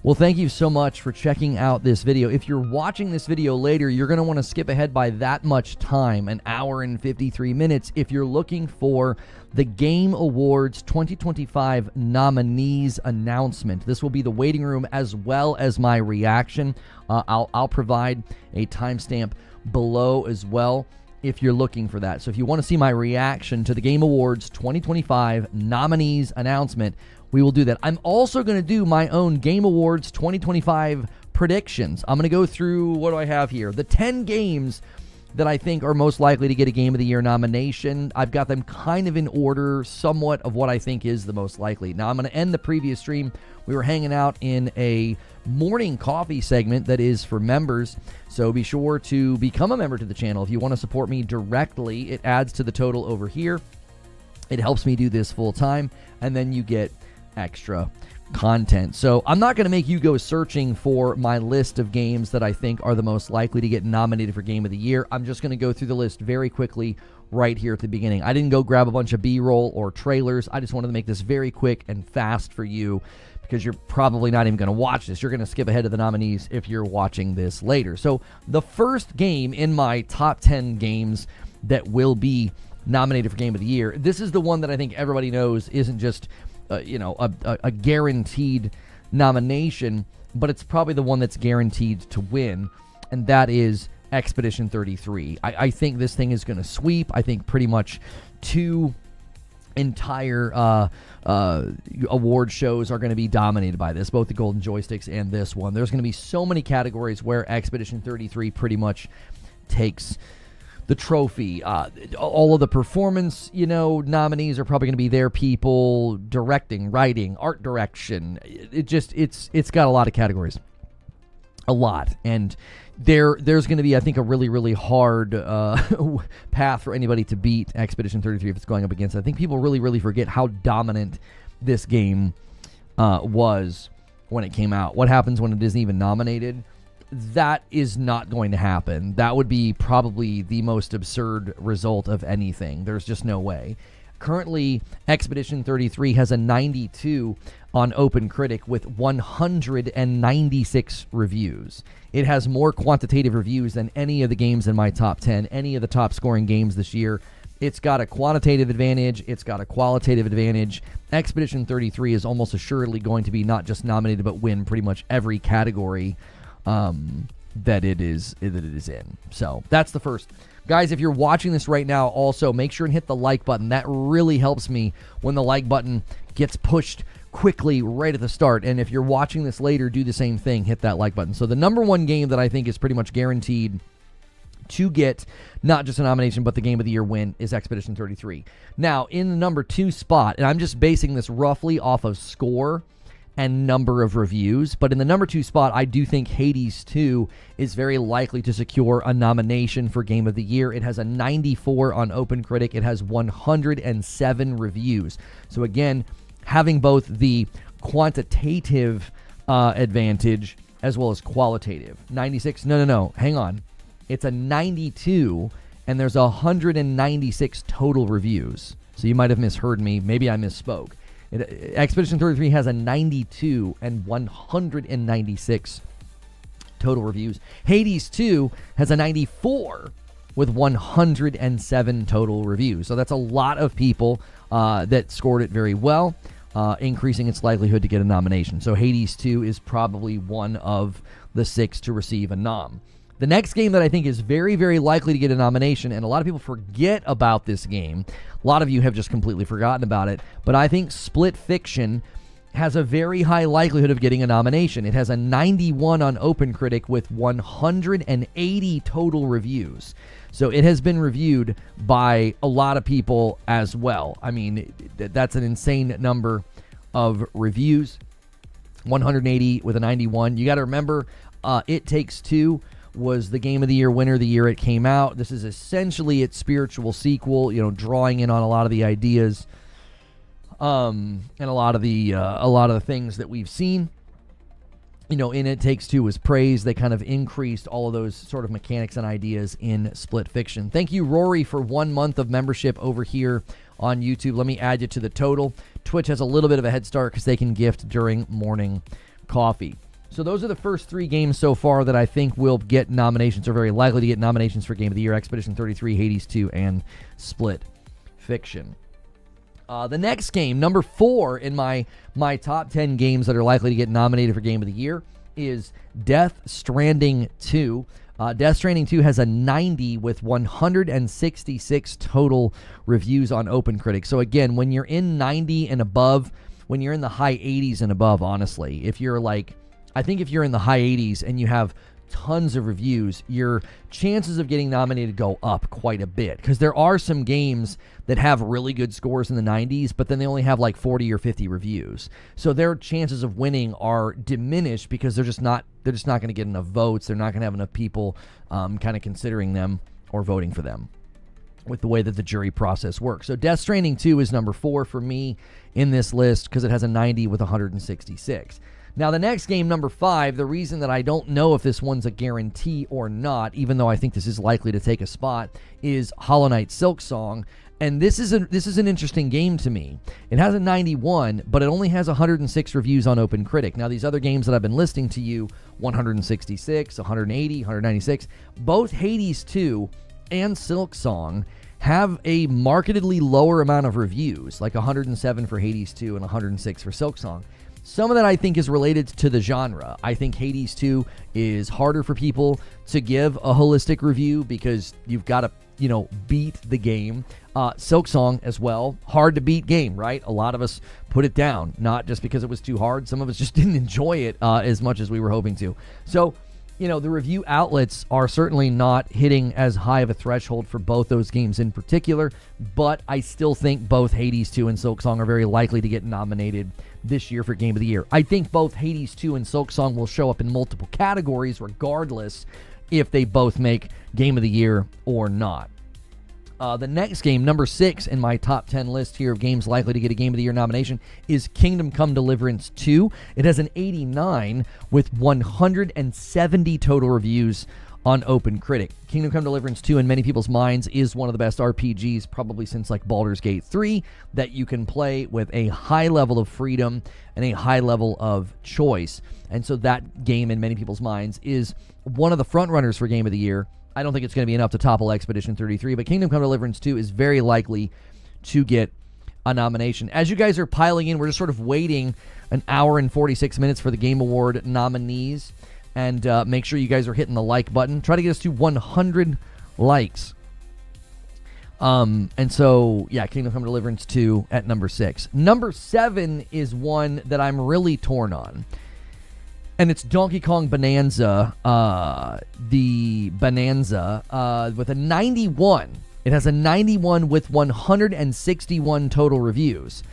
Well, thank you so much for checking out this video. If you're watching this video later, you're going to want to skip ahead by that much time, an hour and 53 minutes, if you're looking for the Game Awards 2025 nominees announcement. This will be the waiting room as well as my reaction. I'll provide a timestamp below as well if you're looking for that. So if you want to see my reaction to the Game Awards 2025 nominees announcement, we will do that. I'm also going to do my own Game Awards 2025 predictions. I'm going to go through, what do I have here? The 10 games that I think are most likely to get a Game of the Year nomination. I've got them kind of in order, somewhat of what I think is the most likely. Now, I'm going to end the previous stream. We were hanging out in a morning coffee segment that is for members, so be sure to become a member to the channel. If you want to support me directly, it adds to the total over here. It helps me do this full time, and then you get extra content. So I'm not going to make you go searching for my list of games that I think are the most likely to get nominated for Game of the Year. I'm just going to go through the list very quickly right here at the beginning. I didn't go grab a bunch of B-roll or trailers. I just wanted to make this very quick and fast for you because you're probably not even going to watch this. You're going to skip ahead to the nominees if you're watching this later. So the first game in my top 10 games that will be nominated for Game of the Year, this is the one that I think everybody knows isn't just a guaranteed nomination, but it's probably the one that's guaranteed to win, and that is Expedition 33. I think this thing is going to sweep. I think pretty much 2 entire award shows are going to be dominated by this, both the Golden Joysticks and this one. There's going to be so many categories where Expedition 33 pretty much takes the trophy. All of the performance, nominees are probably going to be their people. Directing, writing, art direction. It's got a lot of categories. A lot. And there's going to be, I think, a really, really hard path for anybody to beat Expedition 33 if it's going up against it. I think people really, really forget how dominant this game was when it came out. What happens when it isn't even nominated? That is not going to happen. That would be probably the most absurd result of anything. There's just no way. Currently, Expedition 33 has a 92 on OpenCritic with 196 reviews. It has more quantitative reviews than any of the games in my top 10, any of the top scoring games this year. It's got a quantitative advantage. It's got a qualitative advantage. Expedition 33 is almost assuredly going to be not just nominated, but win pretty much every category that it is in. So that's the first. Guys, if you're watching this right now, also make sure and hit the like button. That really helps me when the like button gets pushed quickly right at the start. And if you're watching this later, do the same thing. Hit that like button. So the number one game that I think is pretty much guaranteed to get not just a nomination, but the Game of the Year win is Expedition 33. Now, in the number 2 spot, and I'm just basing this roughly off of score and number of reviews, but in the number 2 spot, I do think Hades 2 is very likely to secure a nomination for Game of the Year. It has a 94 on OpenCritic. It has 107 reviews. So again, having both the quantitative advantage as well as qualitative. 96, no, hang on. It's a 92, and there's 196 total reviews. So you might have misheard me. Maybe I misspoke. Expedition 33 has a 92 and 196 total reviews. Hades 2 has a 94 with 107 total reviews. So that's a lot of people that scored it very well, increasing its likelihood to get a nomination. So Hades 2 is probably one of the 6 to receive a nom. The next game that I think is very, very likely to get a nomination, and a lot of people forget about this game. A lot of you have just completely forgotten about it, but I think Split Fiction has a very high likelihood of getting a nomination. It has a 91 on OpenCritic with 180 total reviews. So it has been reviewed by a lot of people as well. I mean, that's an insane number of reviews. 180 with a 91. You got to remember, It Takes Two was the Game of the Year winner the year it came out. This is essentially its spiritual sequel, drawing in on a lot of the ideas and a lot of the things that we've seen. In It Takes Two was praised. They kind of increased all of those sort of mechanics and ideas in Split Fiction. Thank you, Rory, for 1 month of membership over here on YouTube. Let me add you to the total. Twitch has a little bit of a head start because they can gift during morning coffee. So those are the first 3 games so far that I think will get nominations, or very likely to get nominations for Game of the Year: Expedition 33, Hades 2, and Split Fiction. The next game, number 4 in my top 10 games that are likely to get nominated for Game of the Year, is Death Stranding 2. Death Stranding 2 has a 90 with 166 total reviews on OpenCritic. So again, when you're in 90 and above, when you're in the high 80s and above, honestly, if you're like, I think if you're in the high 80s and you have tons of reviews, your chances of getting nominated go up quite a bit, because there are some games that have really good scores in the 90s, but then they only have like 40 or 50 reviews. So their chances of winning are diminished because they're just not going to get enough votes. They're not going to have enough people kind of considering them or voting for them with the way that the jury process works. So Death Stranding 2 is number 4 for me in this list because it has a 90 with 166. Now, the next game, number 5, the reason that I don't know if this one's a guarantee or not, even though I think this is likely to take a spot, is Hollow Knight Silksong. And this is an interesting game to me. It has a 91, but it only has 106 reviews on OpenCritic. Now, these other games that I've been listing to you, 166, 180, 196, both Hades 2 and Silksong have a markedly lower amount of reviews, like 107 for Hades 2 and 106 for Silksong. Some of that I think is related to the genre. I think Hades 2 is harder for people to give a holistic review because you've got to, beat the game. Silksong as well, hard to beat game, right? A lot of us put it down, not just because it was too hard. Some of us just didn't enjoy it as much as we were hoping to. So, the review outlets are certainly not hitting as high of a threshold for both those games in particular, but I still think both Hades 2 and Silksong are very likely to get nominated this year for Game of the Year. I think both Hades 2 and Silksong will show up in multiple categories regardless if they both make Game of the Year or not. The next game, number 6 in my top 10 list here of games likely to get a Game of the Year nomination, is Kingdom Come Deliverance 2. It has an 89 with 170 total reviews on OpenCritic. Kingdom Come Deliverance 2, in many people's minds, is one of the best RPGs probably since like Baldur's Gate 3 that you can play with a high level of freedom and a high level of choice. And so that game, in many people's minds, is one of the front runners for Game of the Year. I don't think it's going to be enough to topple Expedition 33, but Kingdom Come Deliverance 2 is very likely to get a nomination. As you guys are piling in, we're just sort of waiting an hour and 46 minutes for the Game Award nominees. And make sure you guys are hitting the like button. Try to get us to 100 likes. And so, yeah, Kingdom Come Deliverance 2 at number 6. Number 7 is one that I'm really torn on. And it's Donkey Kong Bonanza, the Bonanza, with a 91. It has a 91 with 161 total reviews.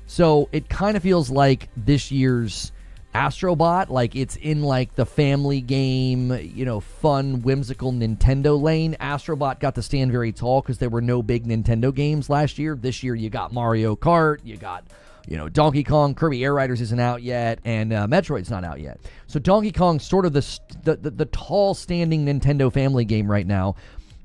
So it kind of feels like this year's Astrobot, like it's in like the family game, fun, whimsical Nintendo lane. Astrobot got to stand very tall because there were no big Nintendo games last year. This year you got Mario Kart, you got Donkey Kong, Kirby Air Riders isn't out yet, and Metroid's not out yet. So Donkey Kong's sort of the tall standing Nintendo family game right now.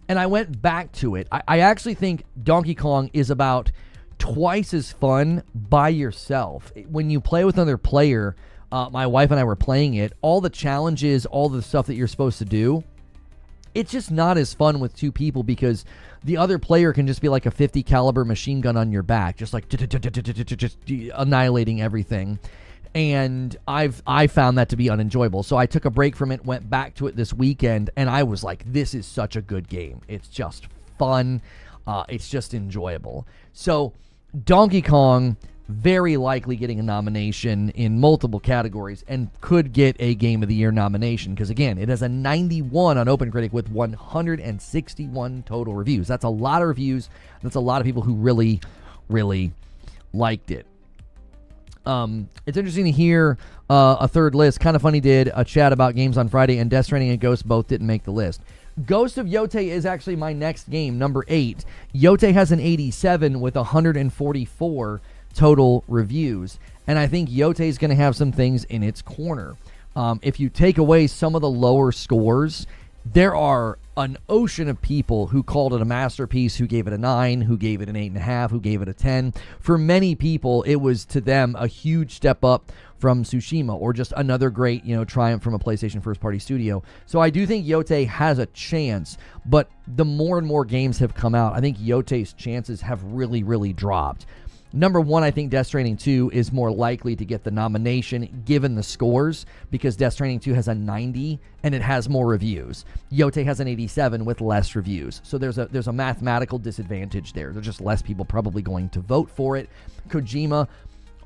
And I went back to it. I actually think Donkey Kong is about twice as fun by yourself. When you play with another player, my wife and I were playing it, all the challenges, all the stuff that you're supposed to do, it's just not as fun with two people because the other player can just be like a 50 caliber machine gun on your back, just like just annihilating everything. And I found that to be unenjoyable. So I took a break from it, went back to it this weekend, and I was like, this is such a good game. It's just fun. It's just enjoyable. So Donkey Kong, very likely getting a nomination in multiple categories and could get a Game of the Year nomination because, again, it has a 91 on OpenCritic with 161 total reviews. That's a lot of reviews. That's a lot of people who really, really liked it. It's interesting to hear a third list. Kind of Funny did a chat about games on Friday, and Death Stranding and Ghost both didn't make the list. Ghost of Yotei is actually my next game, number 8. Yotei has an 87 with 144 total reviews, and I think Yotei is going to have some things in its corner. If you take away some of the lower scores, there are an ocean of people who called it a masterpiece, who gave it a 9, who gave it an 8.5, who gave it a 10. For many people, it was to them a huge step up from Tsushima, or just another great, triumph from a PlayStation first-party studio. So I do think Yote has a chance, but the more and more games have come out, I think Yote's chances have really, really dropped. Number one, I think Death Stranding 2 is more likely to get the nomination given the scores, because Death Stranding 2 has a 90 and it has more reviews. Yote has an 87 with less reviews. So there's a mathematical disadvantage there. There's just less people probably going to vote for it. Kojima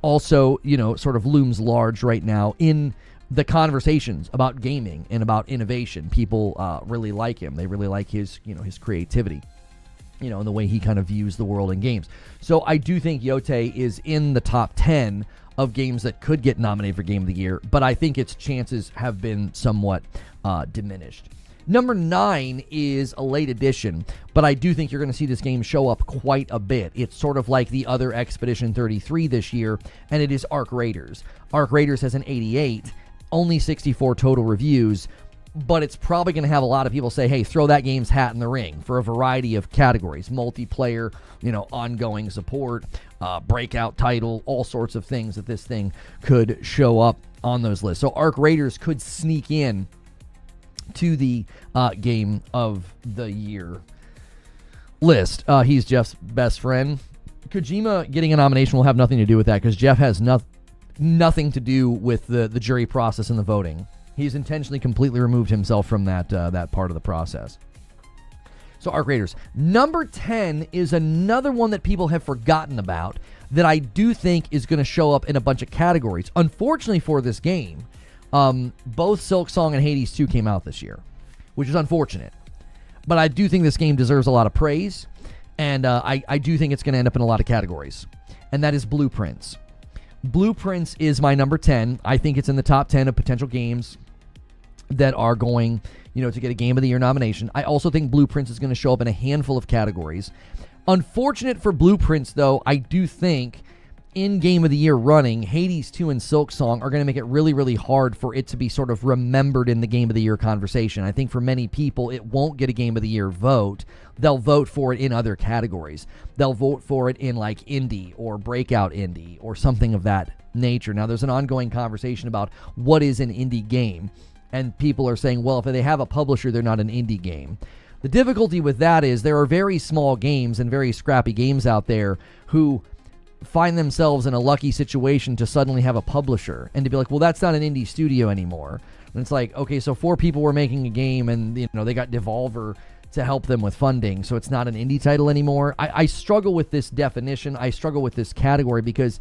also, sort of looms large right now in the conversations about gaming and about innovation. People really like him. They really like his creativity, and the way he kind of views the world in games. So I do think Yote is in the top 10 of games that could get nominated for Game of the Year, but I think its chances have been somewhat diminished. Number 9 is a late edition, but I do think you're going to see this game show up quite a bit. It's sort of like the other Expedition 33 this year, and it is Arc Raiders. Arc Raiders has an 88, only 64 total reviews, but it's probably going to have a lot of people say, hey, throw that game's hat in the ring for a variety of categories. Multiplayer, ongoing support, breakout title, all sorts of things that this thing could show up on those lists. So Arc Raiders could sneak in to the Game of the Year list. He's Jeff's best friend. Kojima getting a nomination will have nothing to do with that, because Geoff has nothing to do with the jury process and the voting. He's intentionally completely removed himself from that part of the process. So Arc Raiders. Number 10 is another one that people have forgotten about that I do think is going to show up in a bunch of categories. Unfortunately for this game, both Silksong and Hades 2 came out this year, which is unfortunate. But I do think this game deserves a lot of praise, and I do think it's going to end up in a lot of categories. And that is Blueprints. Blueprints is my number 10. I think it's in the top 10 of potential games that are going, to get a Game of the Year nomination. I also think Blueprints is going to show up in a handful of categories. Unfortunate for Blueprints, though, I do think in Game of the Year running, Hades 2 and Silksong are going to make it really, really hard for it to be sort of remembered in the Game of the Year conversation. I think for many people, it won't get a Game of the Year vote. They'll vote for it in other categories. They'll vote for it in like indie or breakout indie or something of that nature. Now, there's an ongoing conversation about what is an indie game, and people are saying, well, if they have a publisher, they're not an indie game. The difficulty with that is there are very small games and very scrappy games out there who find themselves in a lucky situation to suddenly have a publisher and to be like, well, that's not an indie studio anymore. And it's like, okay, so 4 people were making a game and they got Devolver to help them with funding, so it's not an indie title anymore. I struggle with this definition. I struggle with this category because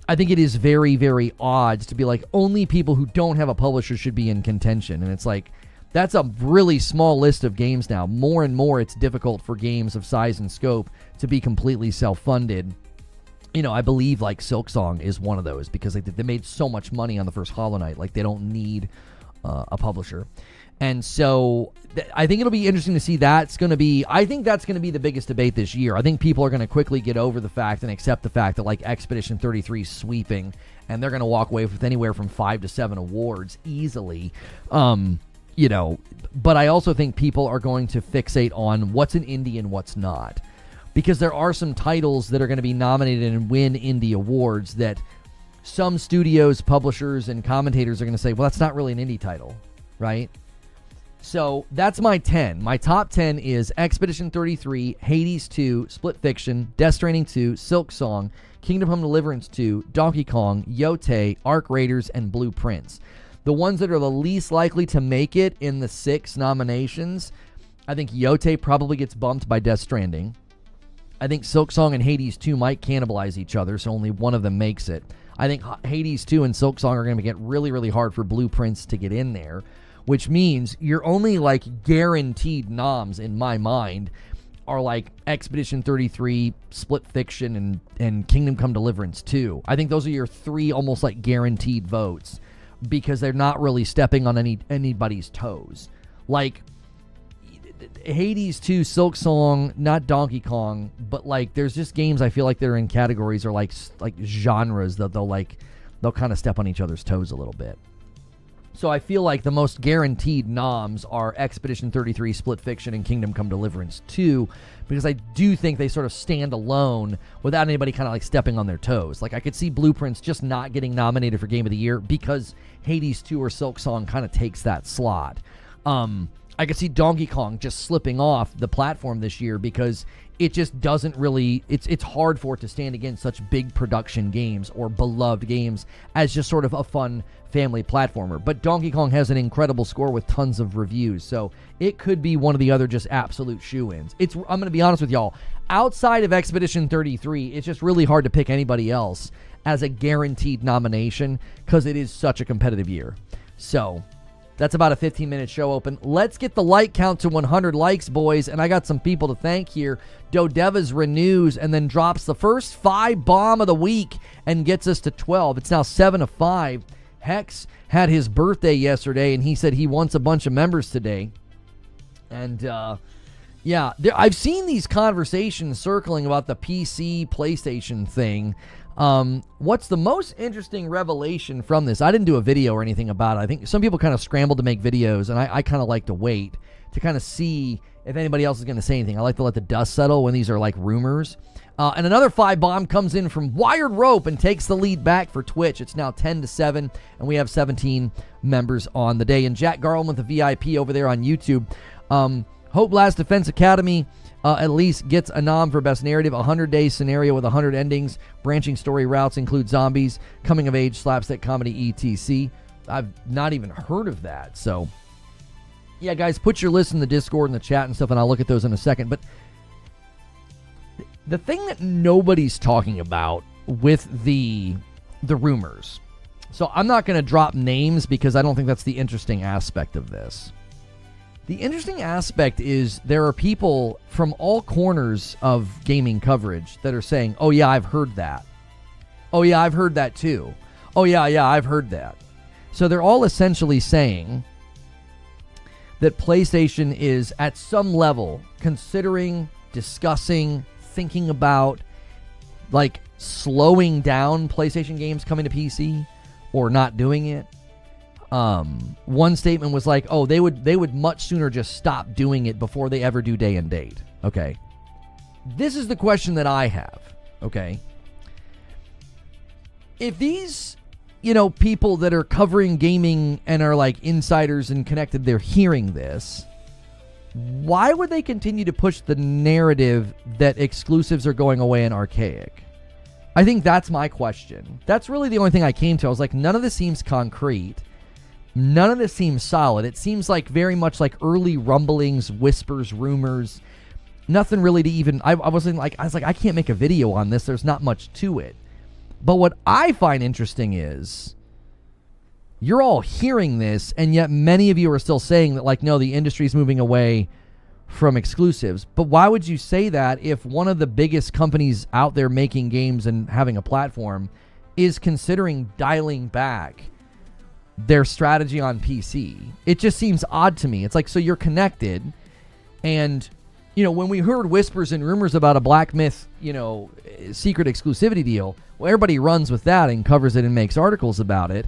I think it is very, very odd to be like, only people who don't have a publisher should be in contention. And it's like, that's a really small list of games now. More and more, it's difficult for games of size and scope to be completely self-funded. I believe like Silksong is one of those because they made so much money on the first Hollow Knight. Like, they don't need a publisher. And so I think it'll be interesting to see. I think that's going to be the biggest debate this year. I think people are going to quickly get over the fact and accept the fact that like Expedition 33 is sweeping, and they're going to walk away with anywhere from 5 to 7 awards easily. But I also think people are going to fixate on what's an indie and what's not. Because there are some titles that are going to be nominated and win indie awards that some studios, publishers, and commentators are going to say, well, that's not really an indie title, right? So that's my 10. My top 10 is Expedition 33, Hades 2, Split Fiction, Death Stranding 2, Silksong, Kingdom Come Deliverance 2, Donkey Kong, Yote, Arc Raiders, and Blueprints. The ones that are the least likely to make it in the 6 nominations, I think Yote probably gets bumped by Death Stranding. I think Silksong and Hades 2 might cannibalize each other, so only one of them makes it. I think Hades 2 and Silksong are going to make it really, really hard for Blueprints to get in there, which means you're only like guaranteed noms in my mind are like Expedition 33, Split Fiction, and Kingdom Come Deliverance 2. I think those are your 3 almost like guaranteed votes because they're not really stepping on anybody's toes. Like Hades 2, Silksong, not Donkey Kong, but like there's just games I feel like they're in categories or like genres that they'll kind of step on each other's toes a little bit. So I feel like the most guaranteed noms are Expedition 33, Split Fiction, and Kingdom Come Deliverance 2, because I do think they sort of stand alone without anybody kind of like stepping on their toes. Like I could see Blueprints just not getting nominated for Game of the Year because Hades 2 or Silksong kind of takes that slot. I could see Donkey Kong just slipping off the platform this year because it just doesn't really, it's hard for it to stand against such big production games or beloved games as just sort of a fun family platformer. But Donkey Kong has an incredible score with tons of reviews, so it could be one of the other just absolute shoo-ins. I'm going to be honest with y'all, outside of Expedition 33, it's just really hard to pick anybody else as a guaranteed nomination because it is such a competitive year. So that's about a 15-minute show open. Let's get the like count to 100 likes, boys. And I got some people to thank here. Dodevas renews and then drops the first 5 bomb of the week and gets us to 12. It's now 7 of 5. Hex had his birthday yesterday, and he said he wants a bunch of members today. And, yeah, I've seen these conversations circling about the PC, PlayStation thing. What's the most interesting revelation from this? I didn't do a video or anything about it. I think some people kind of scrambled to make videos, and I kind of like to wait to kind of see if anybody else is going to say anything. I like to let the dust settle when these are like rumors. And another 5 bomb comes in from Wired Rope and takes the lead back for Twitch. It's now 10-7, and we have 17 members on the day. And Jack Garland with the VIP over there on YouTube. Hope Last Defense Academy at least gets a nom for Best Narrative. 100-day scenario with 100 endings. Branching story routes include zombies, coming of age, slapstick comedy, etc. I've not even heard of that. So, yeah, guys, put your list in the Discord and the chat and stuff, and I'll look at those in a second. But the thing that nobody's talking about with the rumors, so I'm not going to drop names because I don't think that's the interesting aspect of this. The interesting aspect is there are people from all corners of gaming coverage that are saying, oh yeah, I've heard that. Oh yeah, I've heard that too. Oh yeah, I've heard that. So they're all essentially saying that PlayStation is at some level considering, discussing, thinking about like slowing down PlayStation games coming to PC or not doing it. One statement was like, oh, they would much sooner just stop doing it before they ever do day and date. Okay. This is the question that I have. Okay. If these, people that are covering gaming and are like insiders and connected, they're hearing this, why would they continue to push the narrative that exclusives are going away and archaic? I think that's my question. That's really the only thing I came to. I was like, none of this seems concrete. None of this seems solid. It seems like very much like early rumblings, whispers, rumors. Nothing really to even... I was like, I can't make a video on this. There's not much to it. But what I find interesting is you're all hearing this, and yet many of you are still saying that, like, no, the industry's moving away from exclusives. But why would you say that if one of the biggest companies out there making games and having a platform is considering dialing back their strategy on PC? It just seems odd to me. It's like, so you're connected, and when we heard whispers and rumors about a Black Myth secret exclusivity deal, well, everybody runs with that and covers it and makes articles about it.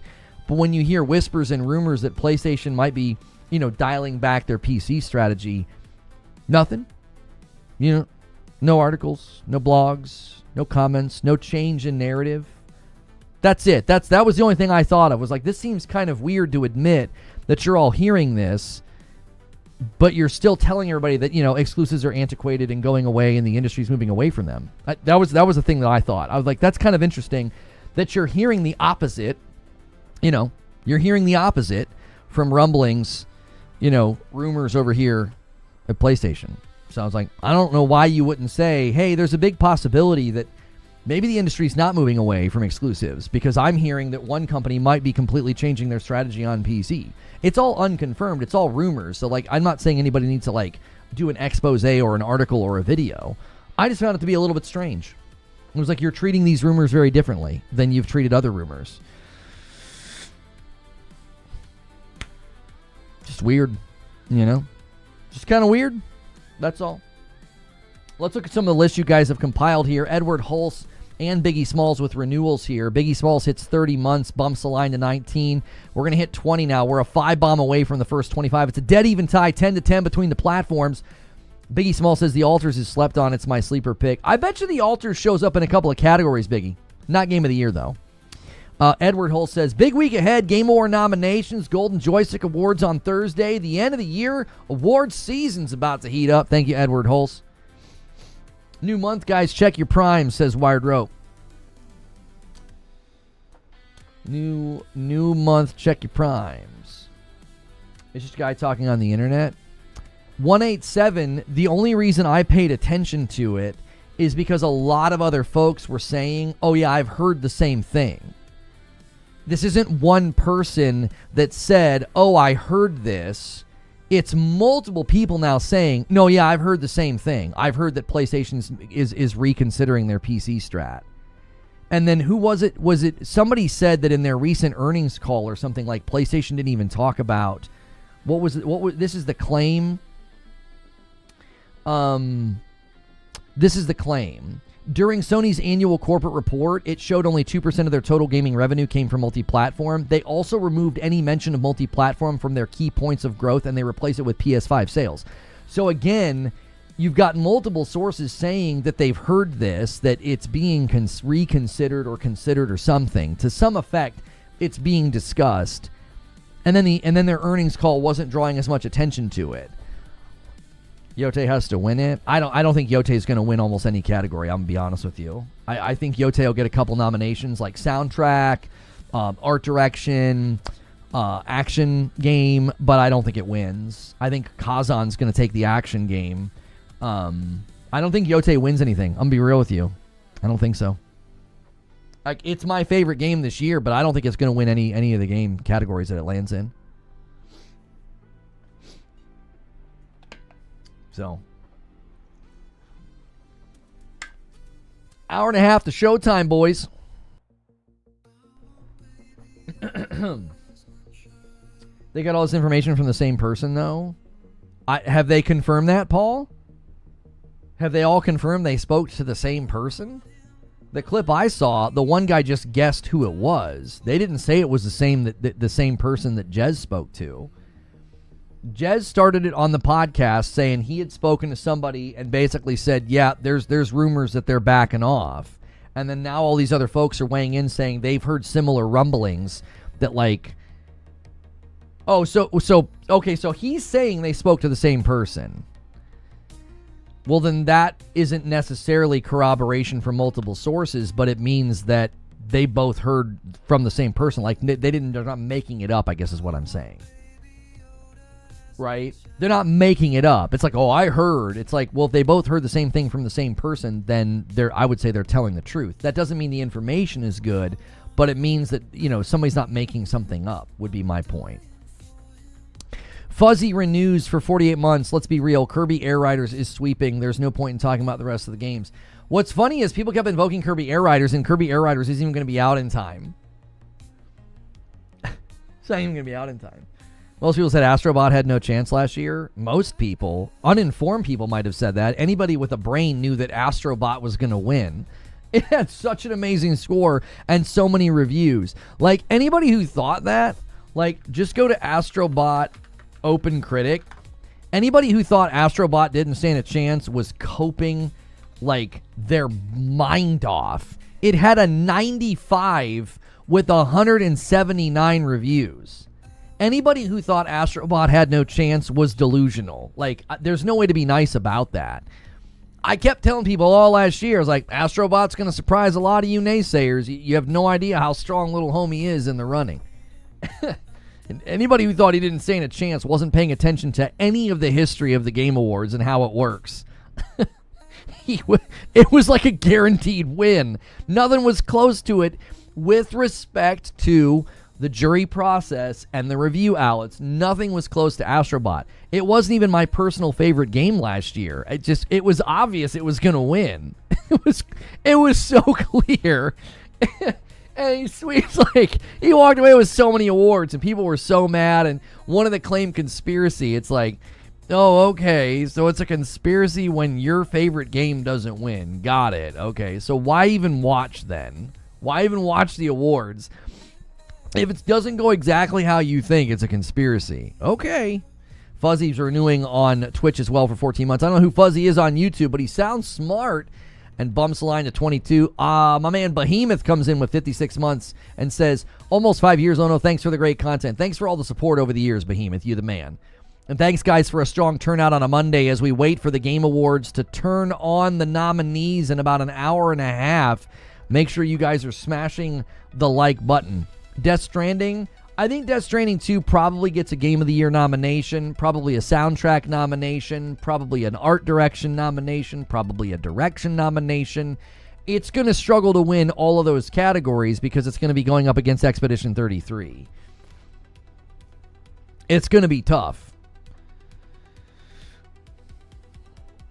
But when you hear whispers and rumors that PlayStation might be dialing back their PC strategy, nothing. No articles, no blogs, no comments, no change in narrative. That's it. That was the only thing I thought of. Was like, this seems kind of weird to admit that you're all hearing this, but you're still telling everybody that exclusives are antiquated and going away, and the industry's moving away from them. That was the thing that I thought. I was like, that's kind of interesting that you're hearing the opposite. You're hearing the opposite from rumblings, rumors over here at PlayStation. So I was like, I don't know why you wouldn't say, hey, there's a big possibility that maybe the industry's not moving away from exclusives, because I'm hearing that one company might be completely changing their strategy on PC. It's all unconfirmed. It's all rumors. So, I'm not saying anybody needs to, do an expose or an article or a video. I just found it to be a little bit strange. It was like you're treating these rumors very differently than you've treated other rumors. Just weird, Just kind of weird. That's all. Let's look at some of the lists you guys have compiled here. Edward Hulse and Biggie Smalls with renewals here. Biggie Smalls hits 30 months, bumps the line to 19. We're going to hit 20 now. We're a 5-bomb away from the first 25. It's a dead even tie, 10-10 between the platforms. Biggie Small says the Alters is slept on. It's my sleeper pick. I bet you the Alters shows up in a couple of categories, Biggie. Not Game of the Year, though. Edward Hull says, big week ahead, Game Award nominations, Golden Joystick Awards on Thursday. The end of the year, awards season's about to heat up. Thank you, Edward Hulse. New month, guys, check your prime, says Wired Rope. New month, check your primes. It's just a guy talking on the internet. 187, the only reason I paid attention to it is because a lot of other folks were saying, oh yeah, I've heard the same thing. This isn't one person that said, oh, I heard this. It's multiple people now saying, no, yeah, I've heard the same thing. I've heard that PlayStation is reconsidering their PC strat. And then who was it? Was it somebody said that in their recent earnings call or something, like PlayStation didn't even talk about, what was it? This is the claim. This is the claim. During Sony's annual corporate report, it showed only 2% of their total gaming revenue came from multi-platform. They also removed any mention of multi-platform from their key points of growth, and they replaced it with PS5 sales. So again, you've got multiple sources saying that they've heard this, that it's being reconsidered or considered or something. To some effect, it's being discussed. And then their earnings call wasn't drawing as much attention to it. Yote has to win it. I don't think Yote is going to win almost any category, I'm going to be honest with you. I think Yote will get a couple nominations like soundtrack, art direction, action game, but I don't think it wins. I think Kazan's going to take the action game. I don't think Yote wins anything. I'm going to be real with you. I don't think so. Like, it's my favorite game this year, but I don't think it's going to win any of the game categories that it lands in. So, hour and a half to showtime, boys. They got all this information from the same person, though. Have they confirmed that, Paul? Have they all confirmed they spoke to the same person? The clip I saw, the one guy just guessed who it was. They didn't say it was the same person that Jez spoke to. Jez started it on the podcast saying he had spoken to somebody and basically said, yeah, there's rumors that they're backing off. And then now all these other folks are weighing in saying they've heard similar rumblings that, like, so he's saying they spoke to the same person. Well, then that isn't necessarily corroboration from multiple sources, but it means that they both heard from the same person. Like, they're not making it up, I guess is what I'm saying. Right? They're not making it up. It's like, oh, I heard. It's like, well, if they both heard the same thing from the same person, then I would say they're telling the truth. That doesn't mean the information is good, but it means that, somebody's not making something up, would be my point. Fuzzy renews for 48 months. Let's be real. Kirby Air Riders is sweeping. There's no point in talking about the rest of the games. What's funny is people kept invoking Kirby Air Riders, and Kirby Air Riders isn't even going to be out in time. It's not even going to be out in time. Most people said Astrobot had no chance last year. Most people, uninformed people, might have said that. Anybody with a brain knew that Astrobot was going to win. It had such an amazing score and so many reviews. Like, anybody who thought that, like, just go to Astrobot Open Critic. Anybody who thought Astrobot didn't stand a chance was coping, like, their mind off. It had a 95 with 179 reviews. Anybody who thought Astrobot had no chance was delusional. Like, there's no way to be nice about that. I kept telling people all last year, I was like, Astrobot's going to surprise a lot of you naysayers. You have no idea how strong little homie is in the running. And anybody who thought he didn't stand a chance wasn't paying attention to any of the history of the Game Awards and how it works. It was like a guaranteed win. Nothing was close to it with respect to the jury process and the review outlets. Nothing was close to Astrobot. It wasn't even my personal favorite game last year. It was obvious it was going to win. It was so clear. And he's like, he walked away with so many awards and people were so mad. And one of the claimed conspiracy, it's like, Oh, okay. So it's a conspiracy when your favorite game doesn't win. Got it. Okay. So why even watch then? Why even watch the awards? If it doesn't go exactly how you think, it's a conspiracy. Okay. Fuzzy's renewing on Twitch as well for 14 months. I don't know who Fuzzy is on YouTube, but he sounds smart and bumps the line to 22. My man Behemoth comes in with 56 months and says, almost 5 years. Oh no, thanks for the great content. Thanks for all the support over the years, Behemoth. You're the man. And thanks, guys, for a strong turnout on a Monday as we wait for the Game Awards to turn on the nominees in about an hour and a half. Make sure you guys are smashing the like button. Death Stranding. I think Death Stranding 2 probably gets a Game of the Year nomination, probably a soundtrack nomination, probably an art direction nomination, probably a direction nomination. It's going to struggle to win all of those categories because it's going to be going up against Expedition 33. It's going to be tough.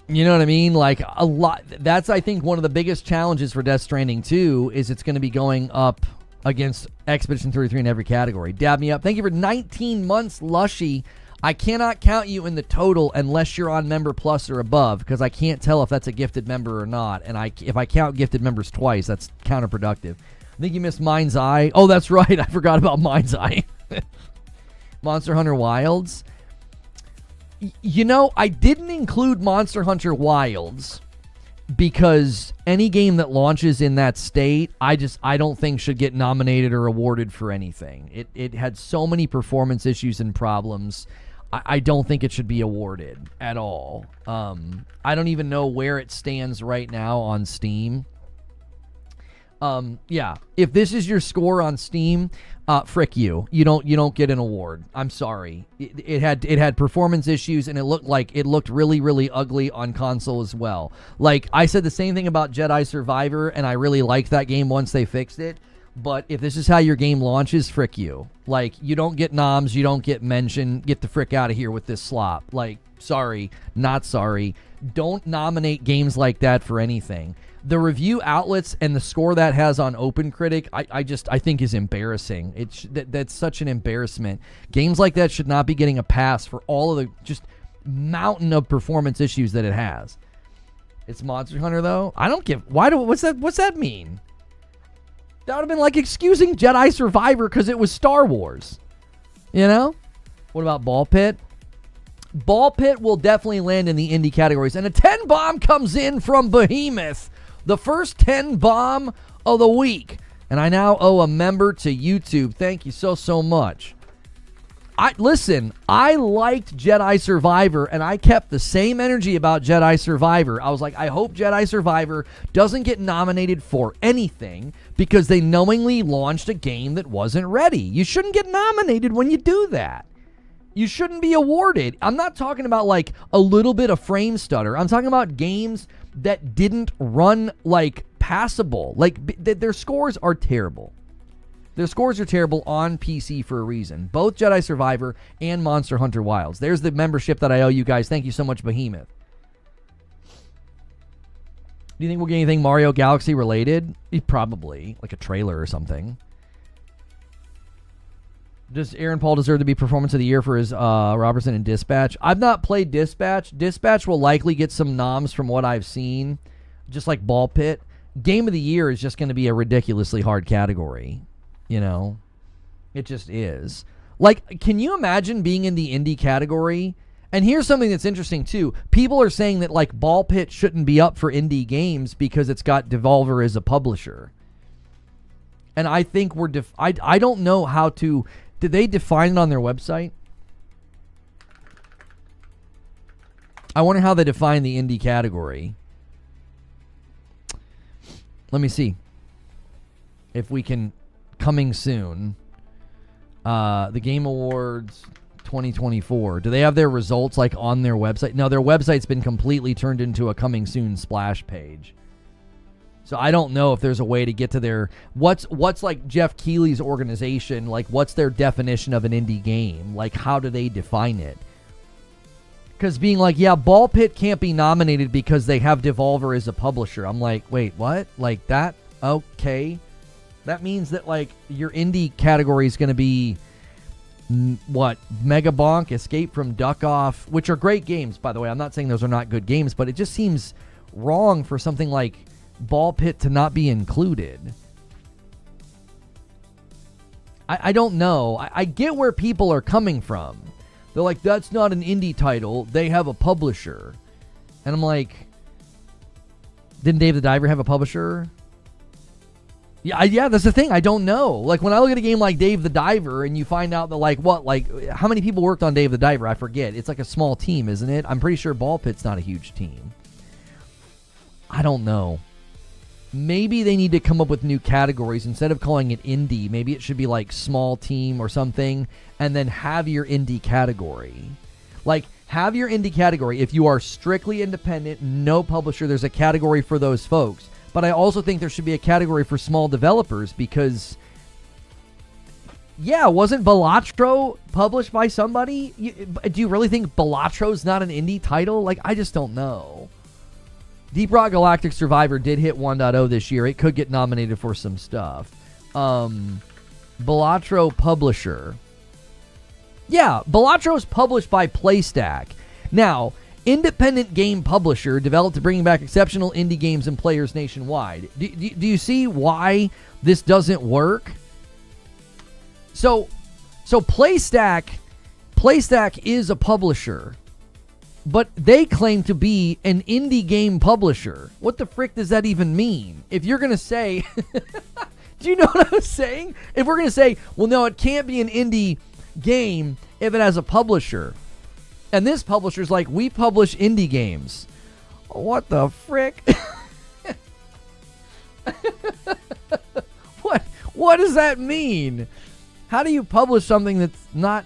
You know what I mean? Like, a lot. That's, I think, one of the biggest challenges for Death Stranding 2 is it's going to be going up against Expedition 33 in every category. Dab me up. Thank you for 19 months, Lushy. I cannot count you in the total unless you're on Member Plus or above, because I can't tell if that's a gifted member or not. And if I count gifted members twice, that's counterproductive. I think you missed Mind's Eye. Oh, that's right. I forgot about Mind's Eye. Monster Hunter Wilds. You know, I didn't include Monster Hunter Wilds because any game that launches in that state, I don't think should get nominated or awarded for anything. It had so many performance issues and problems. I don't think it should be awarded at all. I don't even know where it stands right now on Steam. Yeah, if this is your score on Steam, frick you. You don't get an award. I'm sorry. It had performance issues, and it looked really, really ugly on console as well. Like, I said the same thing about Jedi Survivor, and I really liked that game once they fixed it. But if this is how your game launches, frick you. Like, you don't get noms, you don't get mention. Get the frick out of here with this slop. Like, sorry, not sorry. Don't nominate games like that for anything. The review outlets and the score that has on OpenCritic, I think is embarrassing. That's such an embarrassment. Games like that should not be getting a pass for all of the just mountain of performance issues that it has. It's Monster Hunter though. I don't give. What's that mean? That would have been like excusing Jedi Survivor because it was Star Wars. You know? What about Ball Pit? Ball Pit will definitely land in the indie categories. And a 10 bomb comes in from Behemoth. The first 10 bomb of the week. And I now owe a member to YouTube. Thank you so much. Listen, I liked Jedi Survivor, and I kept the same energy about Jedi Survivor. I was like, I hope Jedi Survivor doesn't get nominated for anything because they knowingly launched a game that wasn't ready. You shouldn't get nominated when you do that. You shouldn't be awarded. I'm not talking about like a little bit of frame stutter. I'm talking about games that didn't run like passable. Like their scores are terrible. Their scores are terrible on PC for a reason. Both Jedi Survivor and Monster Hunter Wilds. There's the membership that I owe you guys. Thank you so much, Behemoth. Do you think we'll get anything Mario Galaxy related? Probably. Like a trailer or something. Does Aaron Paul deserve to be Performance of the Year for his Robertson and Dispatch? I've not played Dispatch. Dispatch will likely get some noms from what I've seen, just like Ball Pit. Game of the Year is just going to be a ridiculously hard category. You know? It just is. Like, can you imagine being in the indie category? And here's something that's interesting, too. People are saying that, like, Ball Pit shouldn't be up for indie games because it's got Devolver as a publisher. And I think I don't know how to... Did they define it on their website? I wonder how they define the indie category. Let me see. If we can... Coming soon. The Game Awards 2024. Do they have their results like on their website? No, their website's been completely turned into a coming soon splash page. So I don't know if there's a way to get to their what's like Geoff Keighley's organization, like what's their definition of an indie game? Like how do they define it? Because being like, yeah, Ball Pit can't be nominated because they have Devolver as a publisher. I'm like, wait, what? Like that? Okay. That means that like your indie category is going to be Mega Bonk, Escape from Duck Off, which are great games, by the way. I'm not saying those are not good games, but it just seems wrong for something like Ball Pit to not be included. I don't know. I get where people are coming from. They're like, that's not an indie title. They have a publisher. And I'm like, didn't Dave the Diver have a publisher? Yeah, that's the thing. I don't know. Like, when I look at a game like Dave the Diver and you find out that, how many people worked on Dave the Diver? I forget. It's like a small team, isn't it? I'm pretty sure Ball Pit's not a huge team. I don't know. Maybe they need to come up with new categories. Instead of calling it indie, maybe it should be like small team or something, and then have your indie category. Like, have your indie category. If you are strictly independent, no publisher, there's a category for those folks. But I also think there should be a category for small developers because, yeah, wasn't Balatro published by somebody? Do you really think Balatro's not an indie title? Like, I just don't know. Deep Rock Galactic Survivor did hit 1.0 this year. It could get nominated for some stuff. Balatro publisher. Yeah, Balatro's published by PlayStack. Now, independent game publisher developed to bring back exceptional indie games and players nationwide. Do you see why this doesn't work? So PlayStack is a publisher, but they claim to be an indie game publisher. What the frick does that even mean? If you're going to say, do you know what I'm saying? If we're going to say, well, no, it can't be an indie game if it has a publisher. And this publisher's like, we publish indie games. What the frick? What does that mean? How do you publish something that's not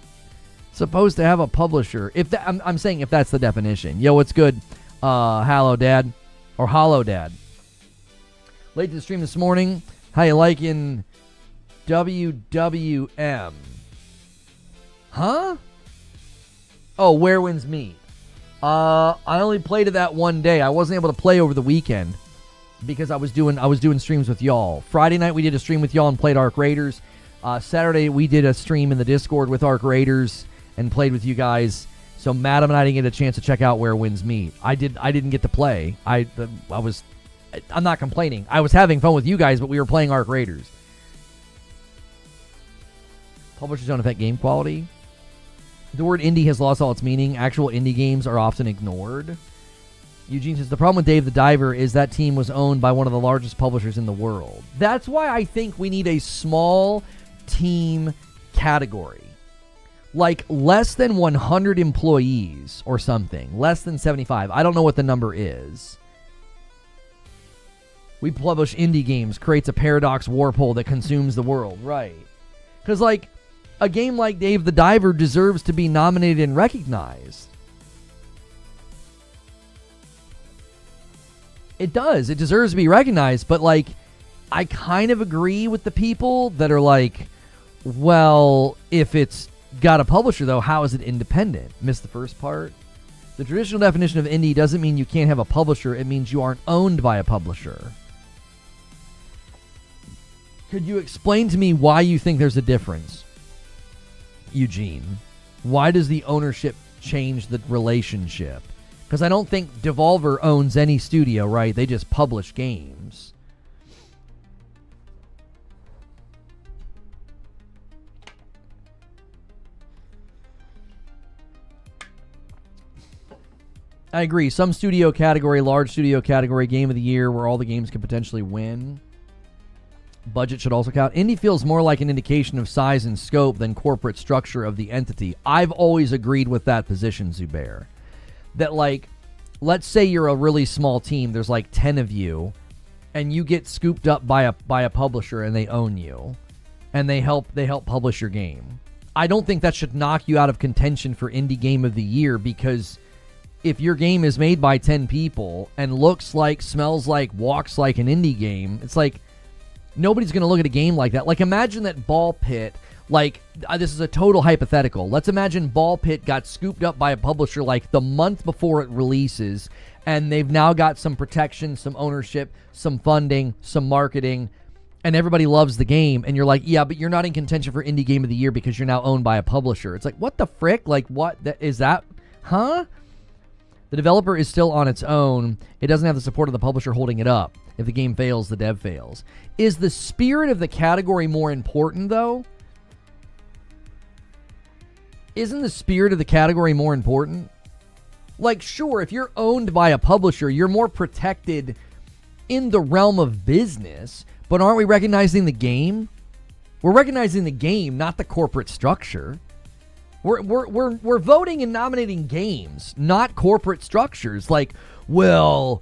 supposed to have a publisher? If that, I'm saying if that's the definition. Yo, what's good? Hello, Dad. Or Hollow Dad. Late to the stream this morning. How you liking WWM? Huh? Oh, Where Winds Meet. I only played it that one day. I wasn't able to play over the weekend because I was doing streams with y'all. Friday night we did a stream with y'all and played Arc Raiders. Saturday we did a stream in the Discord with Arc Raiders and played with you guys. So Madam and I didn't get a chance to check out Where Winds Meet. I didn't get to play. I'm not complaining. I was having fun with you guys, but we were playing Arc Raiders. Publishers don't affect game quality. The word indie has lost all its meaning. Actual indie games are often ignored. Eugene says, the problem with Dave the Diver is that team was owned by one of the largest publishers in the world. That's why I think we need a small team category. Like less than 100 employees or something. Less than 75. I don't know what the number is. We publish indie games, creates a paradox warp hole that consumes the world. Right. Because, like, a game like Dave the Diver deserves to be nominated and recognized. It does. It deserves to be recognized. But, like, I kind of agree with the people that are like, well, if it's got a publisher, though, how is it independent? Missed the first part. The traditional definition of indie doesn't mean you can't have a publisher. It means you aren't owned by a publisher. Could you explain to me why you think there's a difference, Eugene? Why does the ownership change the relationship? Because I don't think Devolver owns any studio, right? They just publish games. I agree. Some studio category, large studio category, game of the year where all the games could potentially win. Budget should also count. Indie feels more like an indication of size and scope than corporate structure of the entity. I've always agreed with that position, Zubair. That, like, let's say you're a really small team. There's like 10 of you, and you get scooped up by a publisher, and they own you, and they help publish your game. I don't think that should knock you out of contention for Indie Game of the Year, because if your game is made by 10 people and looks like, smells like, walks like an indie game, it's like, nobody's going to look at a game like that. Like, imagine that Ball Pit, like, this is a total hypothetical. Let's imagine Ball Pit got scooped up by a publisher like the month before it releases, and they've now got some protection, some ownership, some funding, some marketing, and everybody loves the game, and you're like, yeah, but you're not in contention for Indie Game of the Year because you're now owned by a publisher. It's like, what the frick? Like, what is that? Huh? The developer is still on its own. It doesn't have the support of the publisher holding it up. If the game fails, the dev fails. Is the spirit of the category more important, though? Isn't the spirit of the category more important? Like, sure, if you're owned by a publisher, you're more protected in the realm of business, but aren't we recognizing the game? We're recognizing the game, not the corporate structure. We're voting and nominating games, not corporate structures. Like, well,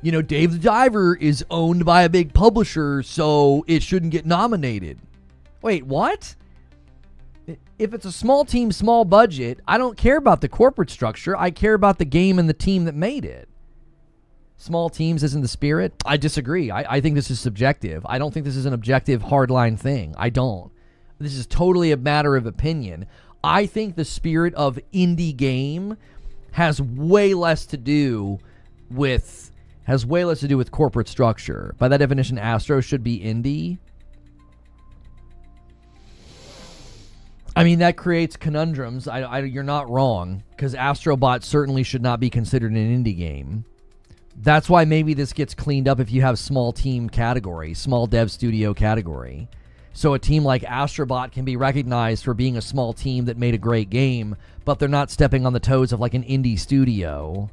you know, Dave the Diver is owned by a big publisher, so it shouldn't get nominated. Wait, what? If it's a small team, small budget, I don't care about the corporate structure. I care about the game and the team that made it. Small teams isn't the spirit? I disagree. I think this is subjective. I don't think this is an objective, hardline thing. I don't. This is totally a matter of opinion. I think the spirit of indie game has way less to do with corporate structure. By that definition, Astro should be indie. I mean, that creates conundrums. You're not wrong, because Astrobot certainly should not be considered an indie game. That's why maybe this gets cleaned up if you have small team category, small dev studio category. So a team like Astrobot can be recognized for being a small team that made a great game, but they're not stepping on the toes of like an indie studio.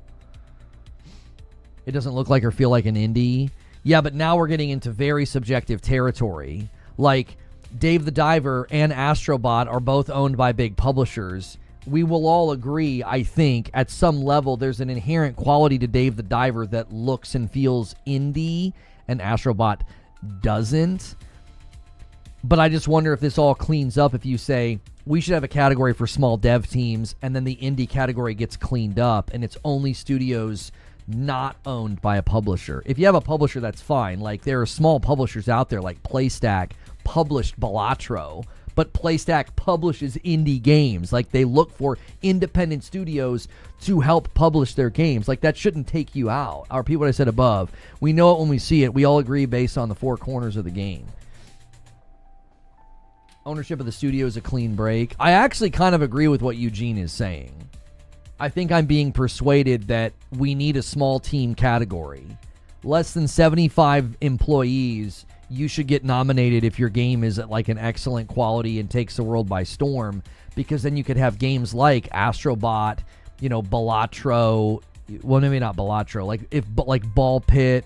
It doesn't look like or feel like an indie. Yeah, but now we're getting into very subjective territory. Like, Dave the Diver and Astrobot are both owned by big publishers. We will all agree, I think, at some level, there's an inherent quality to Dave the Diver that looks and feels indie, and Astrobot doesn't. But I just wonder if this all cleans up if you say, we should have a category for small dev teams, and then the indie category gets cleaned up, and it's only studios not owned by a publisher. If you have a publisher, that's fine. Like, there are small publishers out there, like PlayStack published Balatro, but PlayStack publishes indie games. Like, they look for independent studios to help publish their games. Like, that shouldn't take you out. Or repeat what I said above. We know it when we see it. We all agree based on the four corners of the game. Ownership of the studio is a clean break. I actually kind of agree with what Eugene is saying. I think I'm being persuaded that we need a small team category. Less than 75 employees, you should get nominated if your game is at like an excellent quality and takes the world by storm, because then you could have games like Astrobot, you know, Balatro, well, maybe not Balatro, like Ball Pit.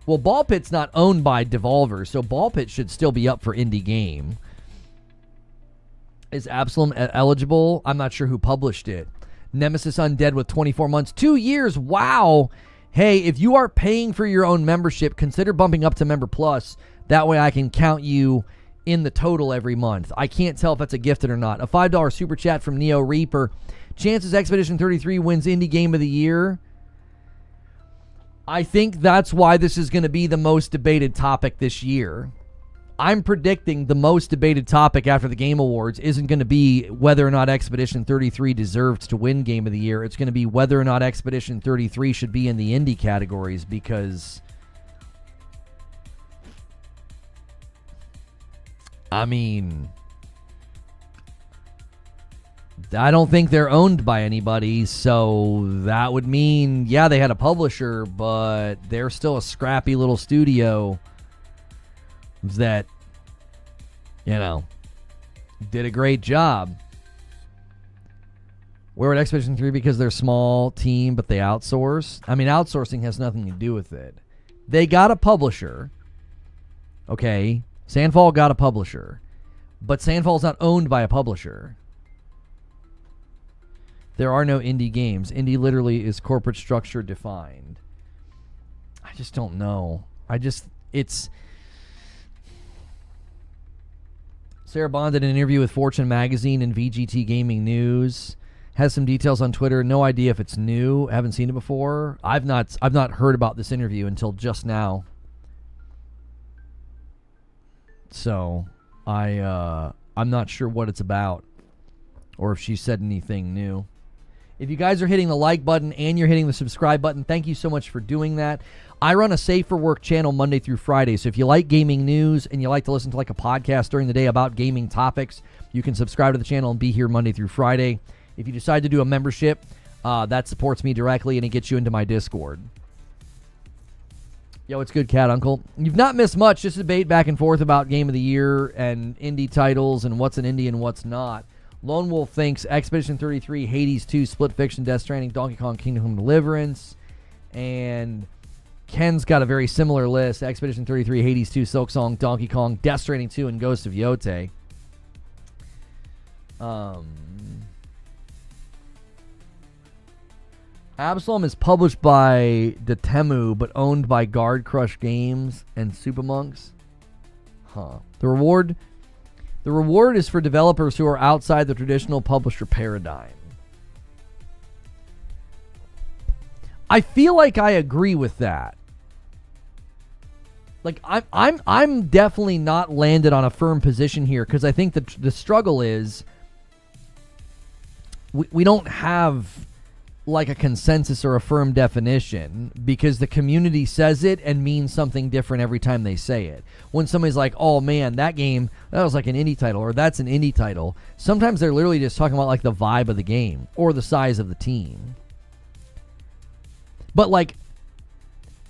Well, Ball Pit's not owned by Devolver, so Ball Pit should still be up for indie game. Is Absalom eligible? I'm not sure who published it. Nemesis Undead with 24 months. 2 years. Wow. Hey, if you are paying for your own membership, consider bumping up to Member Plus. That way I can count you in the total every month. I can't tell if that's a gifted or not. A $5 super chat from Neo Reaper. Chances Expedition 33 wins Indie Game of the Year. I think that's why this is going to be the most debated topic this year. I'm predicting the most debated topic after the Game Awards isn't going to be whether or not Expedition 33 deserves to win Game of the Year. It's going to be whether or not Expedition 33 should be in the indie categories, because, I mean, I don't think they're owned by anybody, so that would mean, yeah, they had a publisher, but they're still a scrappy little studio that, you know, did a great job. We're at Expedition 3 because they're a small team, but they outsource. I mean, outsourcing has nothing to do with it. They got a publisher. Okay, Sandfall got a publisher, but Sandfall's not owned by a publisher. There are no indie games. Indie literally is corporate structure defined. I just don't know. It's... Sarah Bond did an interview with Fortune Magazine and VGT Gaming News. Has some details on Twitter. No idea if it's new. Haven't seen it before. I've not heard about this interview until just now. So I'm not sure what it's about, or if she said anything new. If you guys are hitting the like button and you're hitting the subscribe button, thank you so much for doing that. I run a Safe for Work channel Monday through Friday, so if you like gaming news and you like to listen to like a podcast during the day about gaming topics, you can subscribe to the channel and be here Monday through Friday. If you decide to do a membership, that supports me directly and it gets you into my Discord. Yo, it's good, Cat Uncle. You've not missed much, just debate back and forth about Game of the Year and indie titles and what's an indie and what's not. Lone Wolf thinks Expedition 33, Hades 2, Split Fiction, Death Stranding, Donkey Kong Kingdom Come Deliverance, and Ken's got a very similar list. Expedition 33, Hades 2, Silksong, Donkey Kong, Death Stranding 2, and Ghost of Yotei. Absalom is published by Dotemu, but owned by Guard Crush Games and Supermonks. The reward is for developers who are outside the traditional publisher paradigm. I feel like I agree with that. Like I'm definitely not landed on a firm position here because I think that the struggle is we don't have like a consensus or a firm definition because the community says it and means something different every time they say it. When somebody's like, oh man, that was like an indie title, or that's an indie title, sometimes they're literally just talking about like the vibe of the game or the size of the team. But like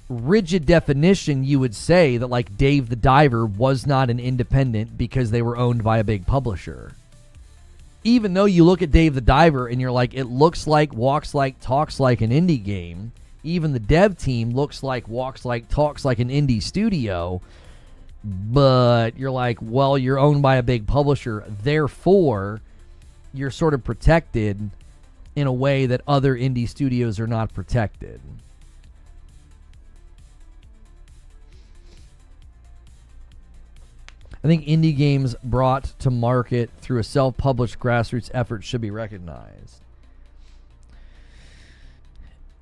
rigid definition, you would say that like Dave the Diver was not an independent because they were owned by a big publisher. Even though you look at Dave the Diver and you're like, it looks like, walks like, talks like an indie game. Even the dev team looks like, walks like, talks like an indie studio. But you're like, well, you're owned by a big publisher. Therefore, you're sort of protected in a way that other indie studios are not protected. I think indie games brought to market through a self-published grassroots effort should be recognized.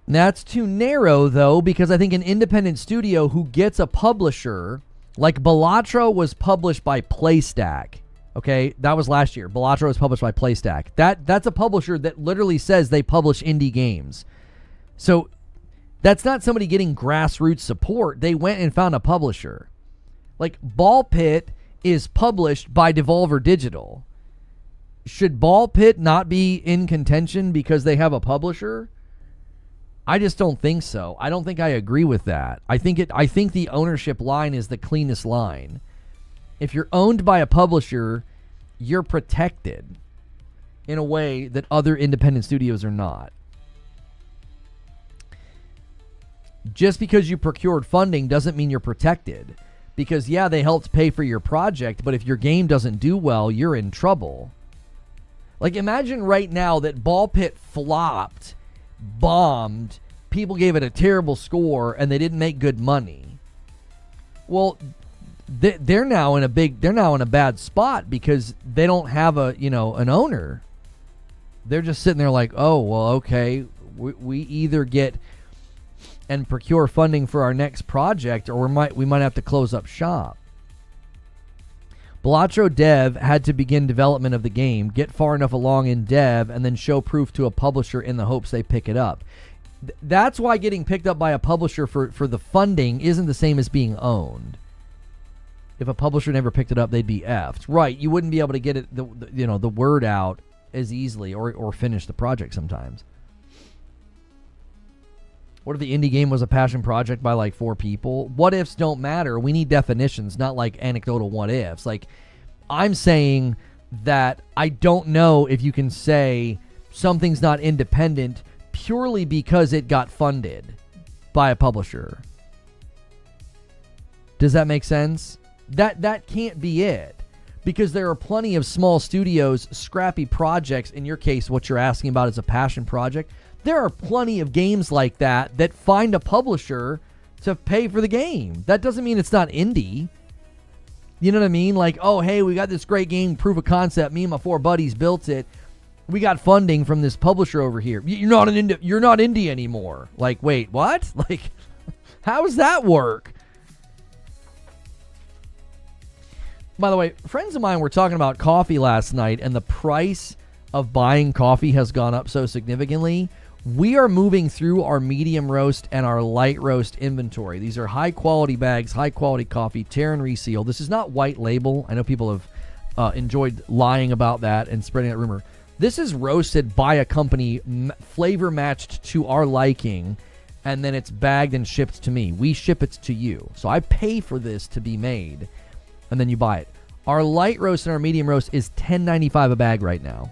And that's too narrow, though, because I think an independent studio who gets a publisher, like Balatro was published by PlayStack. Okay, that was last year. Balatro was published by PlayStack. That's a publisher that literally says they publish indie games. So that's not somebody getting grassroots support. They went and found a publisher. Like Ball Pit is published by Devolver Digital. Should Ball Pit not be in contention because they have a publisher? I just don't think so. I don't think I agree with that. I think the ownership line is the cleanest line. If you're owned by a publisher, you're protected in a way that other independent studios are not. Just because you procured funding doesn't mean you're protected. Because, yeah, they helped pay for your project, but if your game doesn't do well, you're in trouble. Like, imagine right now that Ball Pit flopped, bombed, people gave it a terrible score, and they didn't make good money. Well, they're now in a bad spot because they don't have an owner. They're just sitting there like, oh, well, okay, we either get and procure funding for our next project, or we might have to close up shop. Balatro Dev had to begin development of the game, get far enough along in dev, and then show proof to a publisher in the hopes they pick it up. That's why getting picked up by a publisher for the funding isn't the same as being owned. If a publisher never picked it up, they'd be effed. Right, you wouldn't be able to get it the word out as easily or finish the project sometimes. What if the indie game was a passion project by like 4 people? What ifs don't matter. We need definitions, not like anecdotal what ifs. Like, I'm saying that I don't know if you can say something's not independent purely because it got funded by a publisher. Does that make sense? That can't be it. Because there are plenty of small studios, scrappy projects. In your case, what you're asking about is a passion project. There are plenty of games like that find a publisher to pay for the game. That doesn't mean it's not indie. You know what I mean? Like, oh, hey, we got this great game, proof of concept. Me and my 4 buddies built it. We got funding from this publisher over here. You're not indie anymore. Like, wait, what? Like, how does that work? By the way, friends of mine were talking about coffee last night and the price of buying coffee has gone up so significantly, we are moving through our medium roast and our light roast inventory. These are high quality bags, high quality coffee, tear and reseal. This is not white label. I know people have enjoyed lying about that and spreading that rumor. This is roasted by a company, flavor matched to our liking, and then it's bagged and shipped to me. We ship it to you. So I pay for this to be made, and then you buy it. Our light roast and our medium roast is $10.95 a bag right now.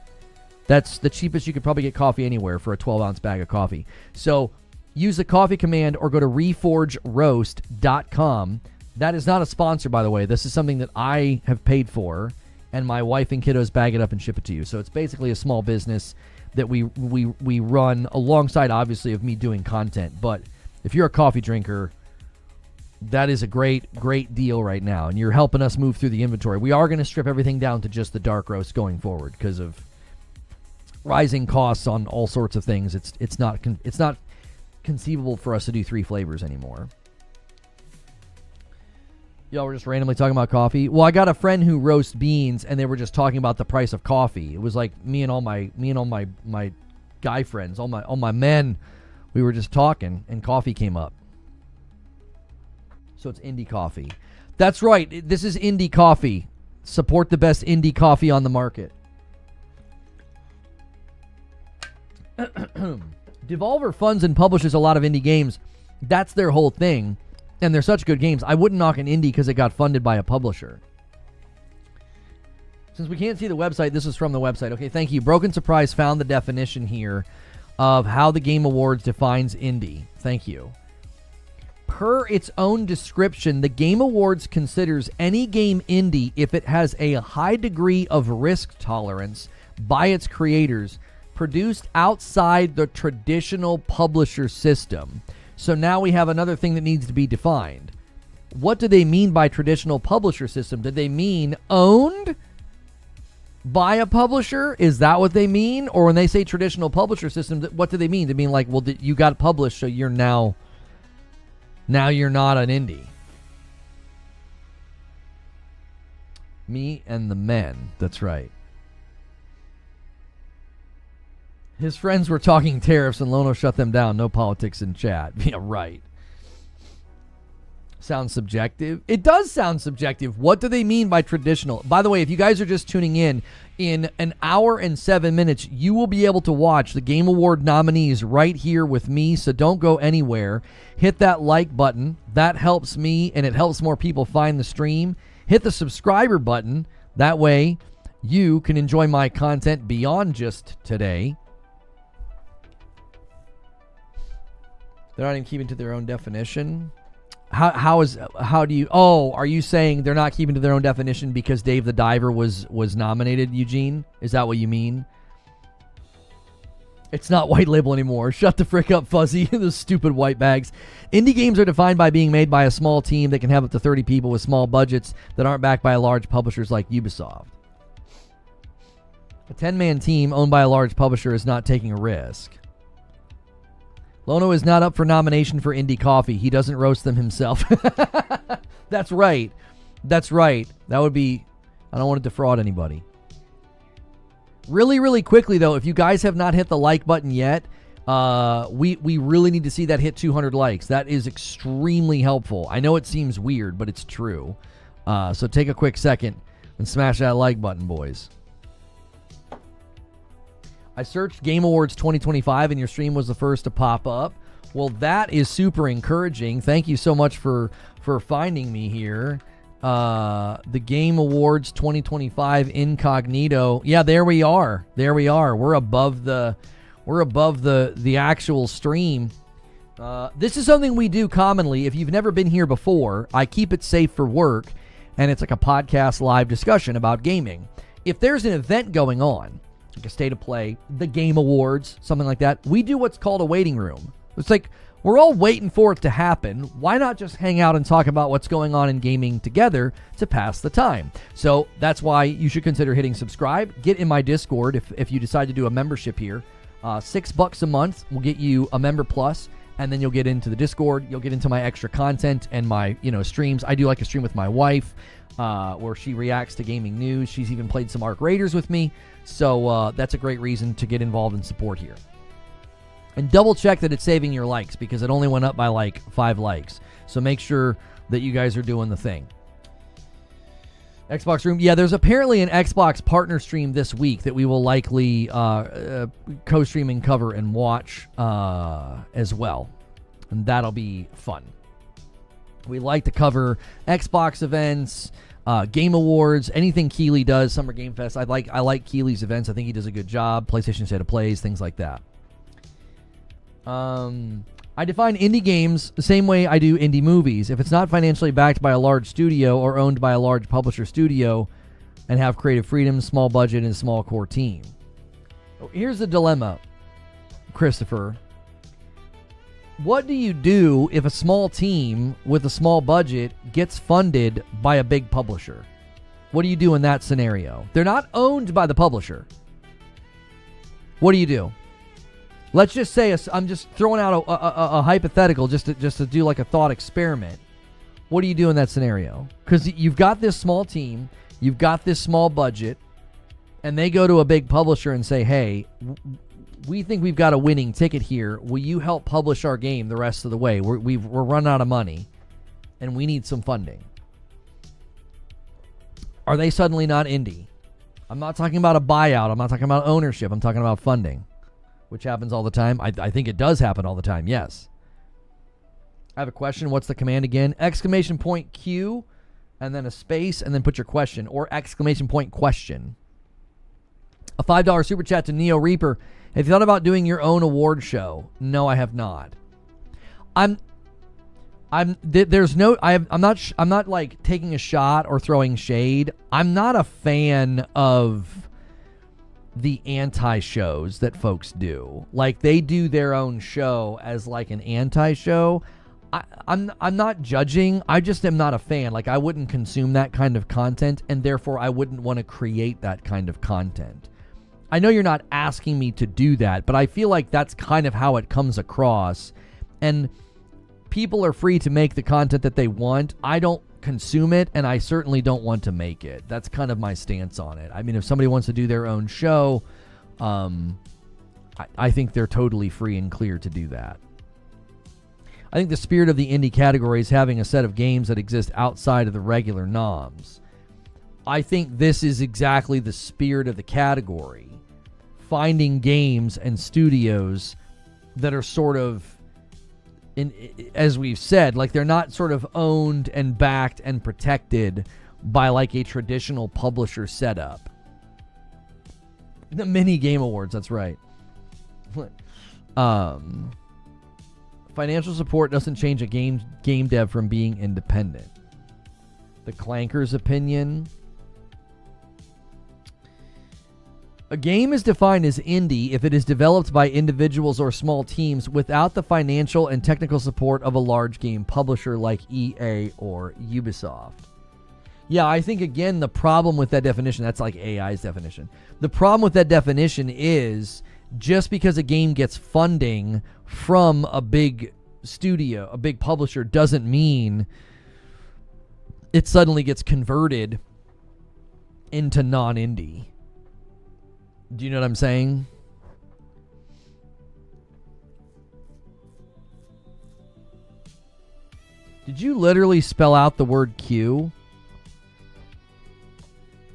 That's the cheapest you could probably get coffee anywhere for a 12-ounce bag of coffee. So use the coffee command or go to reforgeroast.com. That is not a sponsor, by the way. This is something that I have paid for, and my wife and kiddos bag it up and ship it to you. So it's basically a small business that we run alongside, obviously, of me doing content. But if you're a coffee drinker, that is a great deal right now, and you're helping us move through the inventory. We are going to strip everything down to just the dark roast going forward because of rising costs on all sorts of things. It's not conceivable for us to do 3 flavors anymore. Y'all were just randomly talking about coffee. Well, I got a friend who roasts beans, and they were just talking about the price of coffee. It was like me and all my guy friends, all my men. We were just talking, and coffee came up. So it's indie coffee. That's right. This is indie coffee. Support the best indie coffee on the market. Devolver funds and publishes a lot of indie games. That's their whole thing. And they're such good games. I wouldn't knock an indie because it got funded by a publisher. Since we can't see the website, this is from the website. Okay, thank you. Broken Surprise found the definition here of how the Game Awards defines indie. Thank you. Per its own description, the Game Awards considers any game indie if it has a high degree of risk tolerance by its creators, produced outside the traditional publisher system. So now we have another thing that needs to be defined. What do they mean by traditional publisher system? Did they mean owned by a publisher? Is that what they mean? Or when they say traditional publisher system, what do they mean? They mean like, well, you got published, so you're now you're not an indie. Me and the men. That's right. His friends were talking tariffs and Lono shut them down. No politics in chat. Yeah, right. Sounds subjective. It does sound subjective. What do they mean by traditional? By the way, if you guys are just tuning in an hour and 7 minutes, you will be able to watch the Game Award nominees right here with me, so don't go anywhere. Hit that like button. That helps me, and it helps more people find the stream. Hit the subscriber button. That way, you can enjoy my content beyond just today. They're not even keeping to their own definition. Are you saying they're not keeping to their own definition because Dave the Diver was nominated, Eugene? Is that what you mean? It's not white label anymore. Shut the frick up, Fuzzy. Those stupid white bags. Indie games are defined by being made by a small team that can have up to 30 people with small budgets that aren't backed by large publishers like Ubisoft. A 10-man team owned by a large publisher is not taking a risk. Lono is not up for nomination for Indie Coffee. He doesn't roast them himself. That's right. That's right. That would be... I don't want to defraud anybody. Really, really quickly, though, if you guys have not hit the like button yet, we really need to see that hit 200 likes. That is extremely helpful. I know it seems weird, but it's true. So take a quick second and smash that like button, boys. I searched Game Awards 2025 and your stream was the first to pop up. Well, that is super encouraging. Thank you so much for finding me here. The Game Awards 2025 incognito. Yeah, there we are. There we are. We're above the actual stream. This is something we do commonly. If you've never been here before, I keep it safe for work, and it's like a podcast live discussion about gaming. If there's an event going on, like a state of play, the Game Awards, something like that, we do what's called a waiting room. It's like we're all waiting for it to happen. Why not just hang out and talk about what's going on in gaming together to pass the time? So that's why you should consider hitting subscribe. Get in my Discord if you decide to do a membership here. $6 a month will get you a member plus and then you'll get into the Discord. You'll get into my extra content and my, streams. I do like a stream with my wife where she reacts to gaming news. She's even played some Arc Raiders with me. So that's a great reason to get involved and support here. And double check that it's saving your likes, because it only went up by like 5 likes. So make sure that you guys are doing the thing. Xbox Room. Yeah, there's apparently an Xbox partner stream this week that we will likely co-stream and cover and watch as well. And that'll be fun. We like to cover Xbox events, Game Awards, anything Keighley does, Summer Game Fest. I like Keighley's events. I think he does a good job. PlayStation State of Plays, things like that. I define indie games the same way I do indie movies. If it's not financially backed by a large studio or owned by a large publisher studio and have creative freedom, small budget, and small core team. Here's the dilemma, Christopher. What do you do if a small team with a small budget gets funded by a big publisher? What do you do in that scenario? They're not owned by the publisher. What do you do? Let's just say, I'm just throwing out a hypothetical just to do like a thought experiment. What do you do in that scenario? Because you've got this small team, you've got this small budget, and they go to a big publisher and say, hey, we think we've got a winning ticket here. Will you help publish our game the rest of the way? We're running out of money, and we need some funding. Are they suddenly not indie? I'm not talking about a buyout. I'm not talking about ownership. I'm talking about funding, which happens all the time. I think it does happen all the time, yes. I have a question. What's the command again? !Q, and then a space, and then put your question, or ! Question. A $5 super chat to Neo Reaper. Have you thought about doing your own award show? No, I have not. I'm not like taking a shot or throwing shade. I'm not a fan of the anti-shows that folks do. Like, they do their own show as like an anti-show. I'm not judging. I just am not a fan. Like, I wouldn't consume that kind of content, and therefore I wouldn't want to create that kind of content. I know you're not asking me to do that, but I feel like that's kind of how it comes across. And people are free to make the content that they want. I don't consume it, and I certainly don't want to make it. That's kind of my stance on it. I mean, if somebody wants to do their own show, I think they're totally free and clear to do that. I think the spirit of the indie category is having a set of games that exist outside of the regular noms. I think this is exactly the spirit of the category. Finding games and studios that are sort of, as we've said, like, they're not sort of owned and backed and protected by like a traditional publisher setup. The mini Game Awards, that's right. Financial support doesn't change a game dev from being independent. The Clanker's opinion. A game is defined as indie if it is developed by individuals or small teams without the financial and technical support of a large game publisher like EA or Ubisoft. Yeah, I think, again, the problem with that definition, that's like AI's definition. The problem with that definition is just because a game gets funding from a big studio, a big publisher, doesn't mean it suddenly gets converted into non-indie. Do you know what I'm saying? Did you literally spell out the word Q?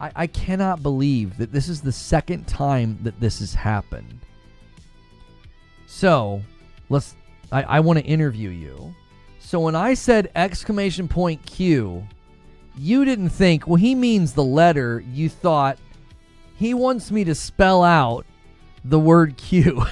I cannot believe that this is the second time that this has happened. So, I want to interview you. So when I said Q, you didn't think, well, he means the letter. You thought, he wants me to spell out the word Q.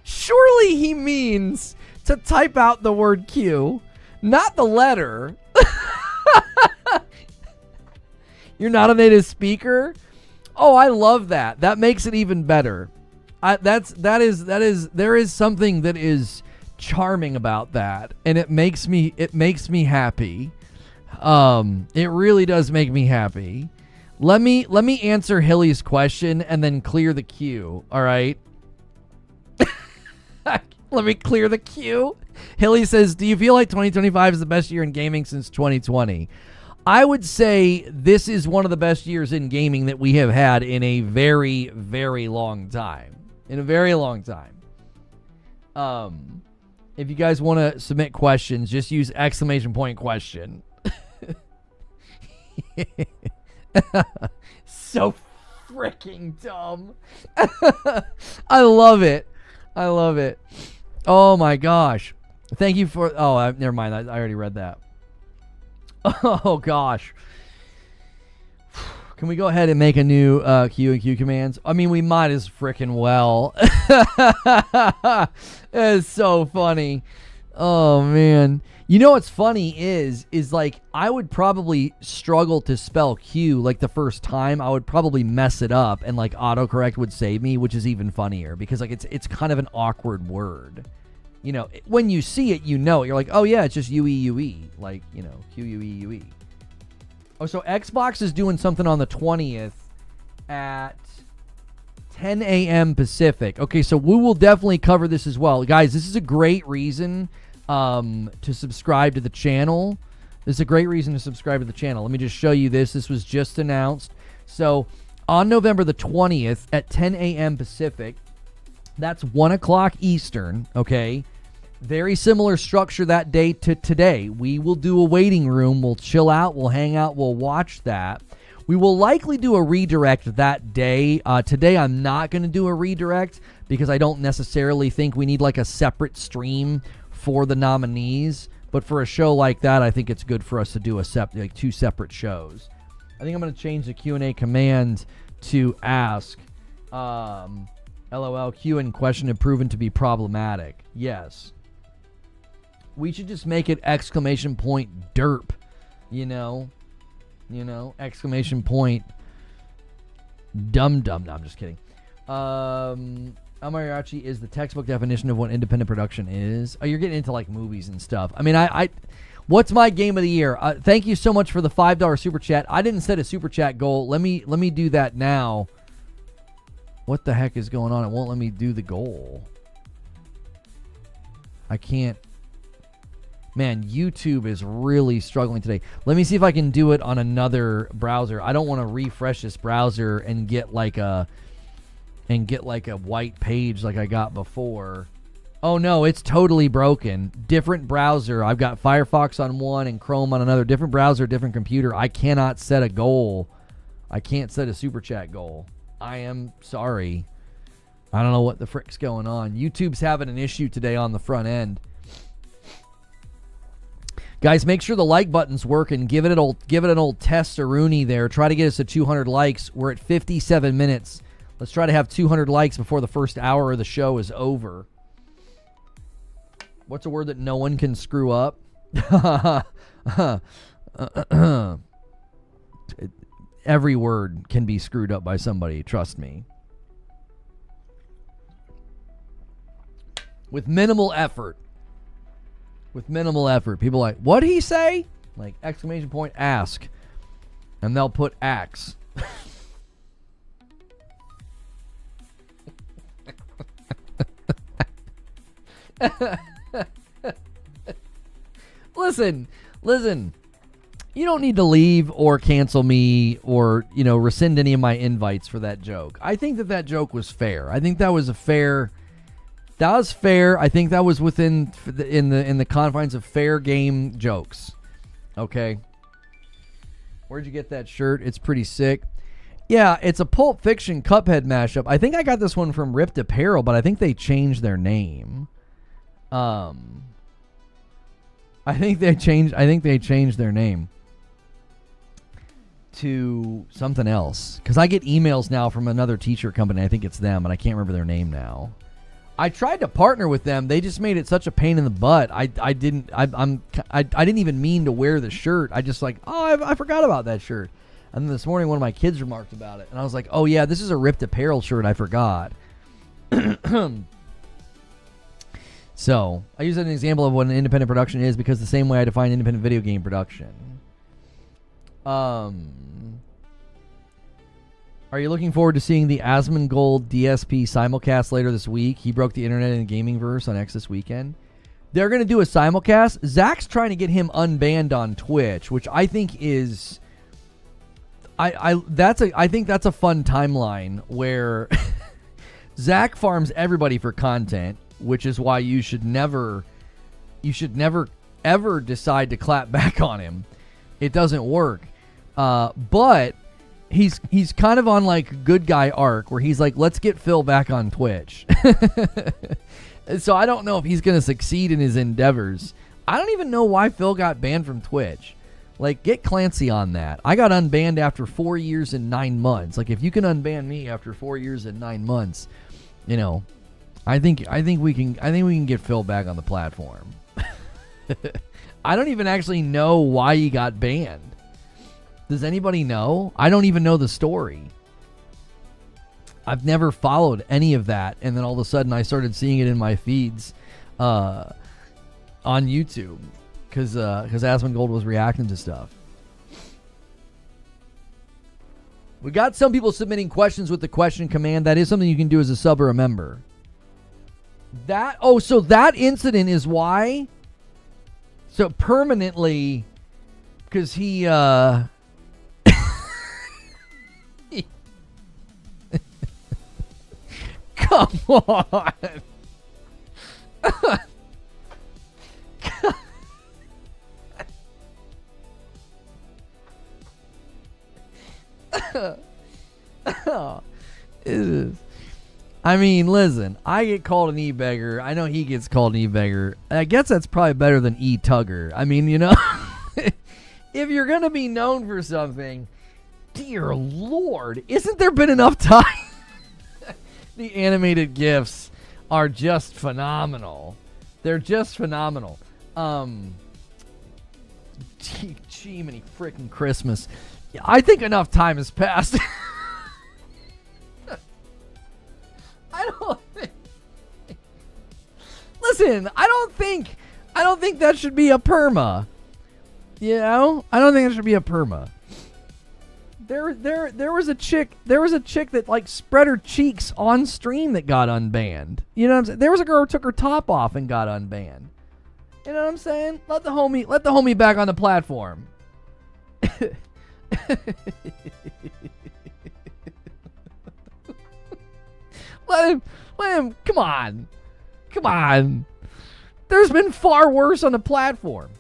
Surely he means to type out the word Q, not the letter. You're not a native speaker? Oh, I love that. That makes it even better. There is something that is charming about that, and it makes me happy. It really does make me happy. Let me answer Hilly's question and then clear the queue. All right. Let me clear the queue. Hilly says, "Do you feel like 2025 is the best year in gaming since 2020?" I would say this is one of the best years in gaming that we have had in a very, very long time. In a very long time. If you guys want to submit questions, just use !question. So freaking dumb. I love it. I love it. Oh my gosh. Thank you for... Oh, never mind. I already read that. Oh gosh. Can we go ahead and make a new Q and Q commands? I mean, we might as frickin' well. It's so funny. Oh man. You know what's funny is like I would probably struggle to spell Q like the first time. I would probably mess it up and like autocorrect would save me, which is even funnier because like it's kind of an awkward word. You know, when you see it, you know it. You're like, oh yeah, it's just UE, like, you know, QUEUE. Oh, so Xbox is doing something on the 20th at 10 a.m. Pacific. Okay, so we will definitely cover this as well. Guys, this is a great reason to subscribe to the channel. This is a great reason to subscribe to the channel. Let me just show you this. This was just announced. So on November the 20th at 10 a.m. Pacific, that's 1 o'clock Eastern, okay? Very similar structure that day to today. We will do a waiting room. We'll chill out. We'll hang out. We'll watch that. We will likely do a redirect that day. Today, I'm not going to do a redirect because I don't necessarily think we need like a separate stream for the nominees. But for a show like that, I think it's good for us to do like two separate shows. I think I'm going to change the Q&A command to ask. LOL, Q and question have proven to be problematic. Yes. We should just make it ! Derp. You know, Dum dum. No, I'm just kidding. Amariachi is the textbook definition of what independent production is. Oh, you're getting into like movies and stuff. I mean, what's my game of the year? Thank you so much for the $5 super chat. I didn't set a super chat goal. Let me do that now. What the heck is going on? It won't let me do the goal. I can't. Man, YouTube is really struggling today. Let me see if I can do it on another browser. I don't want to refresh this browser and get like a white page like I got before. Oh no, it's totally broken. Different browser. I've got Firefox on one and Chrome on another. Different browser, different computer. I cannot set a goal. I can't set a super chat goal. I am sorry. I don't know what the frick's going on. YouTube's having an issue today on the front end. Guys, make sure the like button's working. Give it an old test-a-rooney there. Try to get us to 200 likes. We're at 57 minutes. Let's try to have 200 likes before the first hour of the show is over. What's a word that no one can screw up? Every word can be screwed up by somebody, trust me. With minimal effort. With minimal effort. People are like, what'd he say? Like, ! Ask. And they'll put axe. Listen. You don't need to leave or cancel me or, rescind any of my invites for that joke. I think that joke was fair. I think that was fair. I think that was within in the confines of fair game jokes. Okay. Where'd you get that shirt? It's pretty sick. Yeah, it's a Pulp Fiction Cuphead mashup. I think I got this one from Ripped Apparel, but I think they changed their name. I think they changed their name to something else. Because I get emails now from another t-shirt company. I think it's them, and I can't remember their name now. I tried to partner with them. They just made it such a pain in the butt. I didn't even mean to wear the shirt. I just I forgot about that shirt. And then this morning, one of my kids remarked about it, and I was like, oh yeah, this is a Ripped Apparel shirt. I forgot. So I use an example of what an independent production is because the same way I define independent video game production. Are you looking forward to seeing the Asmongold DSP simulcast later this week? He broke the internet in the gaming verse on X this weekend. They're going to do a simulcast. Zach's trying to get him unbanned on Twitch, which I think is... I think that's a fun timeline where Zach farms everybody for content, which is why you should never ever decide to clap back on him. It doesn't work. But he's kind of on like good guy arc where he's like, let's get Phil back on Twitch. So I don't know if he's going to succeed in his endeavors. I don't even know why Phil got banned from Twitch. Like, get Clancy on that. I got unbanned after 4 years and 9 months. Like, if you can unban me after 4 years and 9 months, you know, I think we can get Phil back on the platform. I don't even actually know why he got banned. Does anybody know? I don't even know the story. I've never followed any of that, and then all of a sudden I started seeing it in my feeds on YouTube because Asmongold was reacting to stuff. We got some people submitting questions with the question command. That is something you can do as a sub or a member. So that incident is why? So permanently, because he... Come on. I mean, listen, I get called an e-beggar. I know he gets called an e-beggar. I guess that's probably better than e-tugger. I mean, you know, if you're going to be known for something, dear Lord, isn't there been enough time? The animated GIFs are just phenomenal. They're just phenomenal. Gee, many freaking Christmas. Yeah, I think enough time has passed. I don't think... Listen, I don't think that should be a perma. You know? I don't think it should be a perma. There was a chick that like spread her cheeks on stream that got unbanned. You know what I'm saying? There was a girl who took her top off and got unbanned. You know what I'm saying? Let the homie back on the platform. Let him, come on. There's been far worse on the platform.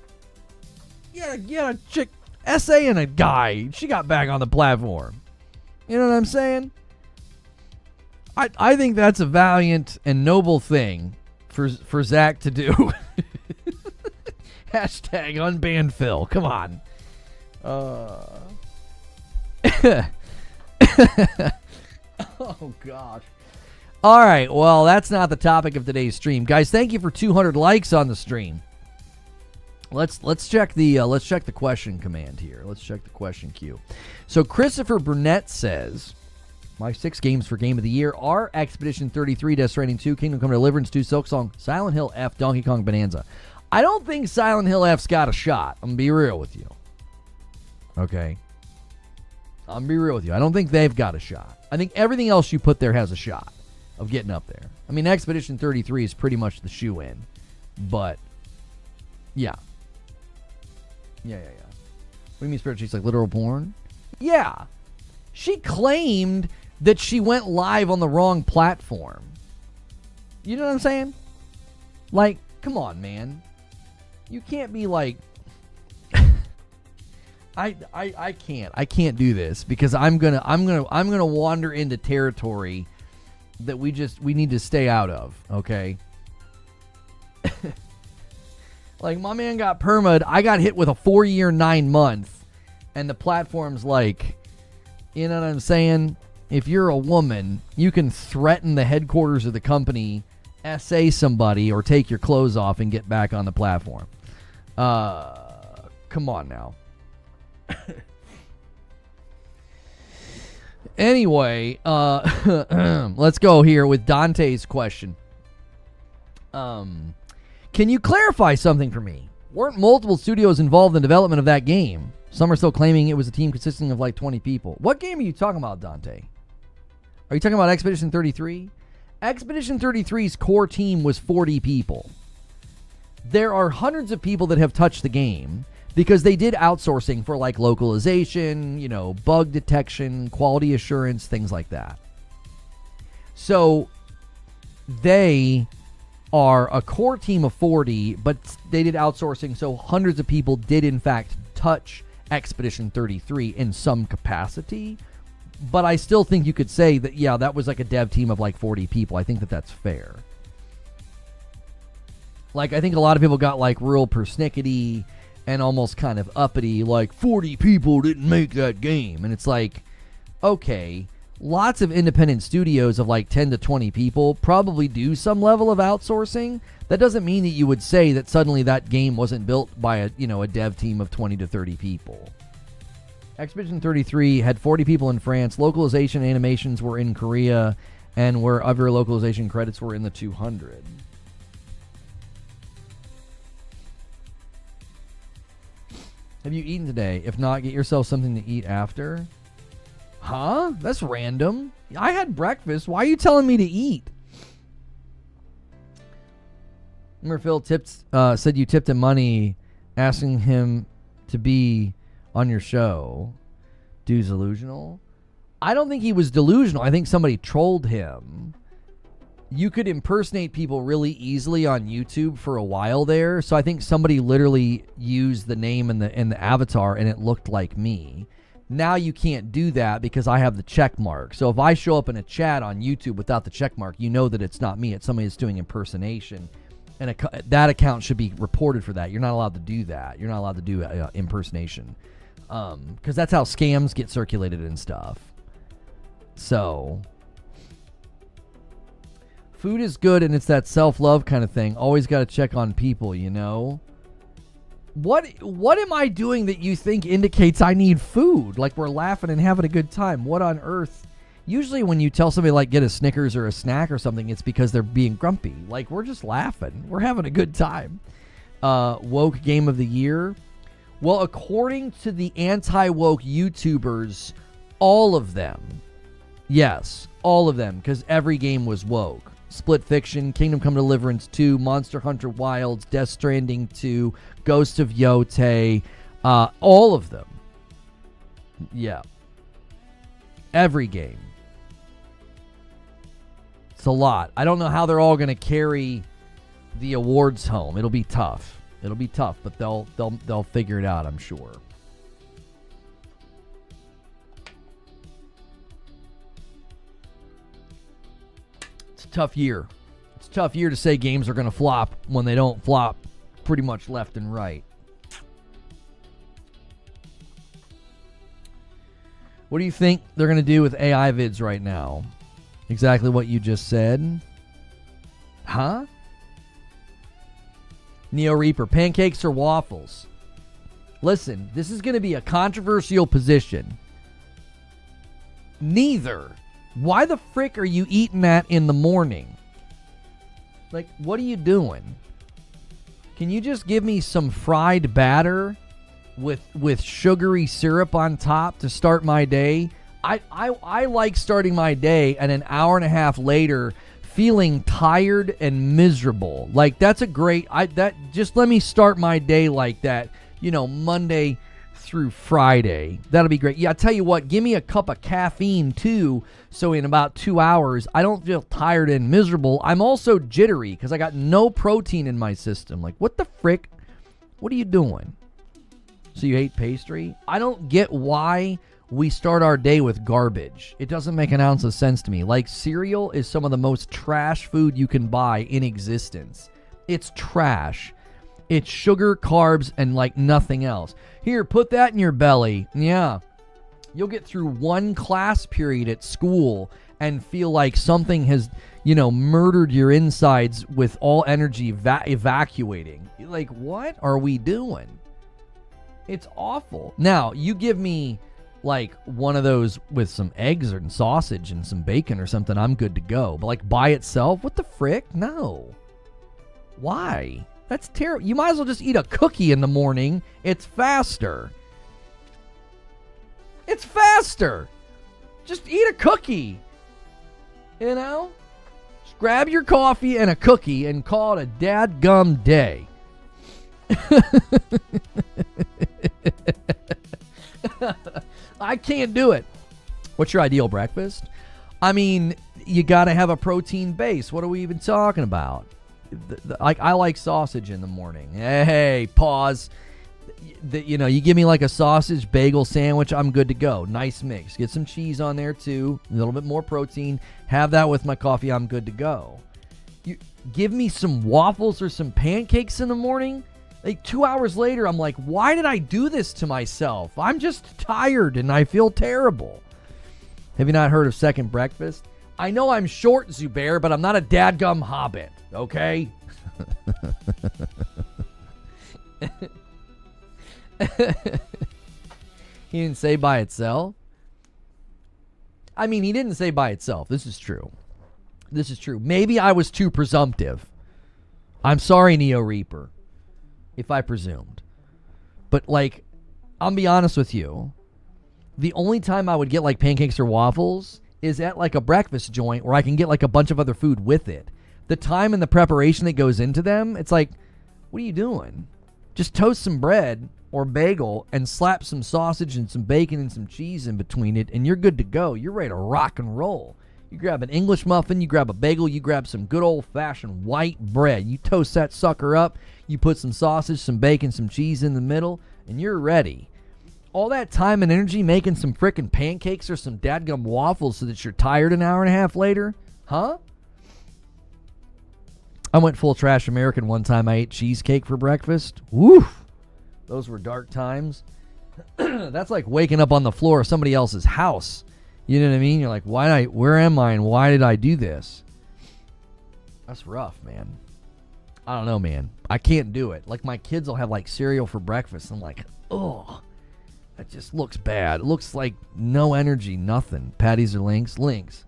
Yeah, a chick essaying a guy. She got back on the platform. You know what I'm saying? I think that's a valiant and noble thing for Zach to do. Hashtag unbanned Phil. Come on. Oh, gosh. All right. Well, that's not the topic of today's stream. Guys, thank you for 200 likes on the stream. Let's check the question command here. Let's check the question queue. So Christopher Burnett says, my 6 games for Game of the Year are Expedition 33, Death Stranding 2, Kingdom Come Deliverance 2, Silksong, Silent Hill F, Donkey Kong Bonanza. I don't think Silent Hill F's got a shot. I'm going to be real with you. Okay? I'm going to be real with you. I don't think they've got a shot. I think everything else you put there has a shot of getting up there. I mean, Expedition 33 is pretty much the shoe-in. But, yeah. Yeah. What do you mean Spirit Cheeks like literal porn? Yeah. She claimed that she went live on the wrong platform. You know what I'm saying? Like, come on, man. You can't be like I can't do this because I'm gonna wander into territory that we need to stay out of, okay? Like, my man got perma'd. I got hit with a 4-year, 9-month. And the platform's like, you know what I'm saying? If you're a woman, you can threaten the headquarters of the company, essay somebody, or take your clothes off and get back on the platform. Come on now. Anyway, let's go here with Dante's question. Can you clarify something for me? Weren't multiple studios involved in development of that game? Some are still claiming it was a team consisting of like 20 people. What game are you talking about, Dante? Are you talking about Expedition 33? Expedition 33's core team was 40 people. There are hundreds of people that have touched the game because they did outsourcing for like localization, you know, bug detection, quality assurance, things like that. So they are a core team of 40, but they did outsourcing, so hundreds of people did in fact touch Expedition 33 in some capacity. But I still think you could say that, yeah, that was like a dev team of like 40 people. I think that that's fair. Like, I think a lot of people got like real persnickety and almost kind of uppity, like 40 people didn't make that game. And it's like, okay, lots of independent studios of like 10 to 20 people probably do some level of outsourcing. That doesn't mean that you would say that suddenly that game wasn't built by a, you know, a dev team of 20 to 30 people. Expedition 33 had 40 people in France. Localization animations were in Korea, and where other localization credits were in the 200. Have you eaten today? If not, get yourself something to eat after. Huh? That's random. I had breakfast. Why are you telling me to eat? Remember Phil said you tipped him money asking him to be on your show. Dude's delusional. I don't think he was delusional. I think somebody trolled him. You could impersonate people really easily on YouTube for a while there. So I think somebody literally used the name and the avatar and it looked like me. Now you can't do that because I have the check mark. So if I show up in a chat on YouTube without the check mark, you know that it's not me. It's somebody that's doing impersonation. And that account should be reported for that. You're not allowed to do that. You're not allowed to do impersonation. Because that's how scams get circulated and stuff. So food is good and it's that self-love kind of thing. Always got to check on people, you know? What am I doing that you think indicates I need food? Like we're laughing and having a good time. What on earth? Usually when you tell somebody like get a Snickers or a snack or something, it's because they're being grumpy. Like we're just laughing. We're having a good time. Woke game of the year. Well, according to the anti-woke YouTubers, all of them. Yes, all of them, because every game was woke. Split Fiction, Kingdom Come Deliverance 2, Monster Hunter Wilds, Death Stranding 2, Ghost of Yotei, all of them. Yeah. Every game. It's a lot. I don't know how they're all going to carry the awards home. It'll be tough. It'll be tough, but they'll figure it out, I'm sure. It's a tough year. It's a tough year to say games are going to flop when they don't flop pretty much left and right. What do you think they're going to do with AI vids right now? Exactly what you just said. Huh? Neo Reaper, pancakes or waffles? Listen, this is going to be a controversial position. Neither. Why the frick are you eating that in the morning? Like, what are you doing? Can you just give me some fried batter with sugary syrup on top to start my day? I like starting my day and an hour and a half later feeling tired and miserable. Like that's a great just let me start my day like that, you know, Monday through Friday. That'll be great. Yeah, I tell you what, give me a cup of caffeine too, so in about 2 hours I don't feel tired and miserable. I'm also jittery because I got no protein in my system. Like what the frick? What are you doing? So you hate pastry? I don't get why we start our day with garbage. It doesn't make an ounce of sense to me. Like cereal is some of the most trash food you can buy in existence. It's trash. It's sugar, carbs, and like nothing else. Here, put that in your belly. Yeah. You'll get through one class period at school and feel like something has, you know, murdered your insides with all energy evacuating. Like, what are we doing? It's awful. Now, you give me like one of those with some eggs and sausage and some bacon or something, I'm good to go. But like by itself, what the frick? No. Why? That's terrible. You might as well just eat a cookie in the morning. It's faster. It's faster. Just eat a cookie. You know? Just grab your coffee and a cookie and call it a dadgum day. I can't do it. What's your ideal breakfast? I mean, you got to have a protein base. What are we even talking about? I like sausage in the morning. Hey, pause. You give me like a sausage bagel sandwich, I'm good to go. Nice mix. Get some cheese on there too. A little bit more protein. Have that with my coffee, I'm good to go. You give me some waffles or some pancakes in the morning. Like 2 hours later, I'm like, why did I do this to myself? I'm just tired and I feel terrible. Have you not heard of second breakfast? I know I'm short, Zubair, but I'm not a dadgum hobbit, okay? He didn't say by itself. I mean, he didn't say by itself. This is true. This is true. Maybe I was too presumptive. I'm sorry, Neo Reaper, if I presumed. But, like, I'll be honest with you. The only time I would get, like, pancakes or waffles is at, like, a breakfast joint where I can get, like, a bunch of other food with it. The time and the preparation that goes into them, it's like, what are you doing? Just toast some bread or bagel and slap some sausage and some bacon and some cheese in between it, and you're good to go. You're ready to rock and roll. You grab an English muffin, you grab a bagel, you grab some good old-fashioned white bread. You toast that sucker up, you put some sausage, some bacon, some cheese in the middle, and you're ready. All that time and energy making some frickin' pancakes or some dadgum waffles so that you're tired an hour and a half later? Huh? I went full trash American one time. I ate cheesecake for breakfast. Woo! Those were dark times. That's like waking up on the floor of somebody else's house. You know what I mean? You're like, where am I and why did I do this? That's rough, man. I don't know, man. I can't do it. Like, my kids will have, like, cereal for breakfast. I'm like, oh, that just looks bad. It looks like no energy, nothing. Patties or links? Links.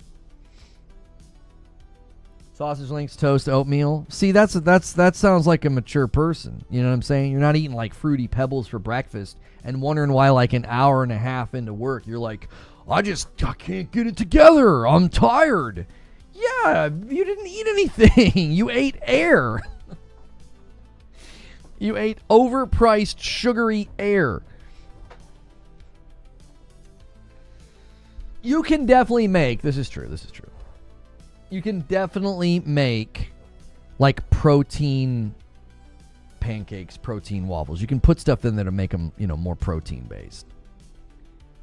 Sausage links, toast, oatmeal. See, that sounds like a mature person. You know what I'm saying? You're not eating, like, Fruity Pebbles for breakfast and wondering why, like, an hour and a half into work, you're like, I can't get it together. I'm tired. Yeah, you didn't eat anything. You ate air. You ate overpriced, sugary air. You can definitely make, this is true. You can definitely make, like, protein pancakes, protein waffles. You can put stuff in there to make them, more protein-based.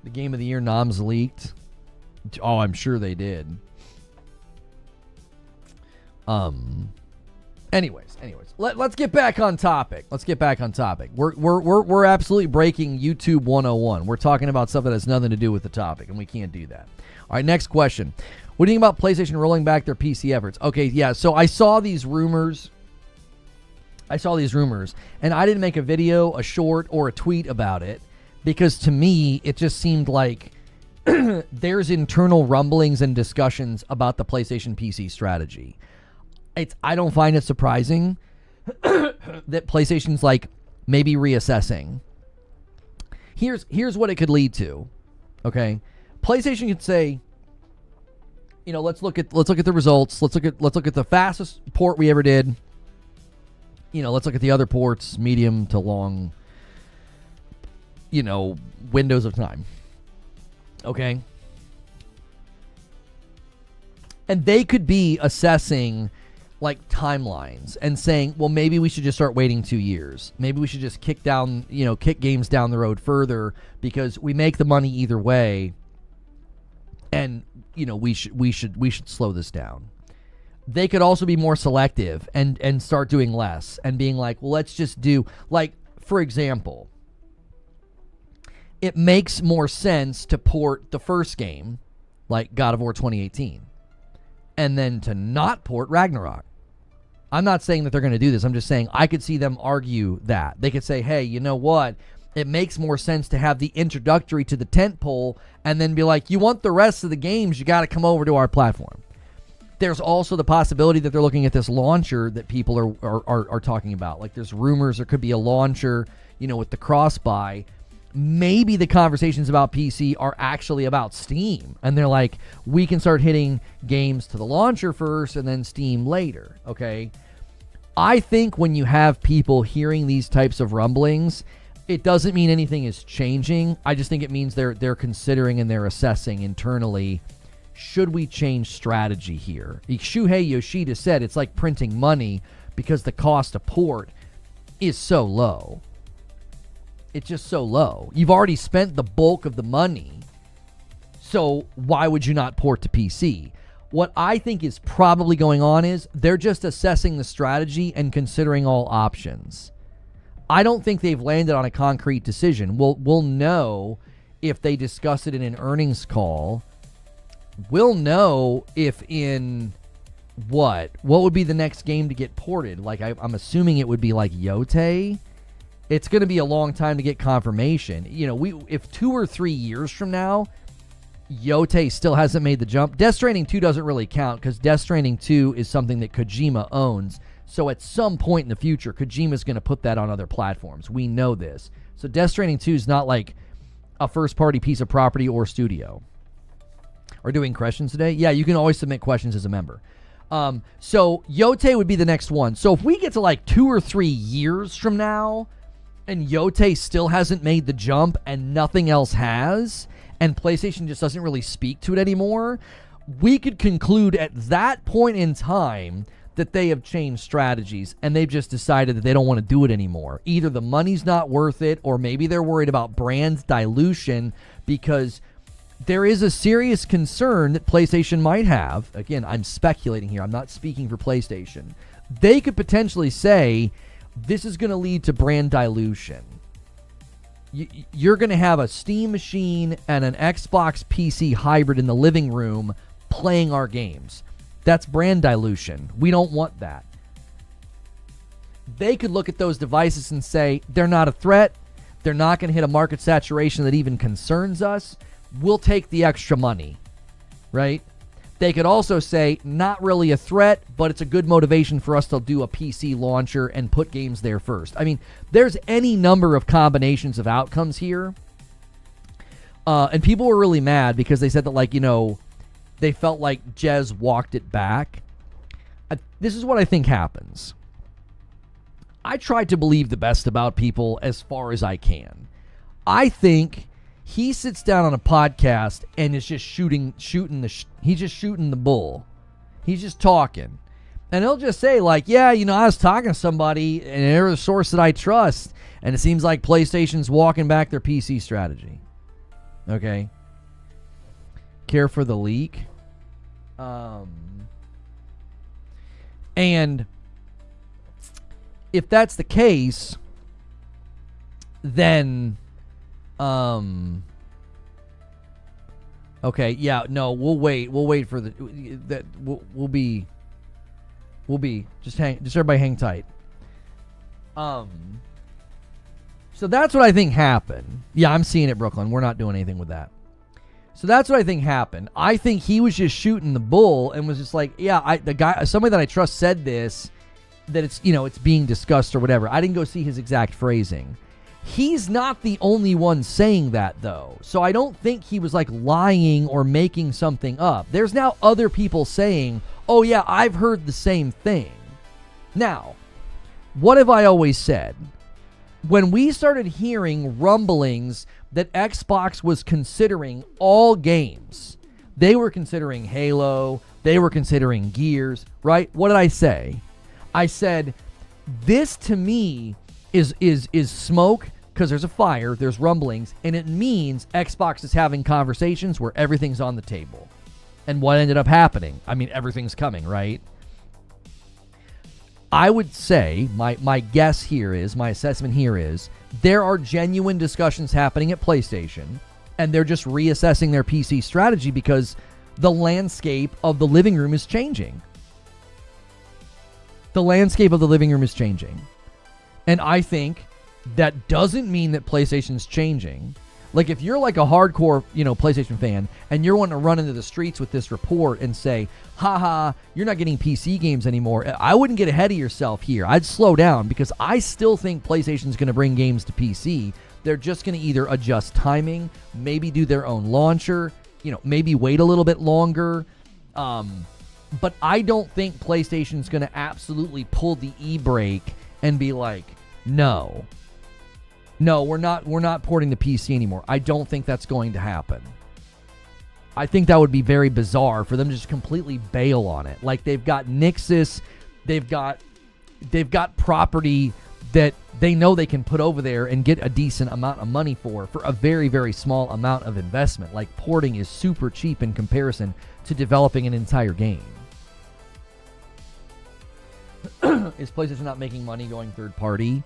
The Game of the Year noms leaked. Oh, I'm sure they did. Anyways, let's get back on topic. We're absolutely breaking YouTube 101. We're talking about stuff that has nothing to do with the topic, and we can't do that. All right, next question. What do you think about PlayStation rolling back their PC efforts? Okay, yeah, so I saw these rumors, and I didn't make a video, a short, or a tweet about it, because to me, it just seemed like there's internal rumblings and discussions about the PlayStation PC strategy. I don't find it surprising that PlayStation's like maybe reassessing. Here's what it could lead to. Okay, PlayStation could say, let's look at the results. Let's look at the fastest port we ever did. Let's look at the other ports, medium to long, windows of time. Okay? And they could be assessing, like, timelines and saying, well, maybe we should just start waiting 2 years. Maybe we should just kick games down the road further because we make the money either way, and, we should slow this down. They could also be more selective and start doing less and being like, well, let's just do, like, for example, it makes more sense to port the first game, like God of War 2018, and then to not port Ragnarok. I'm not saying that they're going to do this. I'm just saying I could see them argue that. They could say, hey, you know what? It makes more sense to have the introductory to the tentpole and then be like, you want the rest of the games, you got to come over to our platform. There's also the possibility that they're looking at this launcher that people are talking about. Like there's rumors there could be a launcher, with the cross-buy. Maybe the conversations about PC are actually about Steam. And they're like, we can start hitting games to the launcher first and then Steam later, okay? I think when you have people hearing these types of rumblings, it doesn't mean anything is changing. I just think it means they're considering and they're assessing internally, should we change strategy here? Shuhei Yoshida said it's like printing money because the cost of port is so low. It's just so low. You've already spent the bulk of the money, so why would you not port to PC? What I think is probably going on is they're just assessing the strategy and considering all options. I don't think they've landed on a concrete decision. We'll know if they discuss it in an earnings call. We'll know if in what would be the next game to get ported. Like I'm assuming it would be like Yote. It's going to be a long time to get confirmation. If 2 or 3 years from now, Yote still hasn't made the jump. Death Stranding 2 doesn't really count because Death Stranding 2 is something that Kojima owns. So at some point in the future, Kojima's going to put that on other platforms. We know this. So Death Stranding 2 is not like a first-party piece of property or studio. Are doing questions today? Yeah, you can always submit questions as a member. So Yote would be the next one. So if we get to like 2 or 3 years from now and Yote still hasn't made the jump and nothing else has, and PlayStation just doesn't really speak to it anymore, we could conclude at that point in time that they have changed strategies and they've just decided that they don't want to do it anymore. Either the money's not worth it, or maybe they're worried about brand dilution, because there is a serious concern that PlayStation might have. Again, I'm speculating here. I'm not speaking for PlayStation. They could potentially say this is going to lead to brand dilution. You're going to have a Steam machine and an Xbox PC hybrid in the living room playing our games. That's brand dilution. We don't want that. They could look at those devices and say, they're not a threat. They're not going to hit a market saturation that even concerns us. We'll take the extra money, right? They could also say, not really a threat, but it's a good motivation for us to do a PC launcher and put games there first. I mean, there's any number of combinations of outcomes here. And people were really mad because they said that, they felt like Jez walked it back. This is what I think happens. I try to believe the best about people as far as I can. I think he sits down on a podcast and is just shooting the bull. He's just talking. And he'll just say I was talking to somebody and they're a source that I trust, and it seems like PlayStation's walking back their PC strategy. Okay. Care for the leak. And if that's the case, then okay, yeah, no, we'll wait for that. We'll be just everybody hang tight. So that's what I think happened. Yeah, I'm seeing it, Brooklyn. We're not doing anything with that. So that's what I think happened. I think he was just shooting the bull and was just like, yeah, somebody that I trust said this, that it's, it's being discussed or whatever. I didn't go see his exact phrasing. He's not the only one saying that, though. So I don't think he was lying or making something up. There's now other people saying, oh yeah, I've heard the same thing. Now, what have I always said? When we started hearing rumblings that Xbox was considering all games, they were considering Halo, they were considering Gears, right? What did I say? I said, this to me is smoke, because there's a fire, there's rumblings, and it means Xbox is having conversations where everything's on the table. And what ended up happening? I mean, everything's coming, right? I would say, my guess here is, my assessment here is, there are genuine discussions happening at PlayStation, and they're just reassessing their PC strategy because the landscape of the living room is changing. The landscape of the living room is changing. And I think that doesn't mean that PlayStation's changing, Like, if you're like a hardcore, PlayStation fan, and you're wanting to run into the streets with this report and say, haha, you're not getting PC games anymore, I wouldn't get ahead of yourself here. I'd slow down, because I still think PlayStation's going to bring games to PC. They're just going to either adjust timing, maybe do their own launcher, maybe wait a little bit longer. But I don't think PlayStation's going to absolutely pull the e-brake and be like, no, we're not porting to PC anymore. I don't think that's going to happen. I think that would be very bizarre for them to just completely bail on it. Like, they've got Nixus, they've got property that they know they can put over there and get a decent amount of money for a very, very small amount of investment. Like, porting is super cheap in comparison to developing an entire game. Is PlayStation not making money going third party?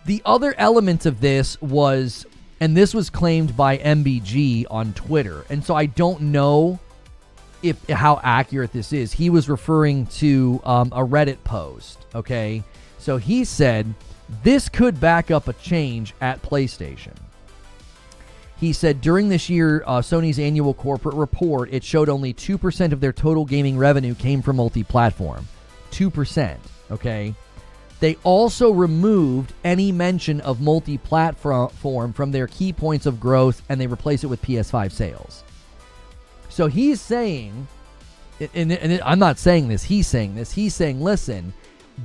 The other element of this was, and this was claimed by MBG on Twitter, and so I don't know how accurate this is. He was referring to a Reddit post, okay? So he said, this could back up a change at PlayStation. He said, during this year, Sony's annual corporate report, it showed only 2% of their total gaming revenue came from multi-platform. 2%, okay? They also removed any mention of multi-platform from their key points of growth, and they replaced it with PS5 sales. So he's saying, and I'm not saying this, he's saying this. He's saying, listen,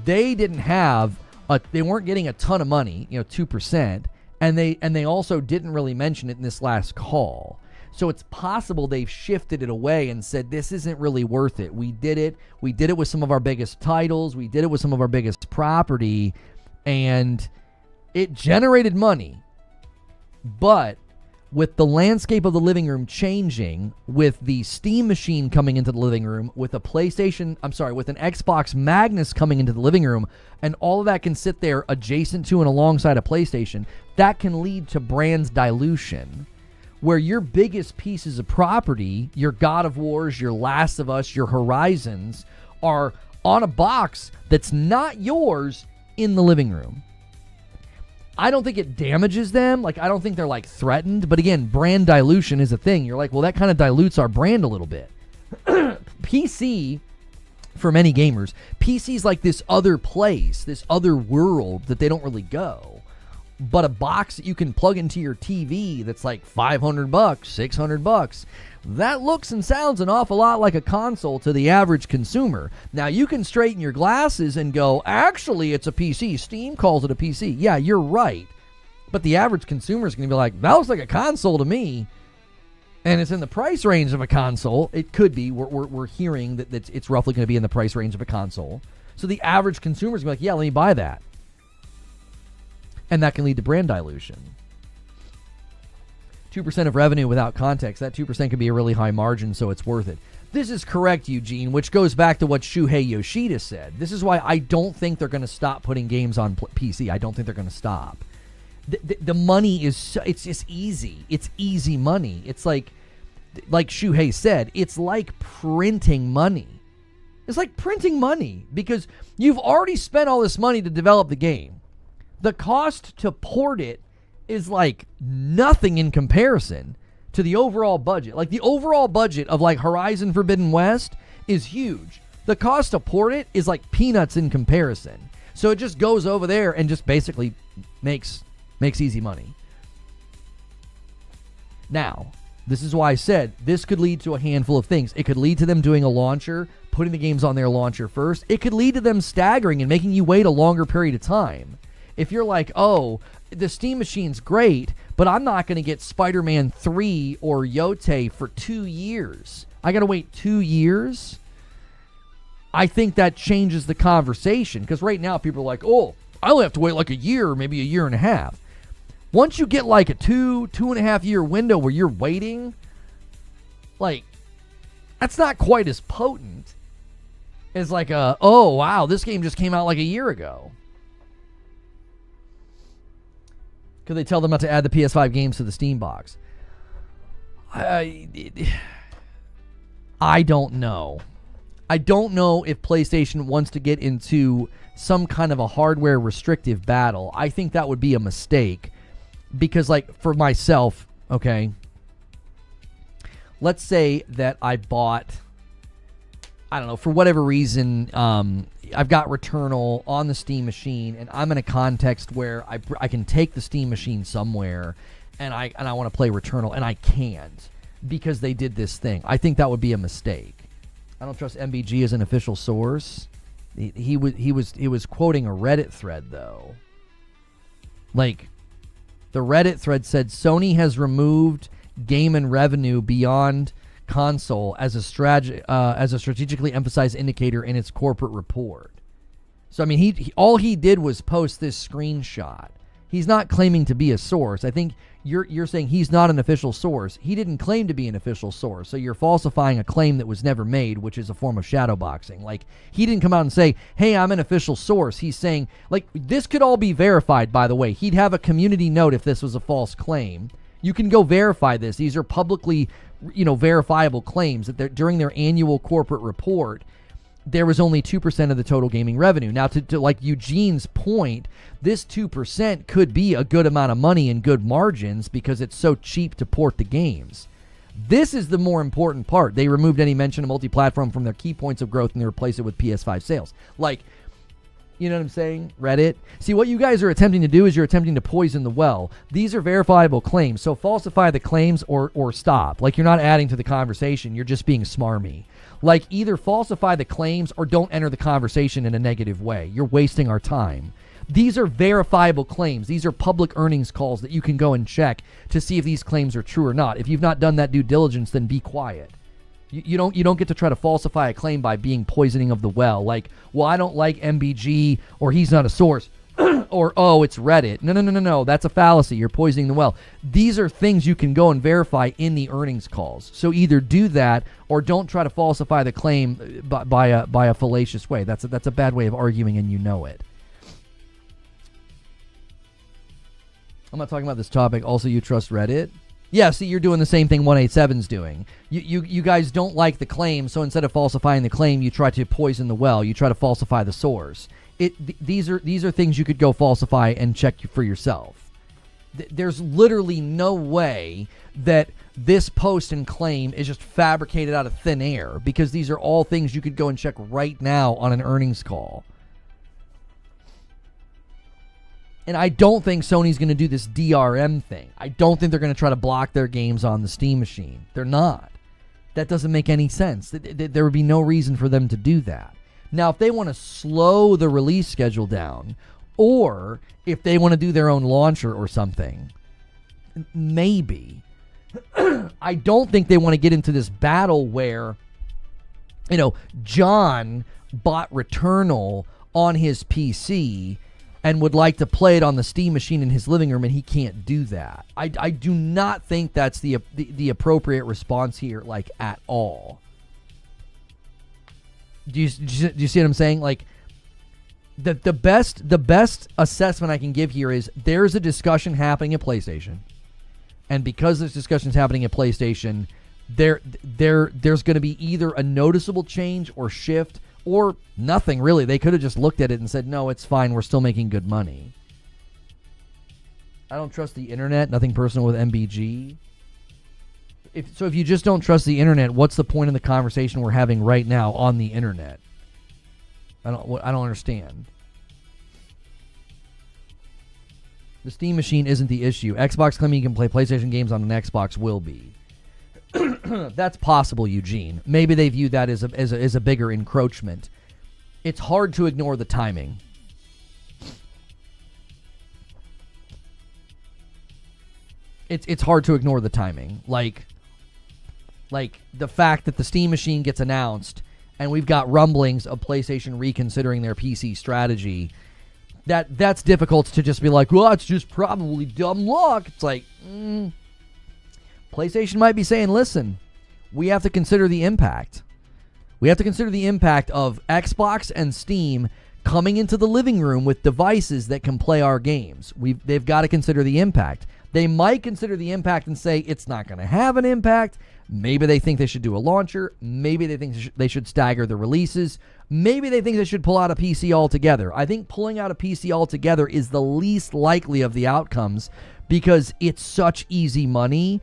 they weren't getting a ton of money, 2%, and they also didn't really mention it in this last call. So it's possible they've shifted it away and said, this isn't really worth it. We did it with some of our biggest titles. We did it with some of our biggest property, and it generated money. But with the landscape of the living room changing, with the Steam machine coming into the living room, with an Xbox Magnus coming into the living room, and all of that can sit there adjacent to and alongside a PlayStation, that can lead to brands dilution, where your biggest pieces of property, your God of Wars, your Last of Us, your Horizons, are on a box that's not yours in the living room. I don't think it damages them. Like, I don't think they're, like, threatened. But again, brand dilution is a thing. You're like, well, that kind of dilutes our brand a little bit. PC, for many gamers, PC's like this other place, this other world that they don't really go. But a box that you can plug into your TV that's like $500, $600, that looks and sounds an awful lot like a console to the average consumer. Now, you can straighten your glasses and go, actually, it's a PC. Steam calls it a PC. Yeah, you're right. But the average consumer is going to be like, that looks like a console to me. And it's in the price range of a console. It could be. We're hearing that it's roughly going to be in the price range of a console. So the average consumer is going to be like, yeah, let me buy that. And that can lead to brand dilution. 2% of revenue without context. That 2% could be a really high margin, so it's worth it. This is correct, Eugene, which goes back to what Shuhei Yoshida said. This is why I don't think they're going to stop putting games on PC. I don't think they're going to stop. The money is, it's just easy. It's easy money. It's like Shuhei said, it's like printing money. It's like printing money because you've already spent all this money to develop the game. The cost to port it is like nothing in comparison to the overall budget. Like, the overall budget of like Horizon Forbidden West is huge. The cost to port it is like peanuts in comparison. So it just goes over there and just basically makes easy money. Now, this is why I said this could lead to a handful of things. It could lead to them doing a launcher, putting the games on their launcher first. It could lead to them staggering and making you wait a longer period of time. If you're like, oh, the Steam machine's great, but I'm not going to get Spider-Man 3 or Yote for 2 years. I got to wait 2 years? I think that changes the conversation, because right now people are like, oh, I only have to wait like a year or maybe a year and a half. Once you get like a 2.5 year window where you're waiting, like, that's not quite as potent as like oh, wow, this game just came out like a year ago. Could they tell them not to add the PS5 games to the Steam box? I don't know. I don't know if PlayStation wants to get into some kind of a hardware restrictive battle. I think that would be a mistake Because, like, for myself, okay, let's say that I bought, I don't know, for whatever reason, I've got Returnal on the Steam machine, and I'm in a context where I can take the Steam machine somewhere, and I want to play Returnal, and I can't because they did this thing. I think that would be a mistake. I don't trust MBG as an official source. He was quoting a Reddit thread, though. Like, the Reddit thread said Sony has removed game and revenue beyond console as a strategically emphasized indicator in its corporate report. So I mean, all he did was post this screenshot. He's not claiming to be a source. I think you're saying he's not an official source. He didn't claim to be an official source, so you're falsifying a claim that was never made, which is a form of shadowboxing. Like, he didn't come out and say, hey, I'm an official source. He's saying, like, this could all be verified, by the way. He'd have a community note if this was a false claim. You can go verify this. These are publicly, verifiable claims that during their annual corporate report, there was only 2% of the total gaming revenue. Now, to like Eugene's point, this 2% could be a good amount of money and good margins because it's so cheap to port the games. This is the more important part. They removed any mention of multi-platform from their key points of growth and they replaced it with PS5 sales. Like, you know what I'm saying? Reddit. See, what you guys are attempting to do is you're attempting to poison the well. These are verifiable claims, so falsify the claims or stop. Like, you're not adding to the conversation. You're just being smarmy. Like, either falsify the claims or don't enter the conversation in a negative way. You're wasting our time. These are verifiable claims. These are public earnings calls that you can go and check to see if these claims are true or not. If you've not done that due diligence, then be quiet. You don't get to try to falsify a claim by being poisoning of the well. Like, well, I don't like MBG, or he's not a source, or, oh, it's Reddit. No. That's a fallacy. You're poisoning the well. These are things you can go and verify in the earnings calls. So either do that or don't try to falsify the claim by a fallacious way. That's a bad way of arguing, and you know it. I'm not talking about this topic. Also, you trust Reddit? Yeah, see, you're doing the same thing 187's doing. You guys don't like the claim, so instead of falsifying the claim, you try to poison the well. You try to falsify the source. These are things you could go falsify and check for yourself. There's literally no way that this post and claim is just fabricated out of thin air, because these are all things you could go and check right now on an earnings call. And I don't think Sony's going to do this DRM thing. I don't think they're going to try to block their games on the Steam machine. They're not. That doesn't make any sense. There would be no reason for them to do that. Now, if they want to slow the release schedule down, or if they want to do their own launcher or something, maybe. I don't think they want to get into this battle where, John bought Returnal on his PC and would like to play it on the Steam machine in his living room, and he can't do that. I do not think that's the appropriate response here, like, at all. Do you see what I'm saying? Like, the best assessment I can give here is there's a discussion happening at PlayStation, and because this discussion is happening at PlayStation, there's going to be either a noticeable change or shift, or nothing, really. They could have just looked at it and said, no, it's fine, we're still making good money. I don't trust the internet. Nothing personal with MBG. If you just don't trust the internet, what's the point of the conversation we're having right now on the internet? I don't understand. The Steam machine isn't the issue. Xbox claiming you can play PlayStation games on an Xbox will be. That's possible, Eugene. Maybe they view that as a bigger encroachment. It's hard to ignore the timing. It's hard to ignore the timing. Like the fact that the Steam machine gets announced and we've got rumblings of PlayStation reconsidering their PC strategy. That's difficult to just be like, well, it's just probably dumb luck. It's like, PlayStation might be saying, listen, we have to consider the impact. We have to consider the impact of Xbox and Steam coming into the living room with devices that can play our games. They've got to consider the impact. They might consider the impact and say it's not going to have an impact. Maybe they think they should do a launcher. Maybe they think they should stagger the releases. Maybe they think they should pull out a PC altogether. I think pulling out a PC altogether is the least likely of the outcomes because it's such easy money,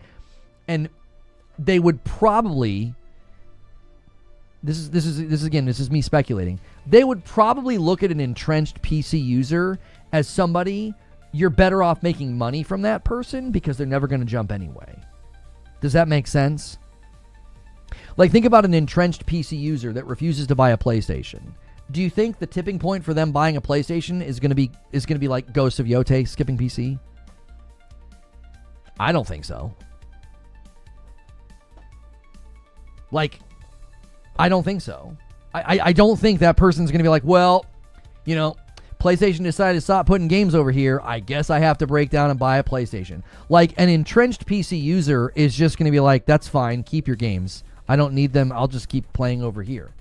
and they would probably, this is me speculating. They would probably look at an entrenched PC user as somebody you're better off making money from that person because they're never going to jump anyway. Does that make sense? Like, think about an entrenched PC user that refuses to buy a PlayStation. Do you think the tipping point for them buying a PlayStation is going to be like Ghost of Yote skipping PC? I don't think so. Like, I don't think so. I don't think that person's going to be like, well, you know, PlayStation decided to stop putting games over here. I guess I have to break down and buy a PlayStation. Like, an entrenched PC user is just going to be like, that's fine, keep your games. I don't need them. I'll just keep playing over here.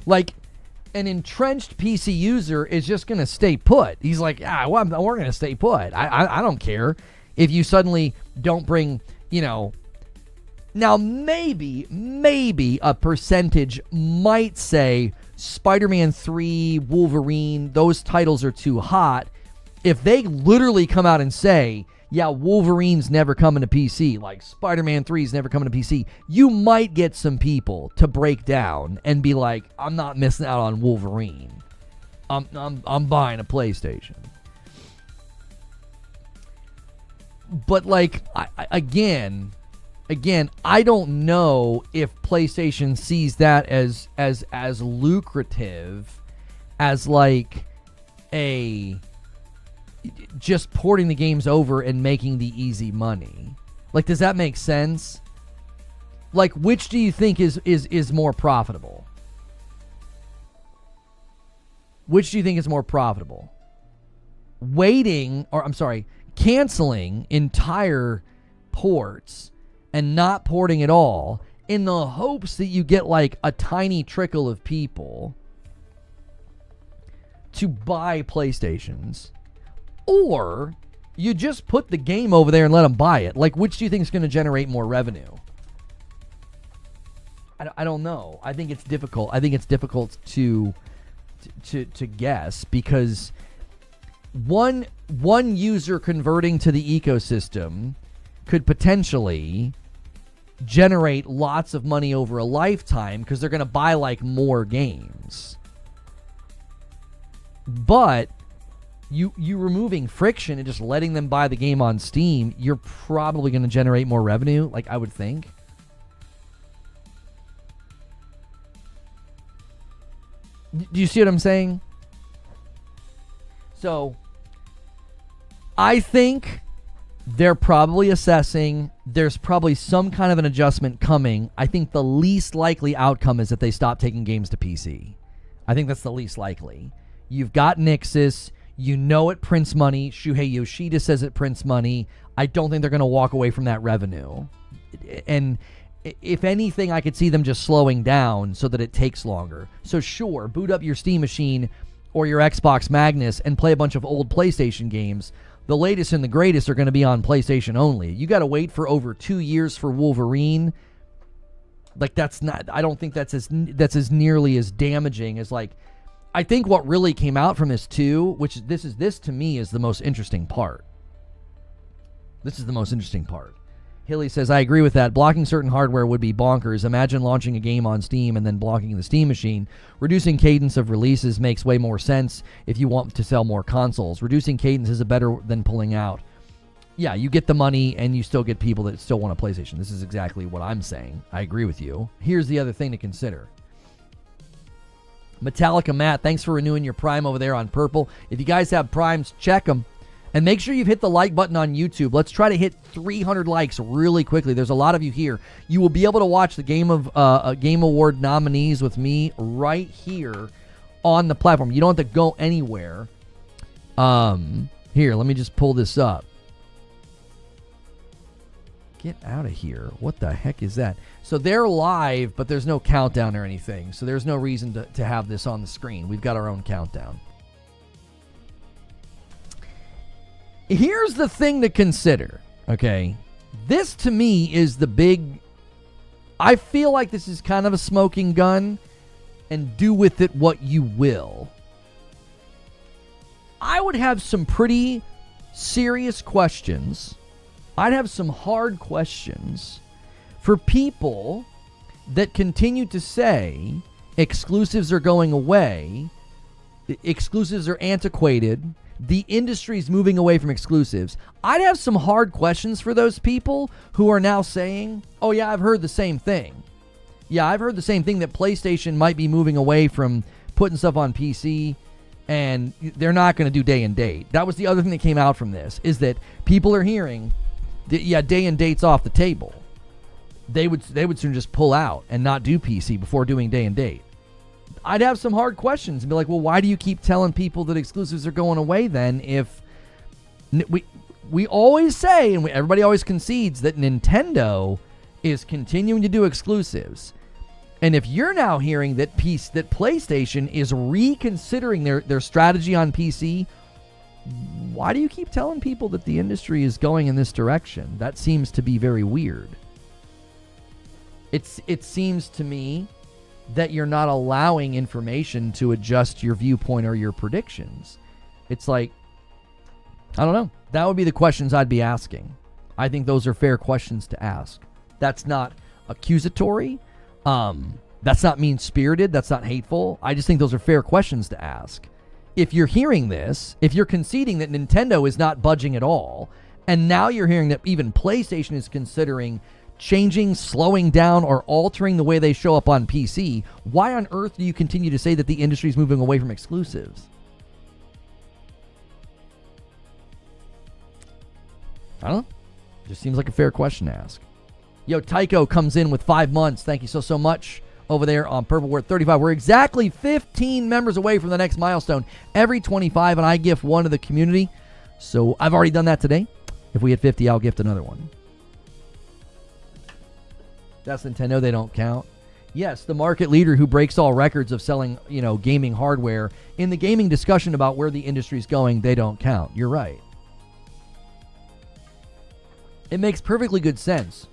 Like, an entrenched PC user is just going to stay put. He's like, we're going to stay put. I don't care if you suddenly don't bring, you know. Now, maybe a percentage might say Spider-Man 3, Wolverine, those titles are too hot. If they literally come out and say, yeah, Wolverine's never coming to PC, like Spider-Man 3's never coming to PC, you might get some people to break down and be like, I'm not missing out on Wolverine. I'm buying a PlayStation. But like, again, I don't know if PlayStation sees that as lucrative as like just porting the games over and making the easy money. Like, does that make sense? Like, which do you think is more profitable? Which do you think is more profitable? Canceling entire ports and not porting at all in the hopes that you get like a tiny trickle of people to buy PlayStations, or you just put the game over there and let them buy it. Like, which do you think is going to generate more revenue? I don't know. I think it's difficult. I think it's difficult to guess, because one user converting to the ecosystem could potentially generate lots of money over a lifetime because they're going to buy like more games. But you removing friction and just letting them buy the game on Steam, you're probably going to generate more revenue, like I would think. Do you see what I'm saying? So I think they're probably assessing. There's probably some kind of an adjustment coming. I think the least likely outcome is that they stop taking games to PC. I think that's the least likely. You've got Nixus. You know it prints money. Shuhei Yoshida says it prints money. I don't think they're going to walk away from that revenue. And if anything, I could see them just slowing down so that it takes longer. So sure, boot up your Steam machine or your Xbox Magnus and play a bunch of old PlayStation games. The latest and the greatest are going to be on PlayStation only. You got to wait for over 2 years for Wolverine. Like, that's not, I don't think that's as nearly as damaging as, like, I think what really came out from this too, which this to me is the most interesting part. This is the most interesting part. Hilly says, I agree with that. Blocking certain hardware would be bonkers. Imagine launching a game on Steam and then blocking the Steam machine. Reducing cadence of releases makes way more sense if you want to sell more consoles. Reducing cadence is better than pulling out. Yeah, you get the money and you still get people that still want a PlayStation. This is exactly what I'm saying. I agree with you. Here's the other thing to consider. Metallica Matt, thanks for renewing your Prime over there on Purple. If you guys have Primes, check them. And make sure you've hit the like button on YouTube. Let's try to hit 300 likes really quickly. There's a lot of you here. You will be able to watch the Game Award nominees with me right here on the platform. You don't have to go anywhere. Here, let me just pull this up. Get out of here. What the heck is that? So they're live, but there's no countdown or anything. So there's no reason to have this on the screen. We've got our own countdown. Here's the thing to consider, okay? This to me is the big, I feel like this is kind of a smoking gun, and do with it what you will. I would have some pretty serious questions. I'd have some hard questions for people that continue to say exclusives are going away, exclusives are antiquated, the industry's moving away from exclusives. I'd have some hard questions for those people who are now saying, oh yeah, I've heard the same thing. Yeah, I've heard the same thing, that PlayStation might be moving away from putting stuff on PC, and they're not going to do day and date. That was the other thing that came out from this, is that people are hearing that, yeah, day and date's off the table. They would soon just pull out and not do PC before doing day and date. I'd have some hard questions and be like, well, why do you keep telling people that exclusives are going away then, if we always say, and everybody always concedes, that Nintendo is continuing to do exclusives. And if you're now hearing that PlayStation is reconsidering their strategy on PC, why do you keep telling people that the industry is going in this direction? That seems to be very weird. It seems to me that you're not allowing information to adjust your viewpoint or your predictions. It's like, I don't know. That would be the questions I'd be asking. I think those are fair questions to ask. That's not accusatory. That's not mean-spirited. That's not hateful. I just think those are fair questions to ask. If you're hearing this, if you're conceding that Nintendo is not budging at all, and now you're hearing that even PlayStation is considering changing, slowing down, or altering the way they show up on PC, why on earth do you continue to say that the industry is moving away from exclusives? I don't know. Just seems like a fair question to ask. Yo, Tycho comes in with 5 months. Thank you so much over there on Purple. We're at 35. We're exactly 15 members away from the next milestone. Every 25, and I gift one to the community. So I've already done that today. If we hit 50, I'll gift another one. That's Nintendo. They don't count. Yes, the market leader who breaks all records of selling, gaming hardware. In the gaming discussion about where the industry's going, they don't count. You're right. It makes perfectly good sense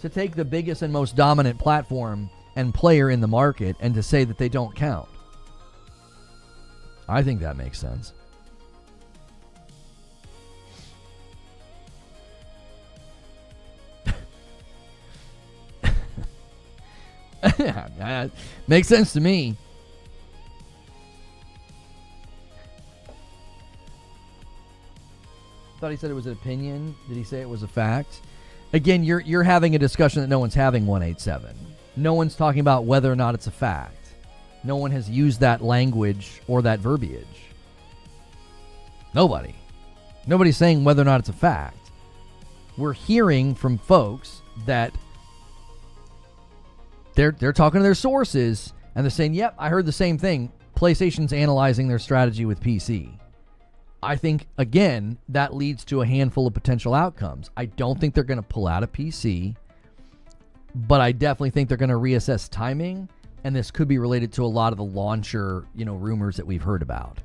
to take the biggest and most dominant platform and player in the market and to say that they don't count. I think that makes sense. Makes sense to me. Thought he said it was an opinion. Did he say it was a fact? Again, you're having a discussion that no one's having, 187. No one's talking about whether or not it's a fact. No one has used that language or that verbiage. Nobody. Nobody's saying whether or not it's a fact. We're hearing from folks that they're talking to their sources, and they're saying, yep, I heard the same thing. PlayStation's analyzing their strategy with PC. I think, again, that leads to a handful of potential outcomes. I don't think they're going to pull out of PC, but I definitely think they're going to reassess timing, and this could be related to a lot of the launcher, rumors that we've heard about.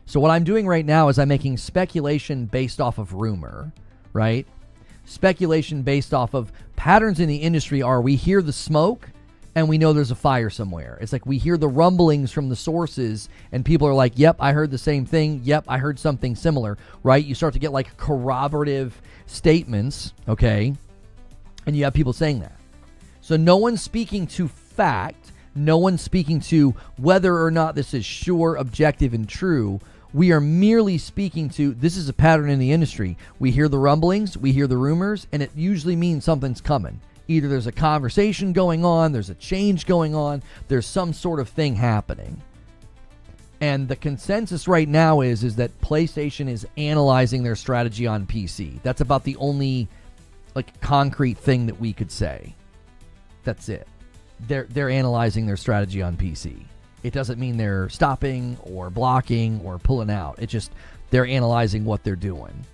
So what I'm doing right now is I'm making speculation based off of rumor, right? Speculation based off of patterns in the industry are we hear the smoke and we know there's a fire somewhere. It's like we hear the rumblings from the sources and people are like, yep, I heard the same thing. Yep, I heard something similar, right? You start to get like corroborative statements, okay? And you have people saying that. So no one's speaking to fact. No one's speaking to whether or not this is sure, objective, and true. We are merely speaking to, this is a pattern in the industry. We hear the rumblings, we hear the rumors, and it usually means something's coming. Either there's a conversation going on, there's a change going on, there's some sort of thing happening. And the consensus right now is that PlayStation is analyzing their strategy on PC. That's about the only concrete thing that we could say. That's it. They're analyzing their strategy on PC. It doesn't mean they're stopping or blocking or pulling out. It's just they're analyzing what they're doing.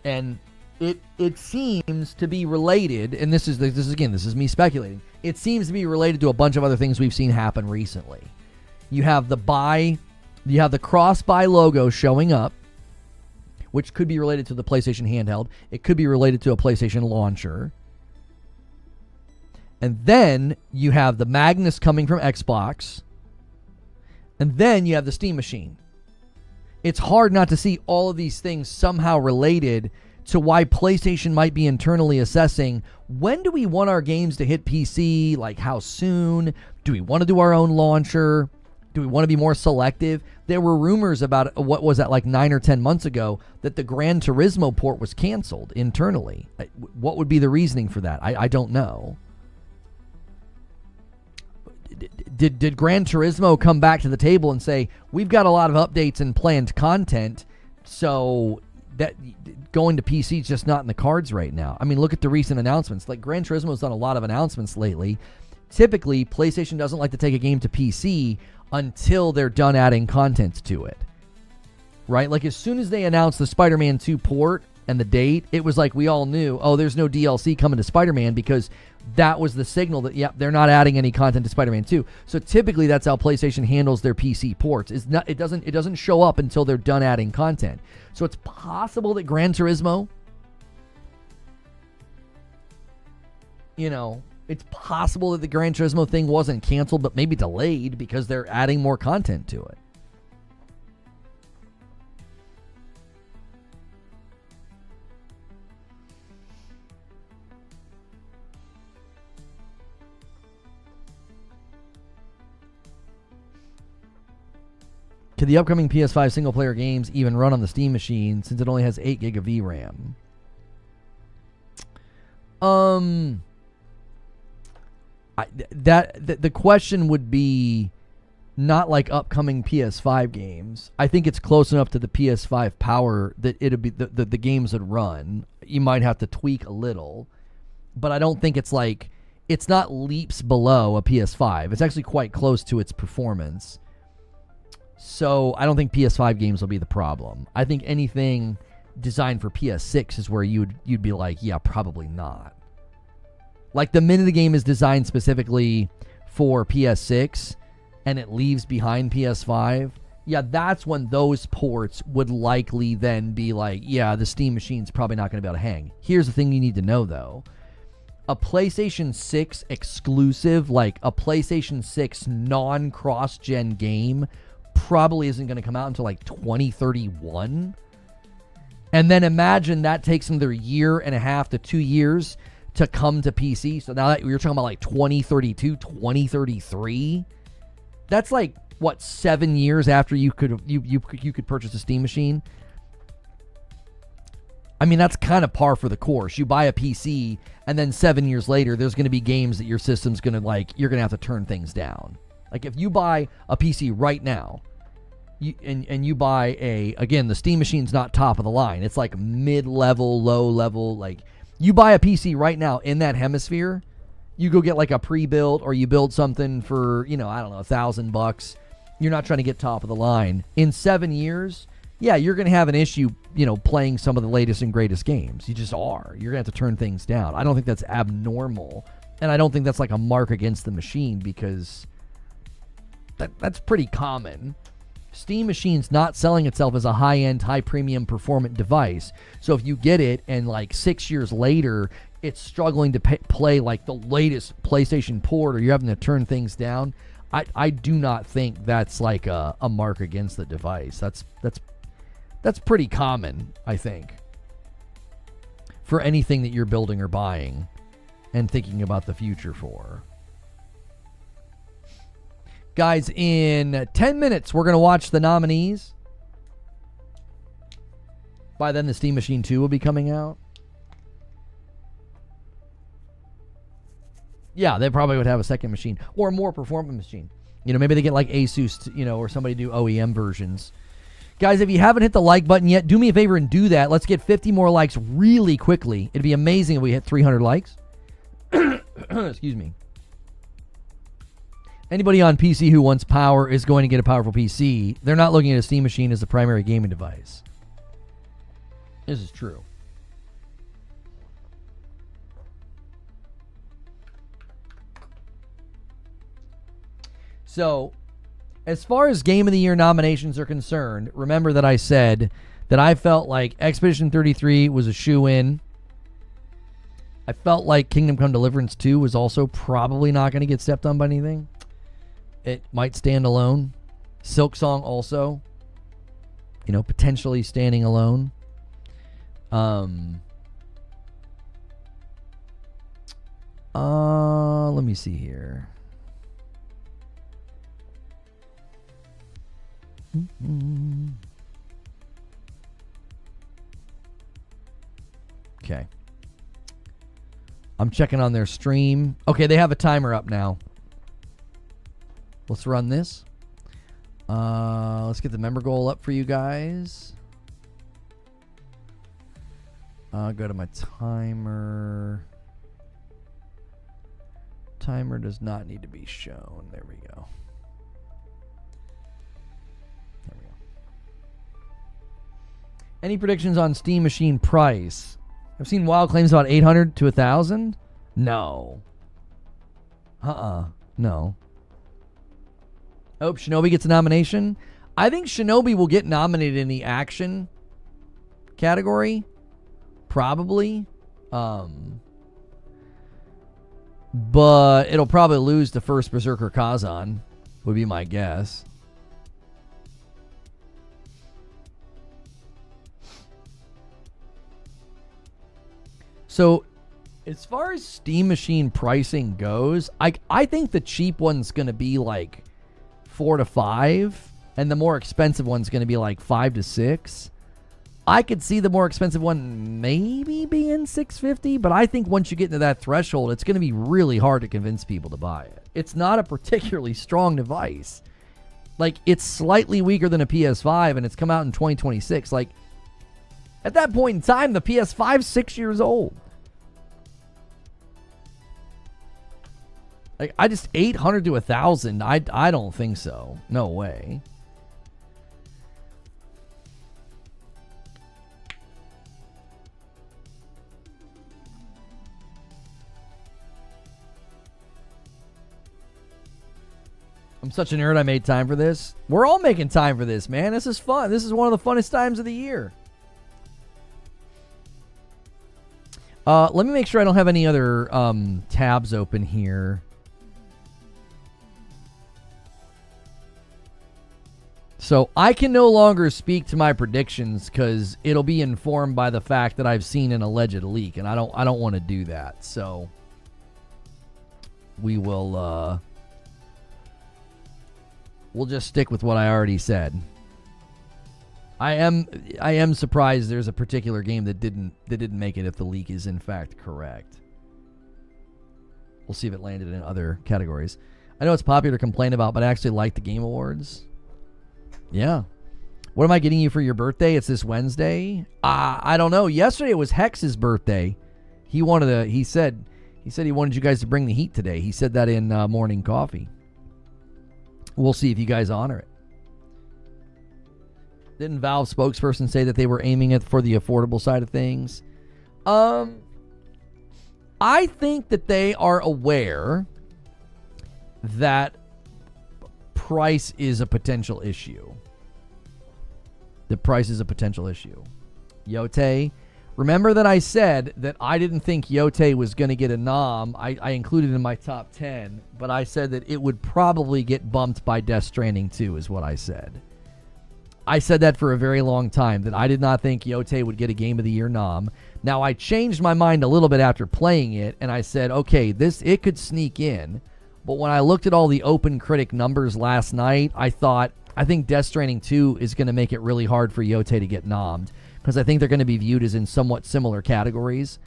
And it seems to be related, and this is me speculating. It seems to be related to a bunch of other things we've seen happen recently. You have the cross-buy logo showing up, which could be related to the PlayStation handheld. It could be related to a PlayStation launcher. And then you have the Magnus coming from Xbox. And then you have the Steam machine. It's hard not to see all of these things somehow related to why PlayStation might be internally assessing, when do we want our games to hit PC? Like, how soon? Do we want to do our own launcher? Do we want to be more selective? There were rumors about, what was that, like 9 or 10 months ago, that the Gran Turismo port was canceled internally. What would be the reasoning for that? I don't know. Did Gran Turismo come back to the table and say, we've got a lot of updates and planned content, so that going to PC is just not in the cards right now? I mean, look at the recent announcements. Like, Gran Turismo's done a lot of announcements lately. Typically, PlayStation doesn't like to take a game to PC until they're done adding content to it, right? Like, as soon as they announced the Spider-Man 2 port and the date, it was like we all knew, oh, there's no DLC coming to Spider-Man, because that was the signal that, yep, they're not adding any content to Spider-Man 2. So typically that's how PlayStation handles their PC ports. It doesn't show up until they're done adding content. So it's possible that Gran Turismo, it's possible that the Gran Turismo thing wasn't canceled, but maybe delayed because they're adding more content to it. Could the upcoming PS5 single-player games even run on the Steam machine, since it only has 8 gig of VRAM? The question would be not like upcoming PS5 games. I think it's close enough to the PS5 power that it'd be the games would run. You might have to tweak a little, but I don't think it's not leaps below a PS5. It's actually quite close to its performance. So I don't think PS5 games will be the problem. I think anything designed for PS6 is where you'd be like, yeah, probably not. Like, the minute the game is designed specifically for PS6 and it leaves behind PS5, yeah, that's when those ports would likely then be like, yeah, the Steam machine's probably not going to be able to hang. Here's the thing you need to know, though. A PlayStation 6 exclusive, like a PlayStation 6 non-cross-gen game, probably isn't going to come out until like 2031. And then imagine that takes another 1.5 to 2 years to come to PC. So now that you're talking about like 2032, 2033, that's like, what, 7 years after you could purchase a Steam machine? I mean, that's kind of par for the course. You buy a PC, and then 7 years later, there's going to be games that your system's going to, you're going to have to turn things down. Like, if you buy a PC right now, and you buy again, the Steam machine's not top of the line. It's like mid-level, low-level. Like, you buy a PC right now in that hemisphere, you go get like a pre-built, or you build something for, I don't know, $1,000. You're not trying to get top of the line. In 7 years, yeah, you're going to have an issue, playing some of the latest and greatest games. You just are. You're going to have to turn things down. I don't think that's abnormal. And I don't think that's like a mark against the machine, because that's pretty common. Steam machine's not selling itself as a high-end, high-premium performant device. So if you get it and like 6 years later, it's struggling to play like the latest PlayStation port, or you're having to turn things down, I do not think that's like a mark against the device. That's pretty common, I think, for anything that you're building or buying and thinking about the future for. Guys, in 10 minutes, we're going to watch the nominees. By then, the Steam Machine 2 will be coming out. Yeah, they probably would have a second machine, or a more performant machine. Maybe they get like Asus, or somebody do OEM versions. Guys, if you haven't hit the like button yet, do me a favor and do that. Let's get 50 more likes really quickly. It'd be amazing if we hit 300 likes. Excuse me. Anybody on PC who wants power is going to get a powerful PC. They're not looking at a Steam machine as the primary gaming device. This is true. So, as far as Game of the Year nominations are concerned, remember that I said that I felt like Expedition 33 was a shoo-in. I felt like Kingdom Come Deliverance 2 was also probably not going to get stepped on by anything. It might stand alone. Silksong also, potentially standing alone. Let me see here. Okay. I'm checking on their stream. Okay, they have a timer up now. Let's run this. Let's get the member goal up for you guys. Go to my timer. Timer does not need to be shown. There we go. There we go. Any predictions on Steam Machine price? I've seen wild claims about 800 to 1,000. No. No. Oh, Shinobi gets a nomination. I think Shinobi will get nominated in the action category. Probably. But it'll probably lose to First Berserker Kazan, would be my guess. So, as far as Steam Machine pricing goes, I think the cheap one's going to be like 4 to 5, and the more expensive one's going to be like 5 to 6. I could see the more expensive one maybe being $650, but I think once you get into that threshold, it's going to be really hard to convince people to buy it. It's not a particularly strong device. Like, it's slightly weaker than a PS5, and it's come out in 2026. Like, at that point in time, the PS5's 6 years old. Like, I just 800 to 1,000. I don't think so. No way. I'm such a nerd, I made time for this. We're all making time for this, man. This is fun. This is one of the funnest times of the year. Let me make sure I don't have any other tabs open here. So I can no longer speak to my predictions because it'll be informed by the fact that I've seen an alleged leak, and I don't want to do that. So we will we'll just stick with what I already said. I am surprised there's a particular game that didn't make it if the leak is in fact correct. We'll see if it landed in other categories. I know it's popular to complain about, but I actually like the Game Awards. Yeah. What am I getting you for your birthday? It's this Wednesday. I don't know. Yesterday it was Hex's birthday. He said he wanted you guys to bring the heat today. He said that in morning coffee. We'll see if you guys honor it. Didn't Valve spokesperson say that they were aiming it for the affordable side of things? I think that they are aware that price is a potential issue. The price is a potential issue. Yote, remember that I said that I didn't think Yote was going to get a nom. I included it in my top 10, but I said that it would probably get bumped by Death Stranding 2 is what I said. I said that for a very long time, that I did not think Yote would get a Game of the Year nom. Now, I changed my mind a little bit after playing it, and I said, okay, it could sneak in. But when I looked at all the open critic numbers last night, I think Death Stranding 2 is going to make it really hard for Yote to get nommed, because I think they're going to be viewed as in somewhat similar categories.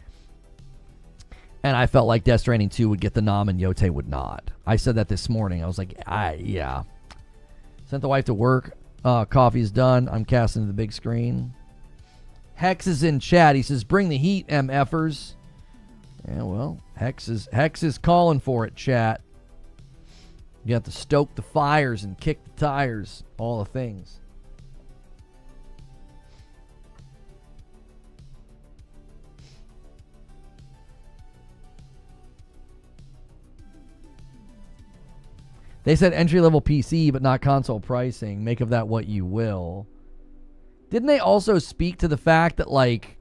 And I felt like Death Stranding 2 would get the nom and Yote would not. I said that this morning. I was like, yeah. Sent the wife to work. Coffee's done. I'm casting to the big screen. Hex is in chat. He says, bring the heat, MFers. Yeah, well, Hex is calling for it, chat. You have to stoke the fires and kick the tires. All the things. They said entry-level PC, but not console pricing. Make of that what you will. Didn't they also speak to the fact that, like,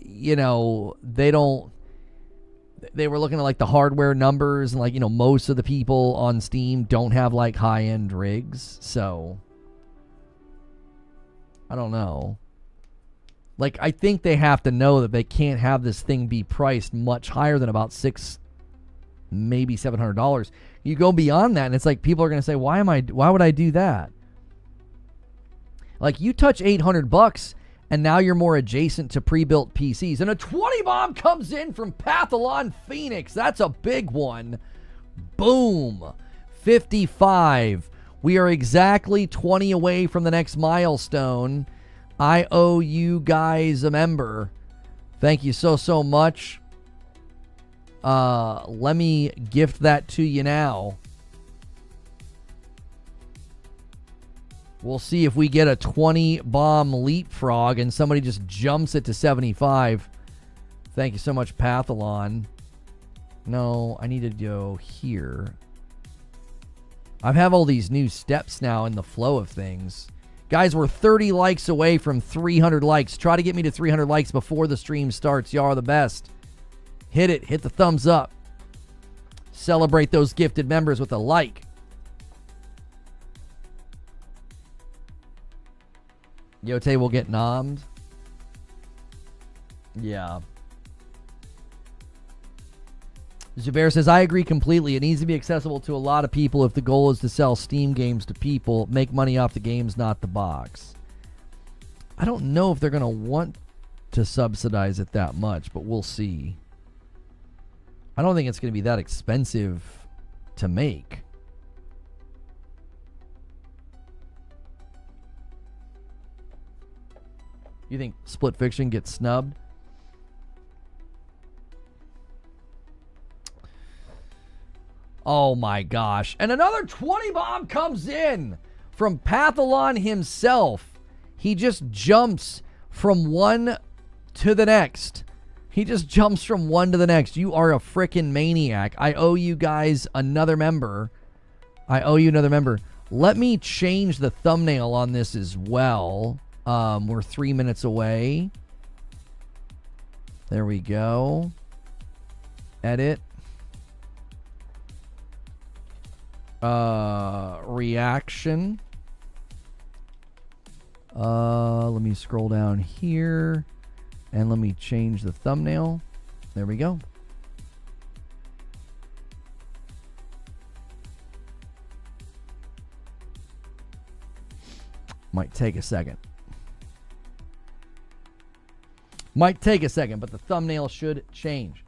you know, they were looking at, like, the hardware numbers and, like, you know, most of the people on Steam don't have, like, high-end rigs, so I don't know. Like, I think they have to know that they can't have this thing be priced much higher than about $600, maybe $700. You go beyond that, and it's like people are going to say, why would I do that? Like, you touch $800, and now you're more adjacent to pre-built PCs. And a 20 bomb comes in from Pathalon Phoenix. That's a big one. Boom. 55. We are exactly 20 away from the next milestone. I owe you guys a member. Thank you so much. Let me gift that to you now. We'll see if we get a 20 bomb leapfrog and somebody just jumps it to 75. Thank you so much, Pathalon. No, I need to go here. I have all these new steps now in the flow of things. Guys, we're 30 likes away from 300 likes. Try to get me to 300 likes before the stream starts. Y'all are the best. Hit it. Hit the thumbs up. Celebrate those gifted members with a like. Yote will get nommed. Yeah. Zubair says, I agree completely. It needs to be accessible to a lot of people if the goal is to sell Steam games to people. Make money off the games, not the box. I don't know if they're going to want to subsidize it that much, but we'll see. I don't think it's going to be that expensive to make. You think Split Fiction gets snubbed? Oh my gosh. And another 20 bomb comes in from Pathalon himself. He just jumps from one to the next. He just jumps from one to the next. You are a frickin' maniac. I owe you guys another member. Let me change the thumbnail on this as well. We're 3 minutes away. There we go. Edit. Reaction. Let me scroll down here and let me change the thumbnail. There we go. Might take a second. But the thumbnail should change.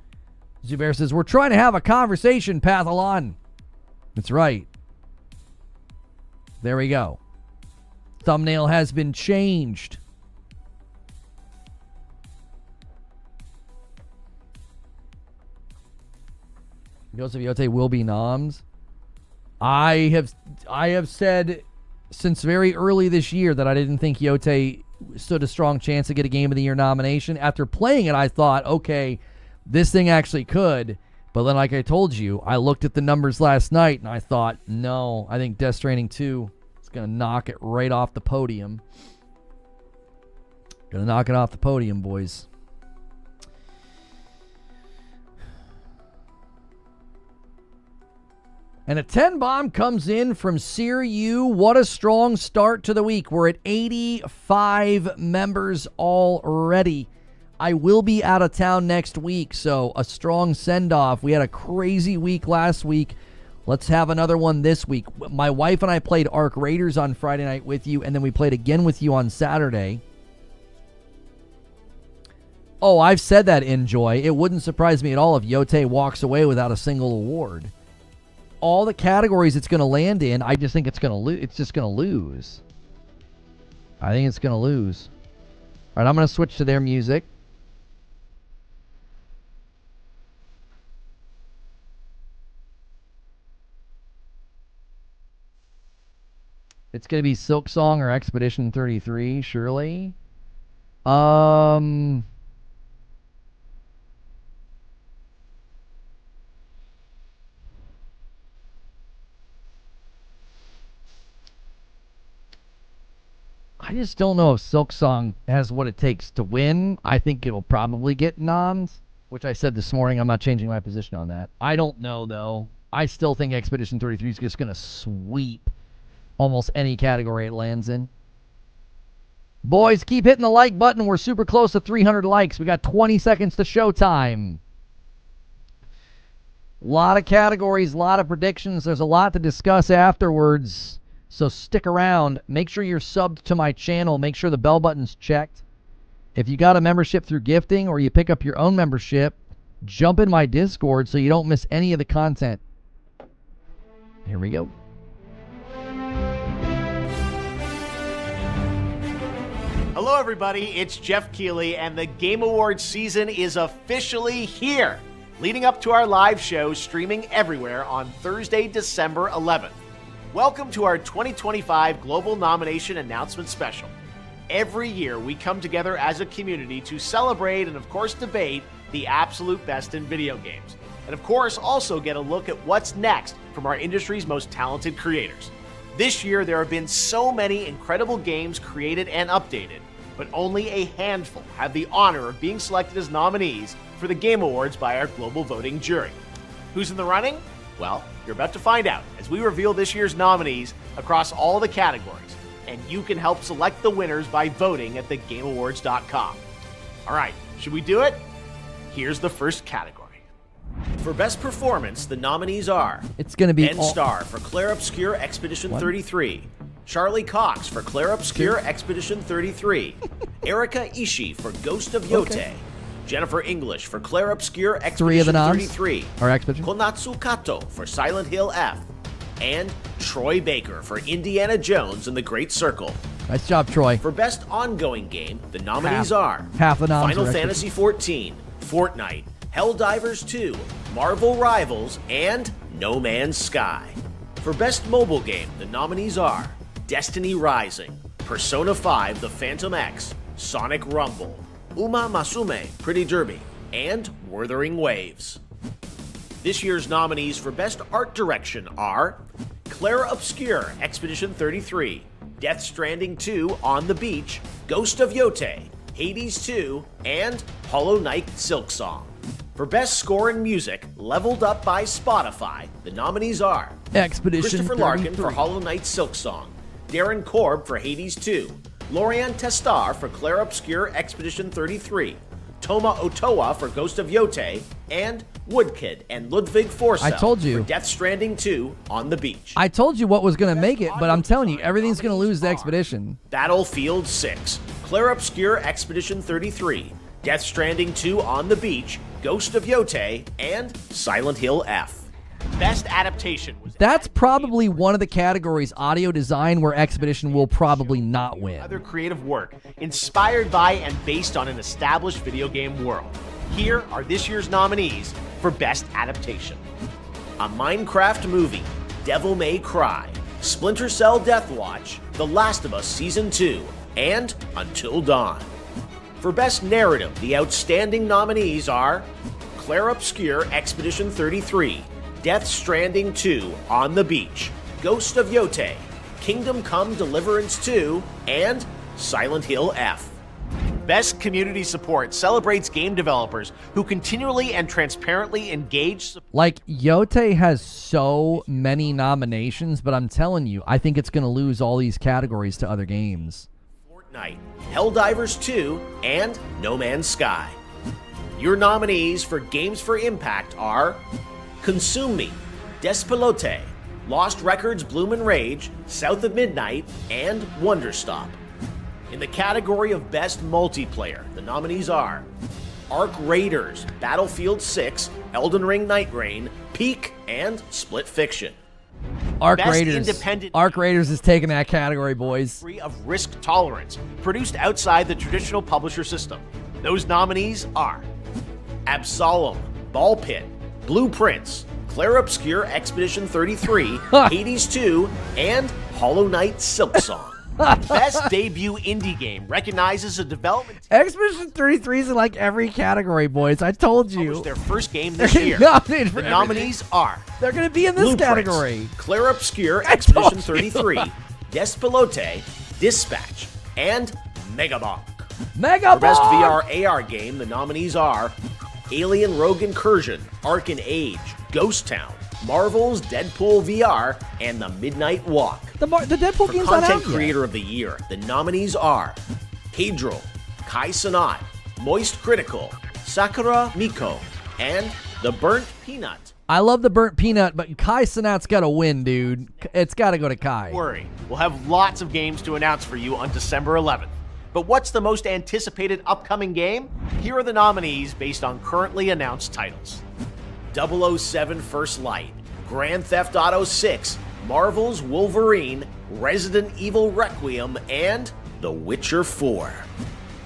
Zubair says, we're trying to have a conversation, Pathalon. That's right. There we go. Thumbnail has been changed. Joseph Yote will be noms. I have said since very early this year that I didn't think Yote stood a strong chance to get a Game of the Year nomination. After playing it, I thought, okay, this thing actually could. But then, like I told you, I looked at the numbers last night and I thought, no, I think Death Stranding 2 is going to knock it right off the podium. Going to knock it off the podium, boys. And a 10 bomb comes in from Sear U. What a strong start to the week. We're at 85 members already. I will be out of town next week, so a strong send-off. We had a crazy week last week. Let's have another one this week. My wife and I played Ark Raiders on Friday night with you, and then we played again with you on Saturday. Oh, I've said that, Enjoy. It wouldn't surprise me at all if Yote walks away without a single award. All the categories it's going to land in, I just think it's going to lose. It's just going to lose. I think it's going to lose. All right, I'm going to switch to their music. It's going to be Silk Song or Expedition 33, surely. I just don't know if Silksong has what it takes to win. I think it'll probably get noms, which I said this morning. I'm not changing my position on that. I don't know, though. I still think Expedition 33 is just going to sweep almost any category it lands in. Boys, keep hitting the like button. We're super close to 300 likes. We got 20 seconds to showtime. A lot of categories, a lot of predictions. There's a lot to discuss afterwards. So stick around. Make sure you're subbed to my channel. Make sure the bell button's checked. If you got a membership through gifting or you pick up your own membership, jump in my Discord so you don't miss any of the content. Here we go. Hello everybody, it's Geoff Keighley, and the Game Awards season is officially here, leading up to our live show streaming everywhere on Thursday, December 11th. Welcome to our 2025 Global Nomination Announcement Special. Every year we come together as a community to celebrate and of course debate the absolute best in video games. And of course also get a look at what's next from our industry's most talented creators. This year there have been so many incredible games created and updated, but only a handful have the honor of being selected as nominees for the Game Awards by our global voting jury. Who's in the running? Well, you're about to find out as we reveal this year's nominees across all the categories, and you can help select the winners by voting at thegameawards.com. All right, should we do it? Here's the first category. For Best Performance, the nominees are It's going to be N-Star for Claire Obscure Expedition 33, Charlie Cox for Claire Obscure Expedition 33, Erika Ishii for Ghost of Yote, Jennifer English for Claire Obscure Expedition 33, Konatsu Kato for Silent Hill F, and Troy Baker for Indiana Jones and the Great Circle. Nice job, Troy. For Best Ongoing Game, the nominees are half the noms Final Fantasy XIV, Fortnite, Helldivers 2, Marvel Rivals, and No Man's Sky. For Best Mobile Game, the nominees are Destiny Rising, Persona 5 The Phantom X, Sonic Rumble, Uma Masume Pretty Derby, and Wuthering Waves. This year's nominees for Best Art Direction are Claire Obscure Expedition 33, Death Stranding 2 On the Beach, Ghost of Yote, Hades 2, and Hollow Knight Silksong. For Best Score and Music, leveled up by Spotify, the nominees are Expedition Christopher 33. Larkin for Hollow Knight Silksong, Darren Korb for Hades 2, Lorian Testar for Claire Obscure Expedition 33, Toma Otoa for Ghost of Yote, and Woodkid and Ludwig Forsell for Death Stranding 2 On the Beach. I told you what was going to make it, but I'm telling you, everything's going to lose the Expedition. Battlefield 6, Claire Obscure Expedition 33, Death Stranding 2 On the Beach, Ghost of Yote, and Silent Hill F. Best Adaptation was That's probably one of the categories, audio design, where Expedition will probably not win. Other creative work inspired by and based on an established video game world. Here are this year's nominees for Best Adaptation. A Minecraft Movie, Devil May Cry, Splinter Cell Deathwatch, The Last of Us Season 2, and Until Dawn. For Best Narrative, the outstanding nominees are Claire Obscure Expedition 33, Death Stranding 2 On the Beach, Ghost of Yote, Kingdom Come Deliverance 2, and Silent Hill F. Best Community Support celebrates game developers who continually and transparently engage. Like, Yote has so many nominations, but I'm telling you, I think it's going to lose all these categories to other games. Fortnite, Helldivers 2, and No Man's Sky. Your nominees for Games for Impact are Consume Me, Despelote, Lost Records Bloom and Rage, South of Midnight, and Wonderstop. In the category of Best Multiplayer, the nominees are Arc Raiders, Battlefield 6, Elden Ring Night Rain, Peak, and Split Fiction. Arc Raiders is taking that category, boys. Free of Risk Tolerance, produced outside the traditional publisher system. Those nominees are Absolem, Ball Pit, Blueprints, Claire Obscure Expedition 33, Hades 2, and Hollow Knight Silksong. Best Debut Indie Game recognizes a development team. Expedition 33 is in like every category, boys. I told you. Published their first game this year. The nominees are They're going to be in this category. Claire Obscure Expedition 33, Despelote, Dispatch, and Megabonk. Mega For Best Ball! VR AR game, the nominees are Alien Rogue Incursion, Arcan Age, Ghost Town, Marvel's Deadpool VR, and The Midnight Walk. The Deadpool For game's not out Content yet. Creator of the Year, the nominees are Pedro, Kai Sanat, Moist Critical, Sakura Miko, and The Burnt Peanut. I love the burnt peanut, but Kai Sanat's got to win, dude. It's got to go to Kai. Don't worry, we'll have lots of games to announce for you on December 11th. But what's the most anticipated upcoming game? Here are the nominees based on currently announced titles. 007 First Light, Grand Theft Auto 6, Marvel's Wolverine, Resident Evil Requiem, and The Witcher 4.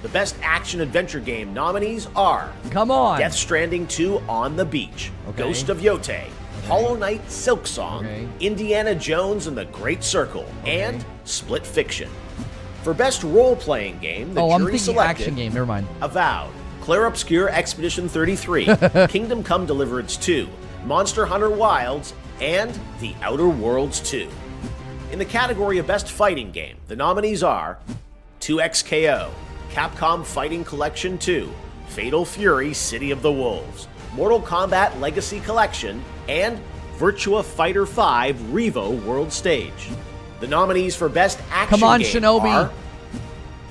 The Best Action-Adventure Game nominees are Come on. Death Stranding 2 On the Beach, Ghost of Yote, Hollow Knight Silksong, Indiana Jones and the Great Circle, and Split Fiction. For Best Role-Playing Game, the I'm jury thinking selected action game. Never mind. Avowed, Claire Obscure Expedition 33, Kingdom Come Deliverance 2, Monster Hunter Wilds, and The Outer Worlds 2. In the category of Best Fighting Game, the nominees are 2XKO, Capcom Fighting Collection 2, Fatal Fury City of the Wolves, Mortal Kombat Legacy Collection, and Virtua Fighter 5 Revo World Stage. The nominees for Best Action Come on, Game Shinobi. are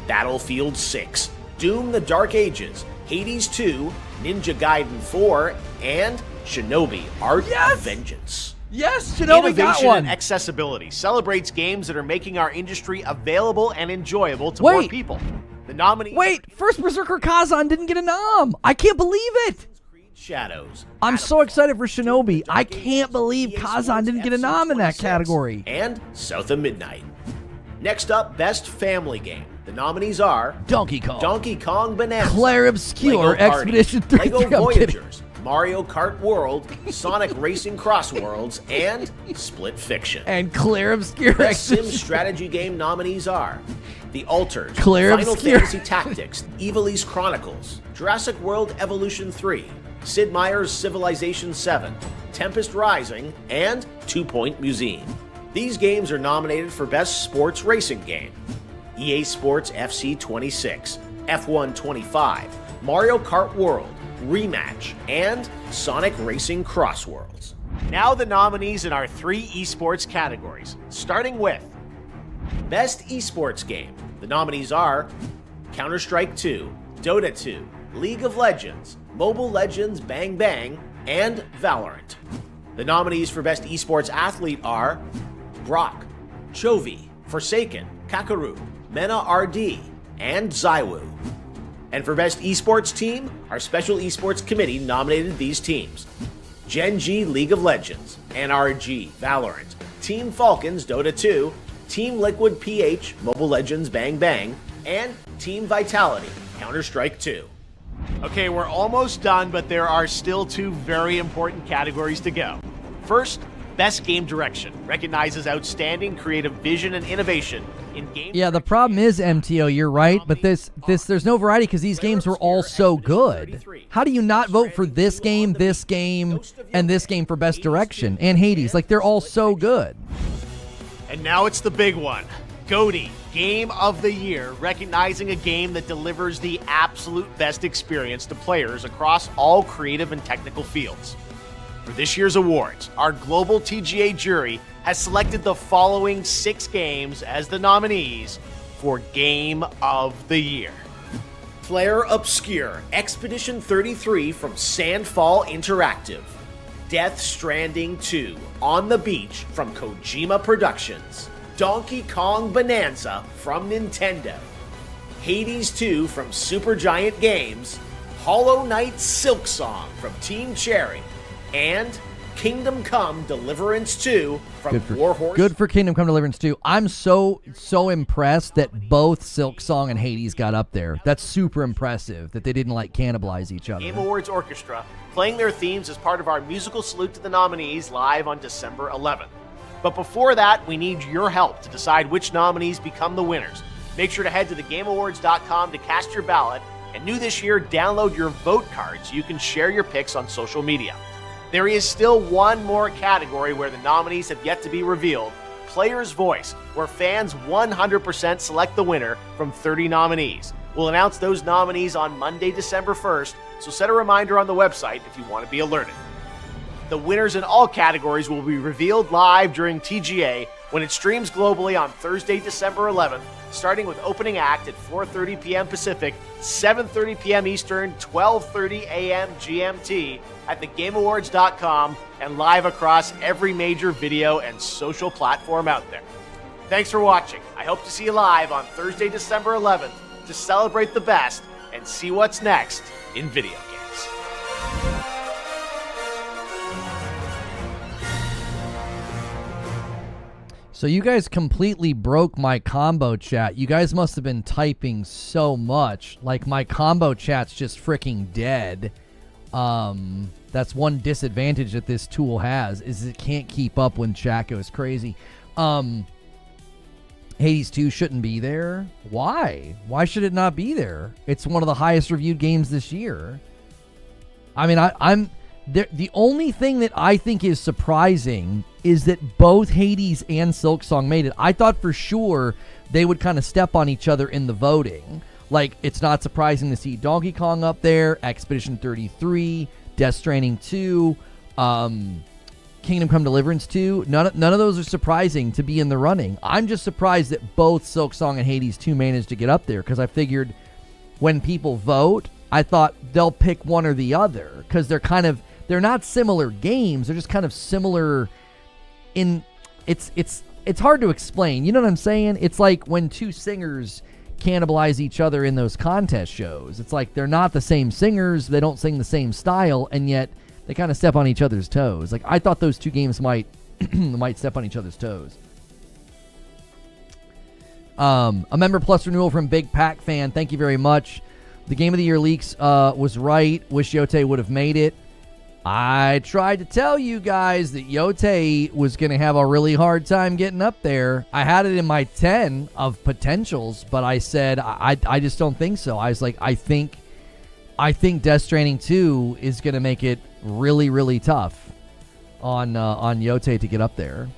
Battlefield 6, Doom the Dark Ages, Hades 2, Ninja Gaiden 4, and Shinobi Art of Vengeance. Yes, Shinobi got Innovation one. and accessibility celebrates games that are making our industry available and enjoyable to more people. The nominees. Wait, first Berserker Kazan didn't get a nom. I can't believe it. Shadows. I'm so excited for Shinobi. I can't believe Kazan didn't get a nom in that category. And South of Midnight. Next up, Best Family Game. The nominees are Donkey Kong, Donkey Kong Bonanza, Claire Obscure, Lego Party, Expedition 33. Lego I'm kidding. Voyagers, Mario Kart World, Sonic Racing Cross Worlds, and Split Fiction. And Claire Obscure. Best Sim Expedition. Strategy Game nominees are The Alters, Claire Final Obscure. Fantasy Tactics, Ivalice Chronicles, Jurassic World Evolution 3, Sid Meier's Civilization 7, Tempest Rising, and 2 Point Museum. These games are nominated for Best Sports Racing Game. EA Sports FC 26, F1 25, Mario Kart World, Rematch, and Sonic Racing Cross Worlds. Now the nominees in our 3 esports categories, starting with Best Esports Game. The nominees are Counter-Strike 2, Dota 2, League of Legends, Mobile Legends Bang Bang, and Valorant. The nominees for Best Esports Athlete are Brock, Chovy, Forsaken, Kakaru, Mena RD, and Zywoo. And for Best Esports Team, our Special Esports Committee nominated these teams: Gen G League of Legends, NRG Valorant, Team Falcons Dota 2, Team Liquid PH Mobile Legends Bang Bang, and Team Vitality Counter-Strike 2. Okay, we're almost done, but there are still 2 very important categories to go. First, Best Game Direction recognizes outstanding creative vision and innovation in game. Yeah, the problem is, MTO, you're right, but there's no variety because these games were all so good. How do you not vote for this game, and this game for Best Direction? And Hades, like, they're all so good. And now it's the big one. GOTY, Game of the Year, recognizing a game that delivers the absolute best experience to players across all creative and technical fields. For this year's awards, our global TGA jury has selected the following 6 games as the nominees for Game of the Year. Claire Obscure, Expedition 33 from Sandfall Interactive. Death Stranding 2, On the Beach from Kojima Productions. Donkey Kong Bonanza from Nintendo. Hades 2 from Supergiant Games. Hollow Knight Silksong from Team Cherry. And Kingdom Come Deliverance 2 from Warhorse. Good for Kingdom Come Deliverance 2. I'm so impressed that both Silksong and Hades got up there. That's super impressive that they didn't like cannibalize each other. Game Awards Orchestra, playing their themes as part of our musical salute to the nominees live on December 11th. But before that, we need your help to decide which nominees become the winners. Make sure to head to thegameawards.com to cast your ballot, and new this year, download your vote card so you can share your picks on social media. There is still one more category where the nominees have yet to be revealed, Player's Voice, where fans 100% select the winner from 30 nominees. We'll announce those nominees on Monday, December 1st, so set a reminder on the website if you want to be alerted. The winners in all categories will be revealed live during TGA when it streams globally on Thursday, December 11th, starting with opening act at 4:30 p.m. Pacific, 7:30 p.m. Eastern, 12:30 a.m. GMT at thegameawards.com and live across every major video and social platform out there. Thanks for watching. I hope to see you live on Thursday, December 11th to celebrate the best and see what's next in video games. So you guys completely broke my combo chat. You guys must have been typing so much. Like, my combo chat's just freaking dead. That's one disadvantage that this tool has, is it can't keep up when chat goes crazy. Hades 2 shouldn't be there. Why? Why should it not be there? It's one of the highest reviewed games this year. I mean, I'm the only thing that I think is surprising is that both Hades and Silksong made it. I thought for sure they would kind of step on each other in the voting. Like, it's not surprising to see Donkey Kong up there, Expedition 33, Death Stranding 2, Kingdom Come Deliverance 2. None of those are surprising to be in the running. I'm just surprised that both Silksong and Hades 2 managed to get up there, because I figured when people vote, I thought they'll pick one or the other, because they're not similar games. They're just kind of similar in it's hard to explain. You know what I'm saying? It's like when two singers cannibalize each other in those contest shows. It's like they're not the same singers, they don't sing the same style, and yet they kind of step on each other's toes. Like, I thought those two games might step on each other's toes. A member plus renewal from Big Pack Fan. Thank you very much. The Game of the Year leaks was right. Wish Yote would have made it. I tried to tell you guys that Yote was going to have a really hard time getting up there. I had it in my 10 of potentials, but I said I just don't think so. I was like, I think Death Stranding 2 is going to make it really, really tough on Yote to get up there.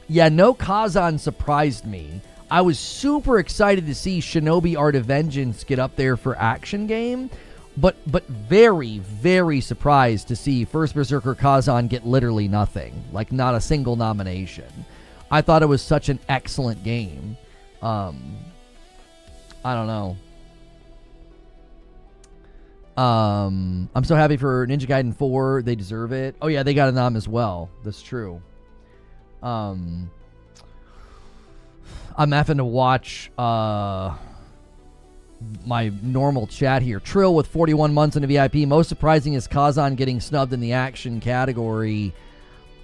Yeah, no Kazan surprised me. I was super excited to see Shinobi Art of Vengeance get up there for action game, but very, very surprised to see First Berserker Kazan get literally nothing, like not a single nomination. I thought it was such an excellent game. I don't know. I'm so happy for Ninja Gaiden 4. They deserve it. Oh yeah, they got a nom as well. That's true. I'm having to watch my normal chat here. Trill with 41 months in the VIP. Most surprising is Kazan getting snubbed in the action category.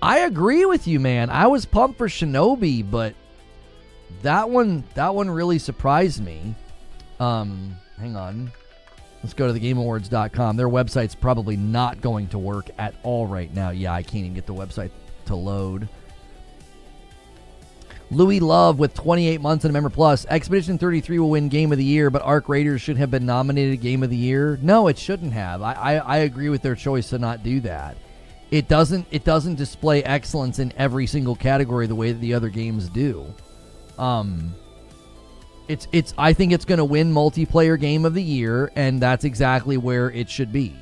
I agree with you, man. I was pumped for Shinobi, but that one really surprised me. Hang on. Let's go to thegameawards.com. Their website's probably not going to work at all right now. Yeah, I can't even get the website to load. Louis Love with 28 months and a member plus. Expedition 33 will win Game of the Year, but Arc Raiders should have been nominated Game of the Year. No, it shouldn't have. I agree with their choice to not do that. It doesn't display excellence in every single category the way that the other games do. I think it's going to win multiplayer Game of the Year, and that's exactly where it should be.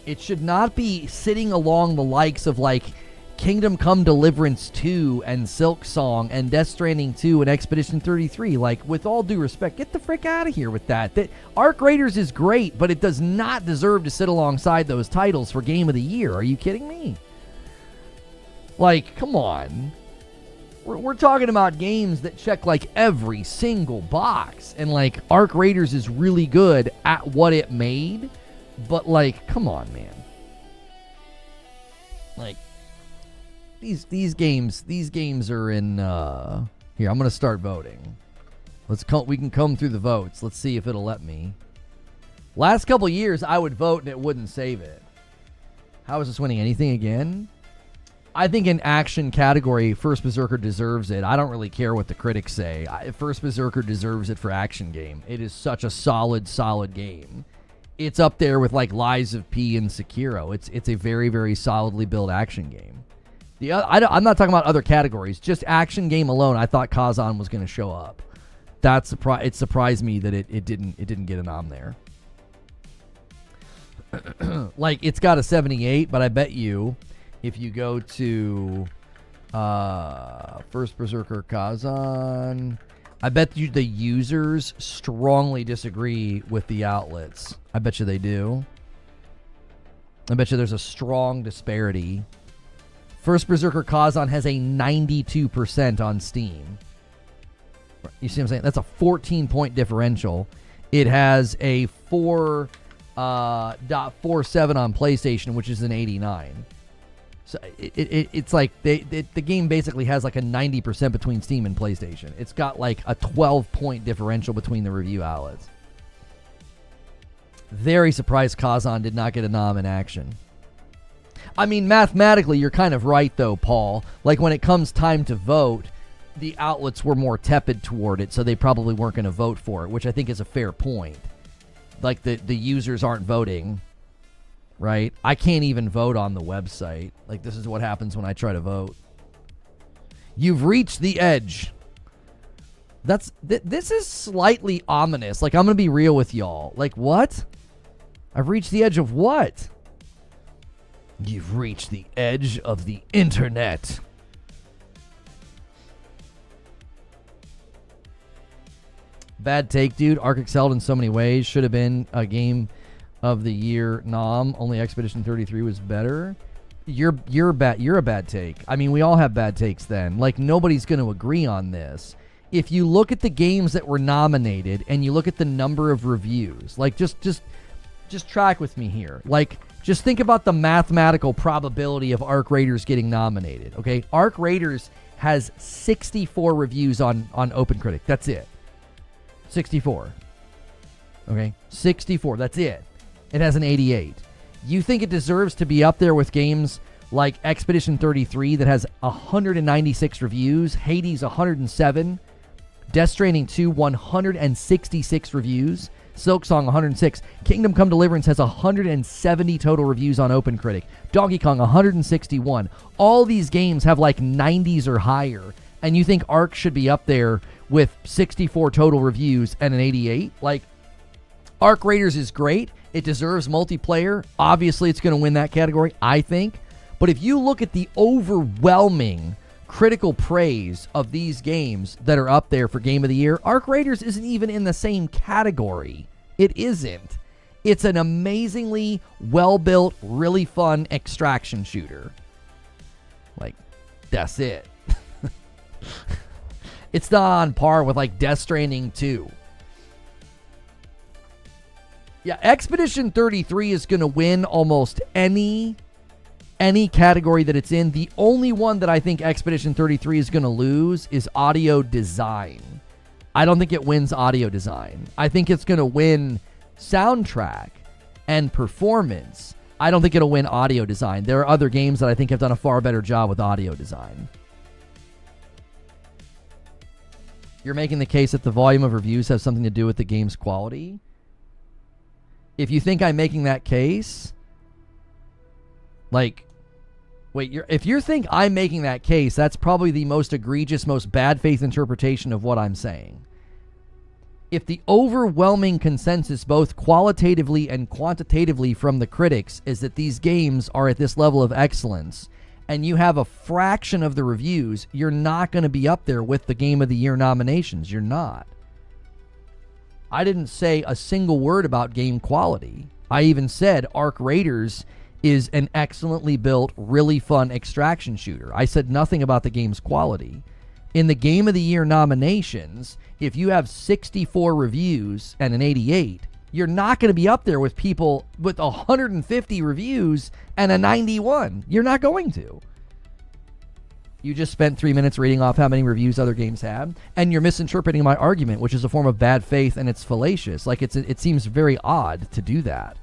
It should not be sitting along the likes of like Kingdom Come Deliverance 2 and Silksong and Death Stranding 2 and Expedition 33. Like, with all due respect, get the frick out of here with that. Arc Raiders is great, but it does not deserve to sit alongside those titles for Game of the Year. Are you kidding me? Like, come on. We're talking about games that check like every single box, and like Arc Raiders is really good at what it made, but like, come on, man. Like, these games are in here. I'm gonna start voting. We can comb through the votes. Let's see if it'll let me. Last couple years I would vote and it wouldn't save it. How is this winning anything again? I think in action category, First Berserker deserves it. I don't really care what the critics say. First Berserker deserves it for action game. It is such a solid game. It's up there with like Lies of P and Sekiro. It's a very, very solidly built action game. I'm not talking about other categories. Just action game alone, I thought Kazan was going to show up. It surprised me that it didn't get a nom there. Like, it's got a 78, but I bet you if you go to First Berserker Kazan, I bet you the users strongly disagree with the outlets. I bet you they do. I bet you there's a strong disparity. First Berserker Kazan has a 92% on Steam. You see what I'm saying? That's a 14-point differential. It has a 4.47 on PlayStation, which is an 89. So it's like the game basically has like a 90% between Steam and PlayStation. It's got like a 12-point differential between the review outlets. Very surprised Kazan did not get a nom in action. I mean, mathematically, you're kind of right, though, Paul. Like, when it comes time to vote, the outlets were more tepid toward it, so they probably weren't going to vote for it, which I think is a fair point. Like, the users aren't voting, right? I can't even vote on the website. Like, this is what happens when I try to vote. You've reached the edge. This is slightly ominous. Like, I'm going to be real with y'all. Like, what? I've reached the edge of what? You've reached the edge of the internet. Bad take, dude. Ark excelled in so many ways. Should have been a game of the year nom. Only Expedition 33 was better. You're a bad take. I mean, we all have bad takes then. Like, nobody's going to agree on this. If you look at the games that were nominated and you look at the number of reviews, like, just track with me here. Like, just think about the mathematical probability of Ark Raiders getting nominated, okay? Ark Raiders has 64 reviews on OpenCritic. That's it. 64. Okay? 64. That's it. It has an 88. You think it deserves to be up there with games like Expedition 33 that has 196 reviews, Hades 107, Death Stranding 2 166 reviews, Silksong 106, Kingdom Come Deliverance has 170 total reviews on OpenCritic, Donkey Kong 161. All these games have like 90s or higher, and you think Ark should be up there with 64 total reviews and an 88? Like, Ark Raiders is great. It deserves multiplayer. Obviously, it's going to win that category, I think. But if you look at the overwhelming critical praise of these games that are up there for Game of the Year, Ark Raiders isn't even in the same category. It isn't. It's an amazingly well-built, really fun extraction shooter. Like, that's it. It's not on par with, like, Death Stranding 2. Yeah, Expedition 33 is going to win almost any category that it's in. The only one that I think Expedition 33 is going to lose is audio design. I don't think it wins audio design. I think it's going to win soundtrack and performance. I don't think it'll win audio design. There are other games that I think have done a far better job with audio design. You're making the case that the volume of reviews has something to do with the game's quality? If you think I'm making that case, like, wait, if you think I'm making that case, that's probably the most egregious, most bad faith interpretation of what I'm saying. If the overwhelming consensus, both qualitatively and quantitatively from the critics, is that these games are at this level of excellence, and you have a fraction of the reviews, you're not going to be up there with the Game of the Year nominations. You're not. I didn't say a single word about game quality. I even said Ark Raiders is an excellently built, really fun extraction shooter. I said nothing about the game's quality. In the Game of the Year nominations, if you have 64 reviews and an 88, you're not going to be up there with people with 150 reviews and a 91. You're not going to. You just spent 3 minutes reading off how many reviews other games have, and you're misinterpreting my argument, which is a form of bad faith, and it's fallacious. Like, it seems very odd to do that.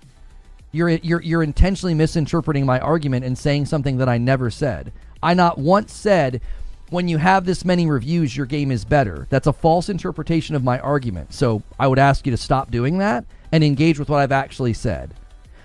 You're intentionally misinterpreting my argument and saying something that I never said. I not once said, when you have this many reviews, your game is better. That's a false interpretation of my argument. So I would ask you to stop doing that and engage with what I've actually said.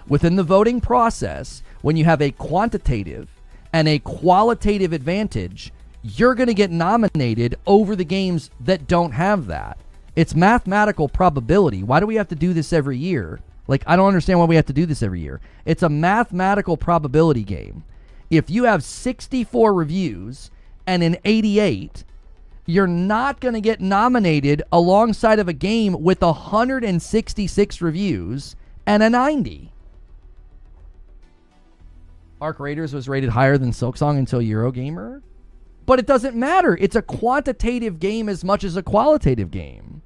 Within the voting process, when you have a quantitative and a qualitative advantage, you're going to get nominated over the games that don't have that. It's mathematical probability. Why do we have to do this every year? Like, I don't understand why we have to do this every year. It's a mathematical probability game. If you have 64 reviews and an 88, you're not going to get nominated alongside of a game with 166 reviews and a 90. Arc Raiders was rated higher than Silksong until Eurogamer. But it doesn't matter. It's a quantitative game as much as a qualitative game.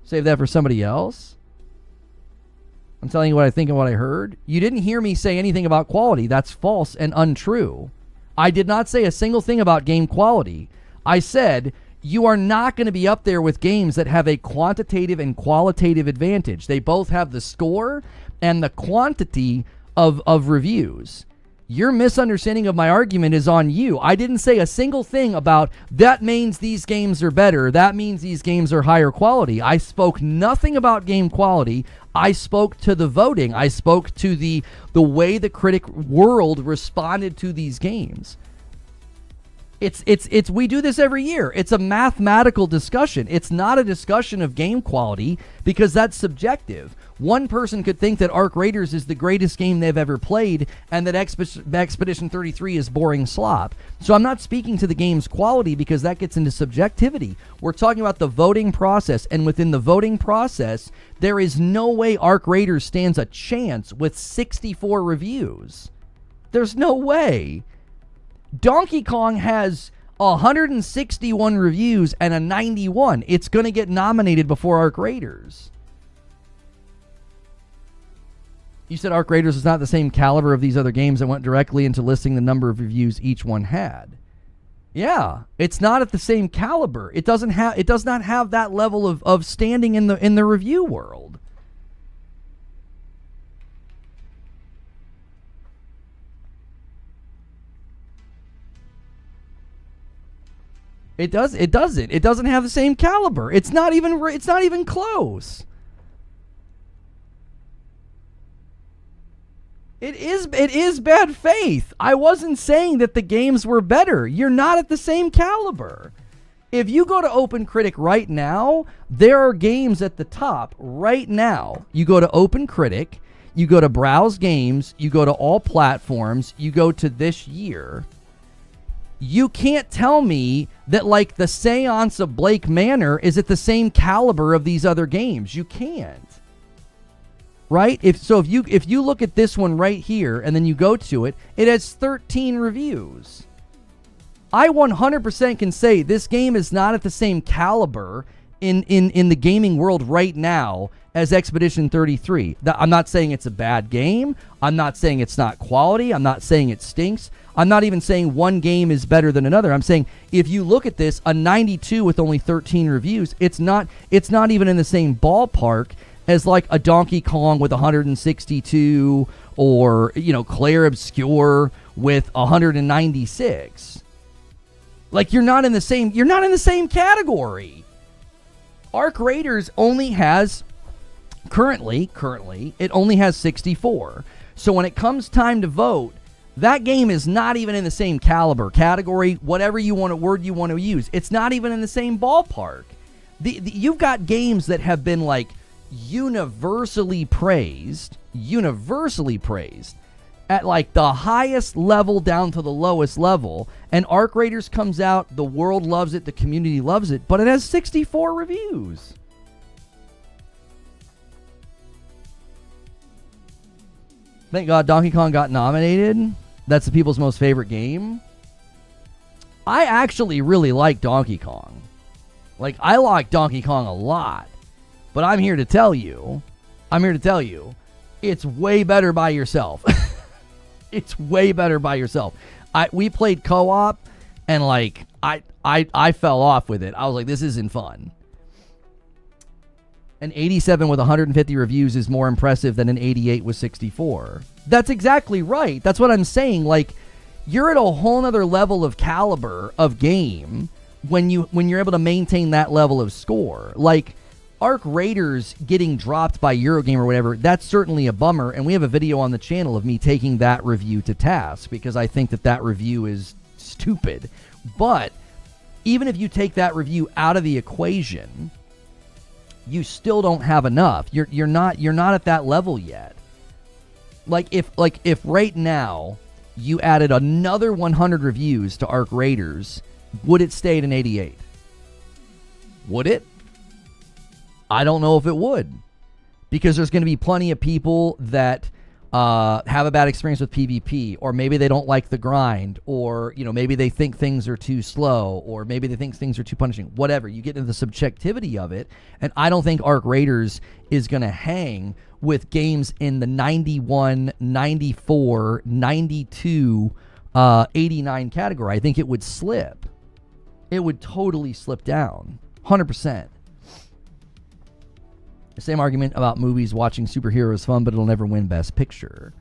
Save that for somebody else. I'm telling you what I think and what I heard. You didn't hear me say anything about quality. That's false and untrue. I did not say a single thing about game quality. I said you are not going to be up there with games that have a quantitative and qualitative advantage. They both have the score and the quantity of reviews. Your misunderstanding of my argument is on you. I didn't say a single thing about that means these games are better. That means these games are higher quality. I spoke nothing about game quality. I spoke to the voting. I spoke to the way the critic world responded to these games. It's we do this every year. It's a mathematical discussion. It's not a discussion of game quality because that's subjective. One person could think that Arc Raiders is the greatest game they've ever played and that Expedition 33 is boring slop. So I'm not speaking to the game's quality because that gets into subjectivity. We're talking about the voting process, and within the voting process, there is no way Arc Raiders stands a chance with 64 reviews. There's no way. Donkey Kong has 161 reviews and a 91. It's going to get nominated before Arc Raiders. You said Arc Raiders is not the same caliber of these other games that went directly into listing the number of reviews each one had. Yeah, it's not at the same caliber. It does not have that level of standing in the review world. It doesn't. It doesn't have the same caliber. It's not even close. It is bad faith. I wasn't saying that the games were better. You're not at the same caliber. If you go to OpenCritic right now, there are games at the top right now. You go to OpenCritic, you go to Browse Games, you go to all platforms, you go to this year. You can't tell me that like the Seance of Blake Manor is at the same caliber of these other games. You can't. Right? If you look at this one right here and then you go to it, it has 13 reviews. I 100% can say this game is not at the same caliber in the gaming world right now as Expedition 33. I'm not saying it's a bad game. I'm not saying it's not quality. I'm not saying it stinks. I'm not even saying one game is better than another. I'm saying if you look at this, a 92 with only 13 reviews, it's not even in the same ballpark as like a Donkey Kong with 162 or, Claire Obscure with 196. Like you're not in the same category. Arc Raiders only has currently it only has 64. So when it comes time to vote, that game is not even in the same caliber, category, whatever word you want to use. It's not even in the same ballpark. You've got games that have been like universally praised at like the highest level down to the lowest level, and Arc Raiders comes out, the world loves it, the community loves it, but it has 64 reviews. Thank God Donkey Kong got nominated. That's the people's most favorite game. I actually really like Donkey Kong. Like, I like Donkey Kong a lot. But I'm here to tell you, it's way better by yourself. It's way better by yourself. We played co-op, and like, I fell off with it. I was like, this isn't fun. An 87 with 150 reviews is more impressive than an 88 with 64. That's exactly right. That's what I'm saying. Like, you're at a whole nother level of caliber of game when you're able to maintain that level of score. Like, Arc Raiders getting dropped by Eurogamer or whatever, that's certainly a bummer, and we have a video on the channel of me taking that review to task because I think that review is stupid. But even if you take that review out of the equation, you still don't have enough. You're not at that level yet. Like if right now you added another 100 reviews to Arc Raiders, would it stay at an 88? Would it? I don't know if it would, because there's going to be plenty of people that have a bad experience with PvP, or maybe they don't like the grind, or maybe they think things are too slow, or maybe they think things are too punishing. Whatever, you get into the subjectivity of it, and I don't think Arc Raiders is going to hang with games in the 91, 94, 92, 89 category. I think it would slip. It would totally slip down, 100%. The same argument about movies, watching superheroes fun, but it'll never win Best Picture.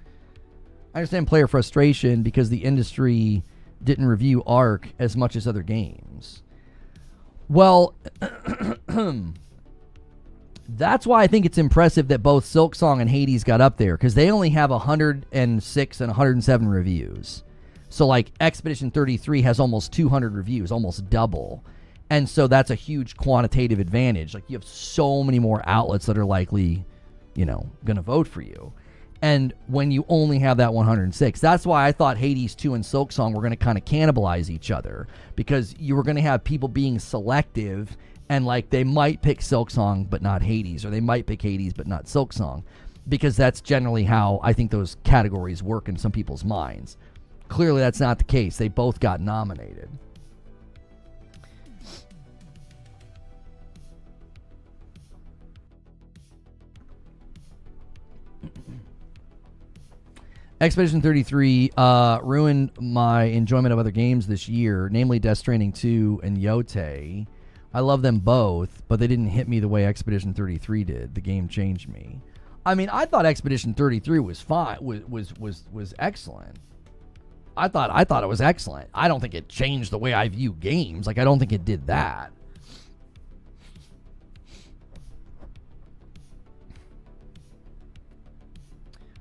I understand player frustration because the industry didn't review Arc as much as other games. Well, that's why I think it's impressive that both Silksong and Hades got up there, because they only have 106 and 107 reviews. So like Expedition 33 has almost 200 reviews, almost double. And so that's a huge quantitative advantage. Like, you have so many more outlets that are likely, going to vote for you. And when you only have that 106, that's why I thought Hades 2 and Silksong were going to kind of cannibalize each other, because you were going to have people being selective, and like they might pick Silksong but not Hades, or they might pick Hades but not Silksong, because that's generally how I think those categories work in some people's minds. Clearly that's not the case. They both got nominated. Expedition 33 ruined my enjoyment of other games this year, namely Death Stranding 2 and Yote. I love them both, but they didn't hit me the way Expedition 33 did. The game changed me. I mean, I thought Expedition 33 was fine, was excellent. I thought it was excellent. I don't think it changed the way I view games. Like, I don't think it did that.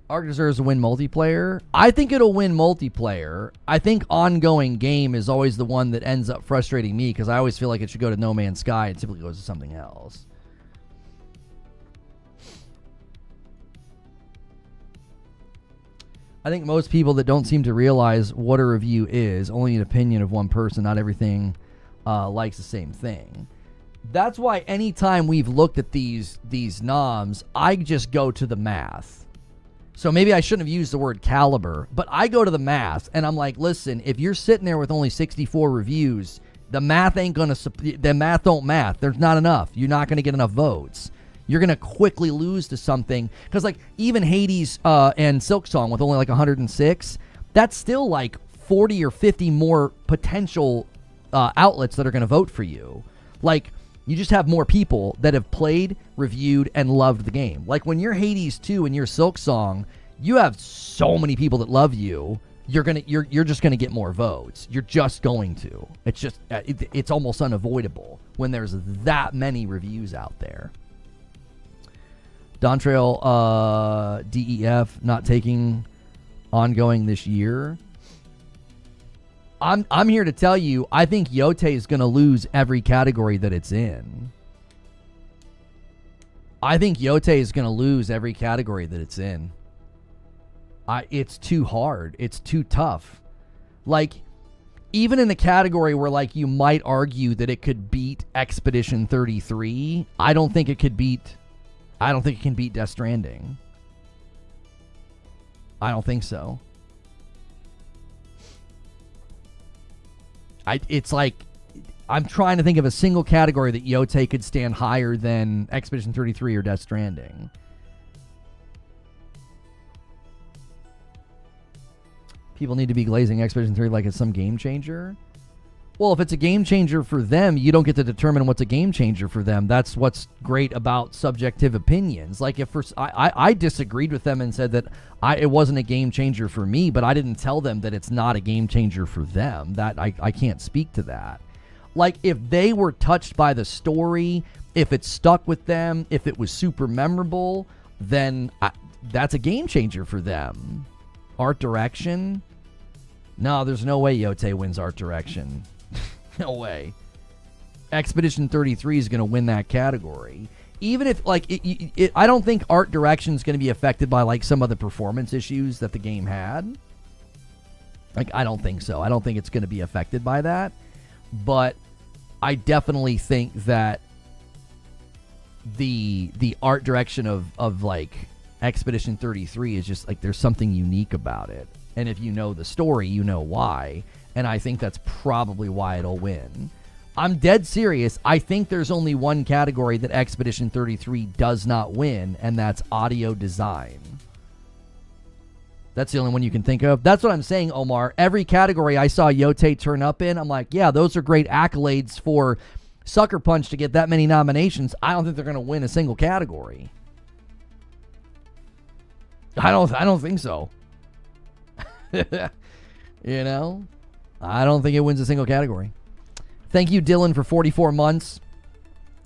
Arc deserves to win multiplayer. I think it'll win multiplayer. I think ongoing game is always the one that ends up frustrating me, because I always feel like it should go to No Man's Sky and typically goes to something else. I think most people that don't seem to realize what a review is, only an opinion of one person, not everything likes the same thing. That's why anytime we've looked at these noms, I just go to the math. So maybe I shouldn't have used the word caliber, but I go to the math, and I'm like, listen, if you're sitting there with only 64 reviews, the math don't math. There's not enough. You're not going to get enough votes. You're going to quickly lose to something, because like even Hades and Silksong with only like 106, that's still like 40 or 50 more potential outlets that are going to vote for you. Like, you just have more people that have played, reviewed, and loved the game. Like when you're Hades 2 and you're Silksong, you have so many people that love you. You're just gonna get more votes. You're just going to. It's just it's almost unavoidable when there's that many reviews out there. Dawntrail DEF not taking ongoing this year. I'm here to tell you, I think Yote is going to lose every category that it's in. I think Yote is going to lose every category that it's in. It's too hard. It's too tough. Like, even in the category where, like, you might argue that it could beat Expedition 33, I don't think it can beat Death Stranding. I don't think so. It's like, I'm trying to think of a single category that Yote could stand higher than Expedition 33 or Death Stranding. People need to be glazing Expedition 3 like it's some game changer. Well, if it's a game changer for them, you don't get to determine what's a game changer for them. That's what's great about subjective opinions. Like, if I disagreed with them and said that it wasn't a game changer for me, but I didn't tell them that it's not a game changer for them. That I can't speak to that. Like, if they were touched by the story, If it stuck with them, if it was super memorable, then that's a game changer for them. Art direction? No, there's no way Yote wins art direction. No way. Expedition 33 is going to win that category. Even if, like, I don't think art direction is going to be affected by, like, some of the performance issues that the game had. Like, I don't think so. I don't think it's going to be affected by that. But I definitely think that the art direction of like, Expedition 33 is just, like, there's something unique about it. And if you know the story, you know why. And I think that's probably why it'll win. I'm dead serious. I think there's only one category that Expedition 33 does not win, and that's audio design. That's the only one you can think of. That's what I'm saying, Omar. Every category I saw Yote turn up in, I'm like, yeah, those are great accolades for Sucker Punch to get that many nominations. I don't think they're going to win a single category. I don't think so. You know? I don't think it wins a single category. Thank you, Dylan, for 44 months.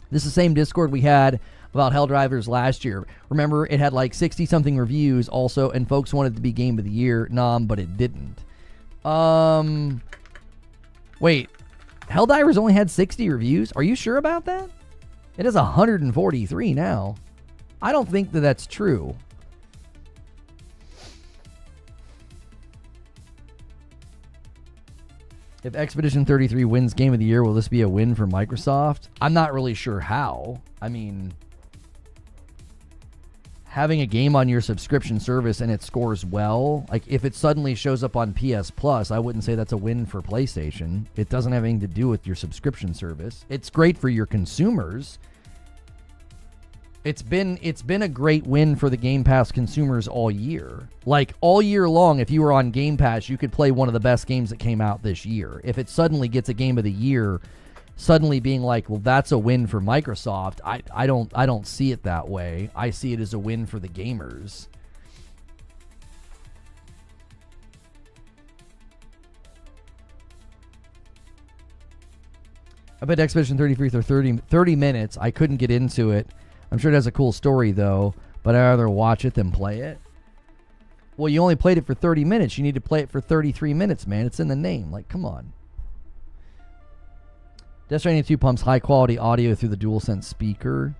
This is the same Discord we had about Helldivers last year. Remember, it had like 60-something reviews also, and folks wanted it to be Game of the Year nom, but it didn't. Wait. Helldivers only had 60 reviews? Are you sure about that? It has 143 now. I don't think that that's true. If Expedition 33 wins Game of the Year, will this be a win for Microsoft? I'm not really sure how. I mean, having a game on your subscription service and it scores well, like if it suddenly shows up on PS Plus, I wouldn't say that's a win for PlayStation. It doesn't have anything to do with your subscription service. It's great for your consumers. It's been a great win for the Game Pass consumers all year. Like, all year long, if you were on Game Pass, you could play one of the best games that came out this year. If it suddenly gets a Game of the Year, suddenly being like, well, that's a win for Microsoft, I don't see it that way. I see it as a win for the gamers. I bet Expedition 33 for 30 minutes. I couldn't get into it. I'm sure it has a cool story, though, but I'd rather watch it than play it. Well, you only played it for 30 minutes. You need to play it for 33 minutes, man. It's in the name. Like, come on. Death Stranding 2 pumps high-quality audio through the DualSense speaker.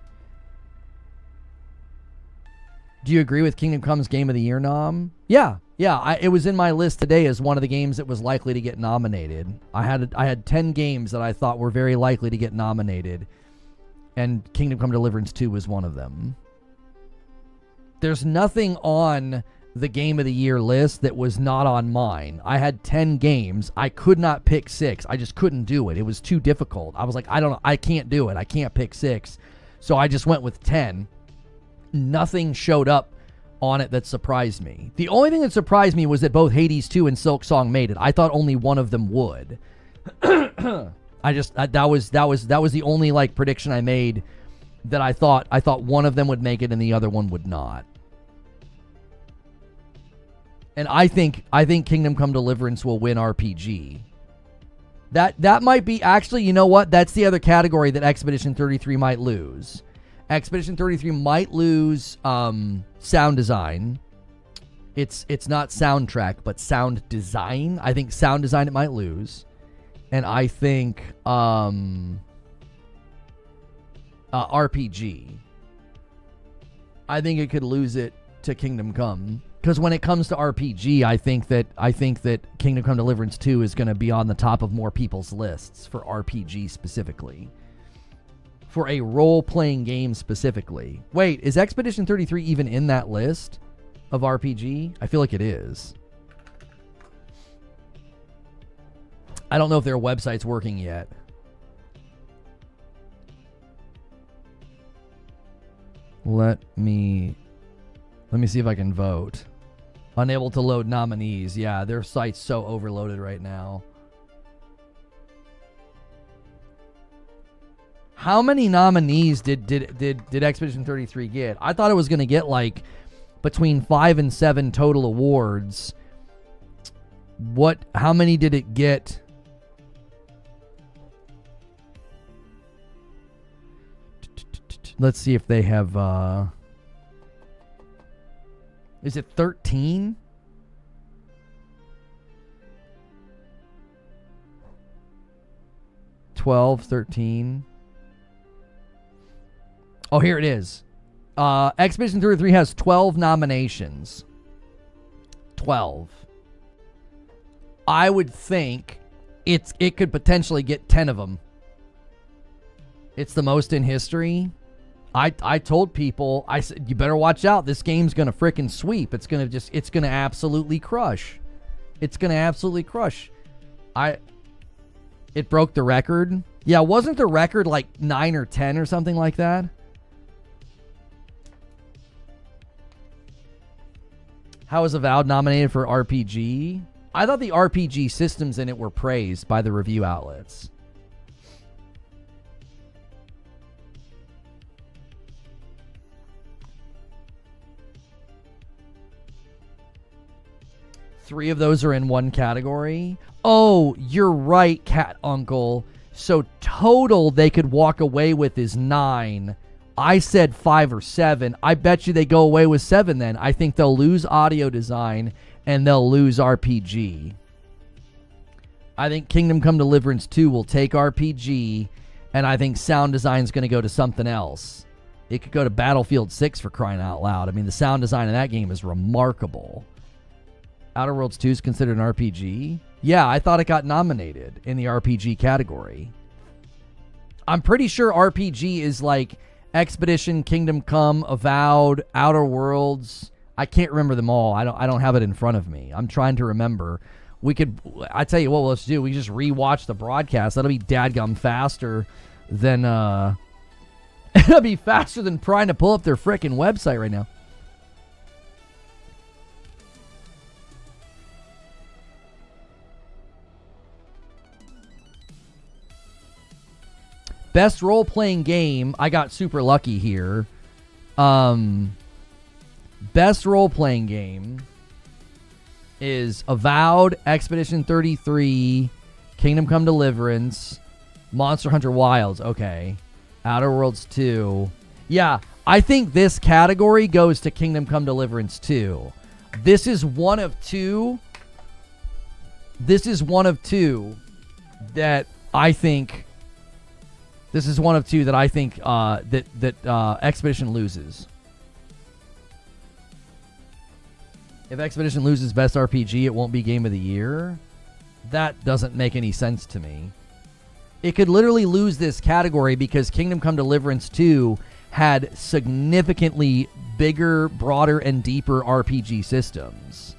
Do you agree with Kingdom Come's Game of the Year nom? Yeah. It was in my list today as one of the games that was likely to get nominated. I had 10 games that I thought were very likely to get nominated. And Kingdom Come Deliverance 2 was one of them. There's nothing on the Game of the Year list that was not on mine. I had 10 games. I could not pick 6. I just couldn't do it. It was too difficult. I was like, I can't do it. I can't pick 6. So I just went with 10. Nothing showed up on it that surprised me. The only thing that surprised me was that both Hades 2 and Silk Song made it. I thought only one of them would. That was the only like prediction I made that I thought one of them would make it and the other one would not. And I think Kingdom Come Deliverance will win RPG. That might be actually, you know what? That's the other category that Expedition 33 might lose. Expedition 33 might lose sound design. It's not soundtrack, but sound design. I think sound design it might lose. And I think RPG. I think it could lose it to Kingdom Come. Because when it comes to RPG, I think that Kingdom Come Deliverance 2 is going to be on the top of more people's lists for RPG specifically. For a role-playing game specifically. Wait, is Expedition 33 even in that list of RPG? I feel like it is. I don't know if their website's working yet. Let me see if I can vote. Unable to load nominees. Yeah, their site's so overloaded right now. How many nominees did Expedition 33 get? I thought it was going to get like between 5 and 7 total awards. How many did it get? Let's see if they have, is it 13? $12, 13. Oh, here it is. Expedition 33 has 12 nominations. 12. I would think it could potentially get 10 of them. It's the most in history. I told people, I said, you better watch out. This game's going to frickin' sweep. It's going to absolutely crush. It's going to absolutely crush. It broke the record. Yeah, wasn't the record like 9 or 10 or something like that? How was Avowed nominated for RPG? I thought the RPG systems in it were praised by the review outlets. Three of those are in one category. Oh, you're right, Cat Uncle. So total they could walk away with is 9. I said 5 or 7. I bet you they go away with 7 then. I think they'll lose audio design and they'll lose RPG. I think Kingdom Come Deliverance 2 will take RPG, and I think sound design is going to go to something else. It could go to Battlefield 6 for crying out loud. I mean, the sound design in that game is remarkable. Outer Worlds 2 is considered an RPG? Yeah, I thought it got nominated in the RPG category. I'm pretty sure RPG is like Expedition, Kingdom Come, Avowed, Outer Worlds. I can't remember them all. I don't have it in front of me. I'm trying to remember. I tell you what, let's do. We just rewatch the broadcast. That'll be dadgum faster than it'll be faster than trying to pull up their frickin' website right now. Best role-playing game. I got super lucky here. Best role-playing game is Avowed, Expedition 33, Kingdom Come Deliverance, Monster Hunter Wilds. Okay. Outer Worlds 2. Yeah, I think this category goes to Kingdom Come Deliverance 2. This is one of two. This is one of two that I think Expedition loses. If Expedition loses Best RPG, it won't be Game of the Year. That doesn't make any sense to me. It could literally lose this category because Kingdom Come Deliverance 2 had significantly bigger, broader, and deeper RPG systems.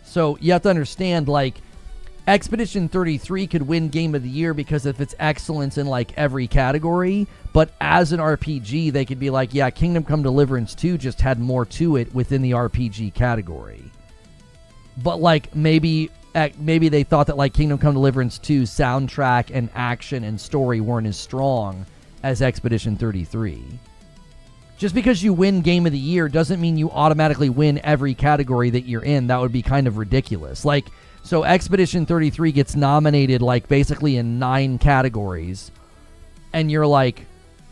So you have to understand, like, Expedition 33 could win Game of the Year because of its excellence in, like, every category. But as an RPG, they could be like, yeah, Kingdom Come Deliverance 2 just had more to it within the RPG category. But, like, maybe they thought that, like, Kingdom Come Deliverance 2's soundtrack and action and story weren't as strong as Expedition 33. Just because you win Game of the Year doesn't mean you automatically win every category that you're in. That would be kind of ridiculous. Like, so Expedition 33 gets nominated, like, basically in 9 categories. And you're like,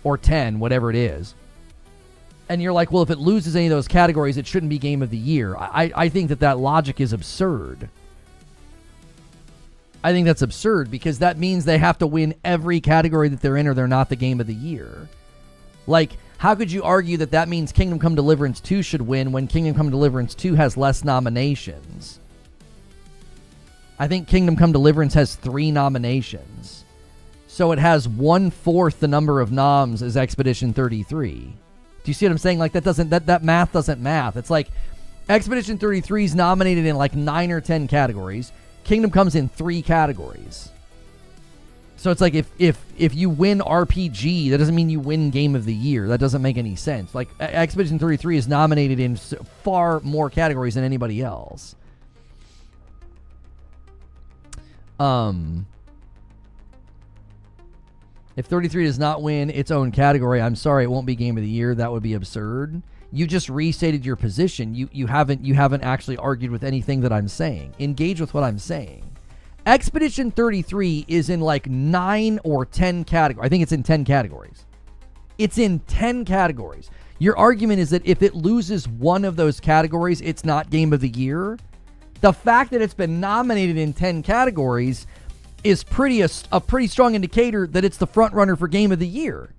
or 10, whatever it is. And you're like, well, if it loses any of those categories, it shouldn't be Game of the Year. I think that logic is absurd. I think that's absurd because that means they have to win every category that they're in or they're not the Game of the Year. Like, how could you argue that means Kingdom Come Deliverance 2 should win when Kingdom Come Deliverance 2 has less nominations? I think Kingdom Come Deliverance has 3 nominations. So it has 1/4 the number of noms as Expedition 33. Do you see what I'm saying? Like, that math doesn't math. It's like Expedition 33 is nominated in like 9 or 10 categories. Kingdom Come's in 3 categories. So it's like if you win RPG, that doesn't mean you win Game of the Year. That doesn't make any sense. Like, Expedition 33 is nominated in far more categories than anybody else. If 33 does not win its own category, I'm sorry, it won't be Game of the Year. That would be absurd. You just restated your position. You haven't actually argued with anything that I'm saying. Engage with what I'm saying. Expedition 33 is in like 9 or 10 categories. I think it's in 10 categories. It's in 10 categories. Your argument is that if it loses one of those categories, it's not Game of the Year. The fact that it's been nominated in 10 categories is a pretty strong indicator that it's the front runner for Game of the Year.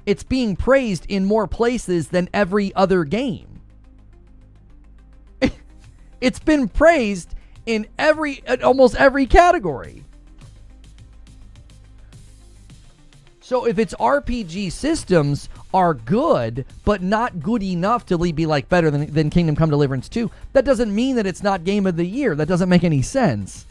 It's being praised in more places than every other game. It's been praised in almost every category. So if its RPG systems are good, but not good enough to be like better than Kingdom Come Deliverance 2, that doesn't mean that it's not Game of the Year. That doesn't make any sense.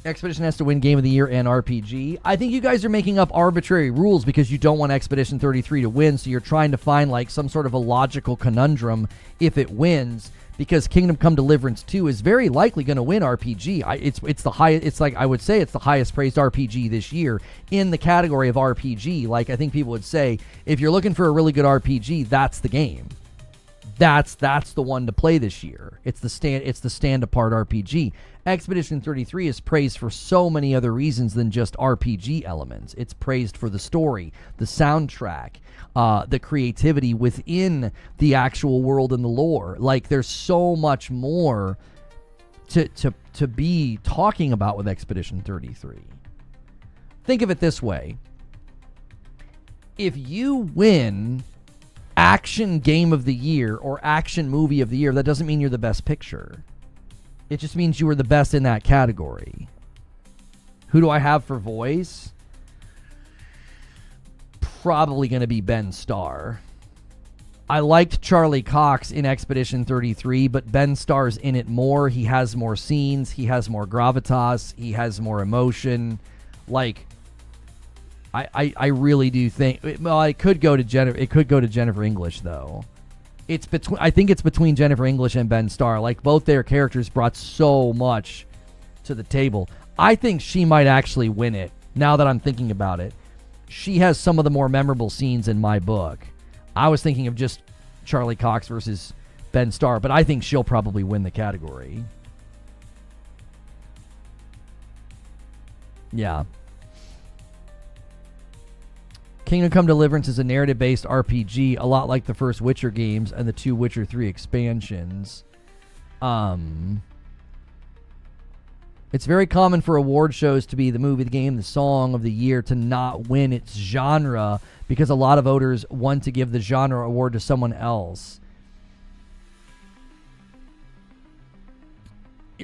Expedition has to win Game of the Year and RPG. I think you guys are making up arbitrary rules because you don't want Expedition 33 to win, so you're trying to find like some sort of a logical conundrum if it wins, because Kingdom Come Deliverance 2 is very likely going to win RPG. It's the highest. It's like, I would say it's the highest praised RPG this year in the category of RPG. Like, I think people would say, if you're looking for a really good RPG, that's the game. That's the one to play this year. It's the stand apart RPG. Expedition 33 is praised for so many other reasons than just RPG elements. It's praised for the story, the soundtrack, the creativity within the actual world and the lore. Like, there's so much more to be talking about with Expedition 33. Think of it this way. If you win Action Game of the Year or Action Movie of the Year, that doesn't mean you're the best picture. It just means you were the best in that category. Who do I have for voice? Probably going to be Ben Starr. I liked Charlie Cox in Expedition 33, but Ben Starr's in it more. He has more scenes. He has more gravitas. He has more emotion. Like, I really do think. Well, it could go to Jennifer. It could go to Jennifer English though. I think it's between Jennifer English and Ben Starr. Like, both their characters brought so much to the table. I think she might actually win it. Now that I'm thinking about it, she has some of the more memorable scenes in my book. I was thinking of just Charlie Cox versus Ben Starr, but I think she'll probably win the category. Yeah. Kingdom Come Deliverance is a narrative-based RPG, a lot like the first Witcher games and the 2 Witcher 3 expansions. It's very common for award shows to be the movie, the game, the song of the year to not win its genre because a lot of voters want to give the genre award to someone else.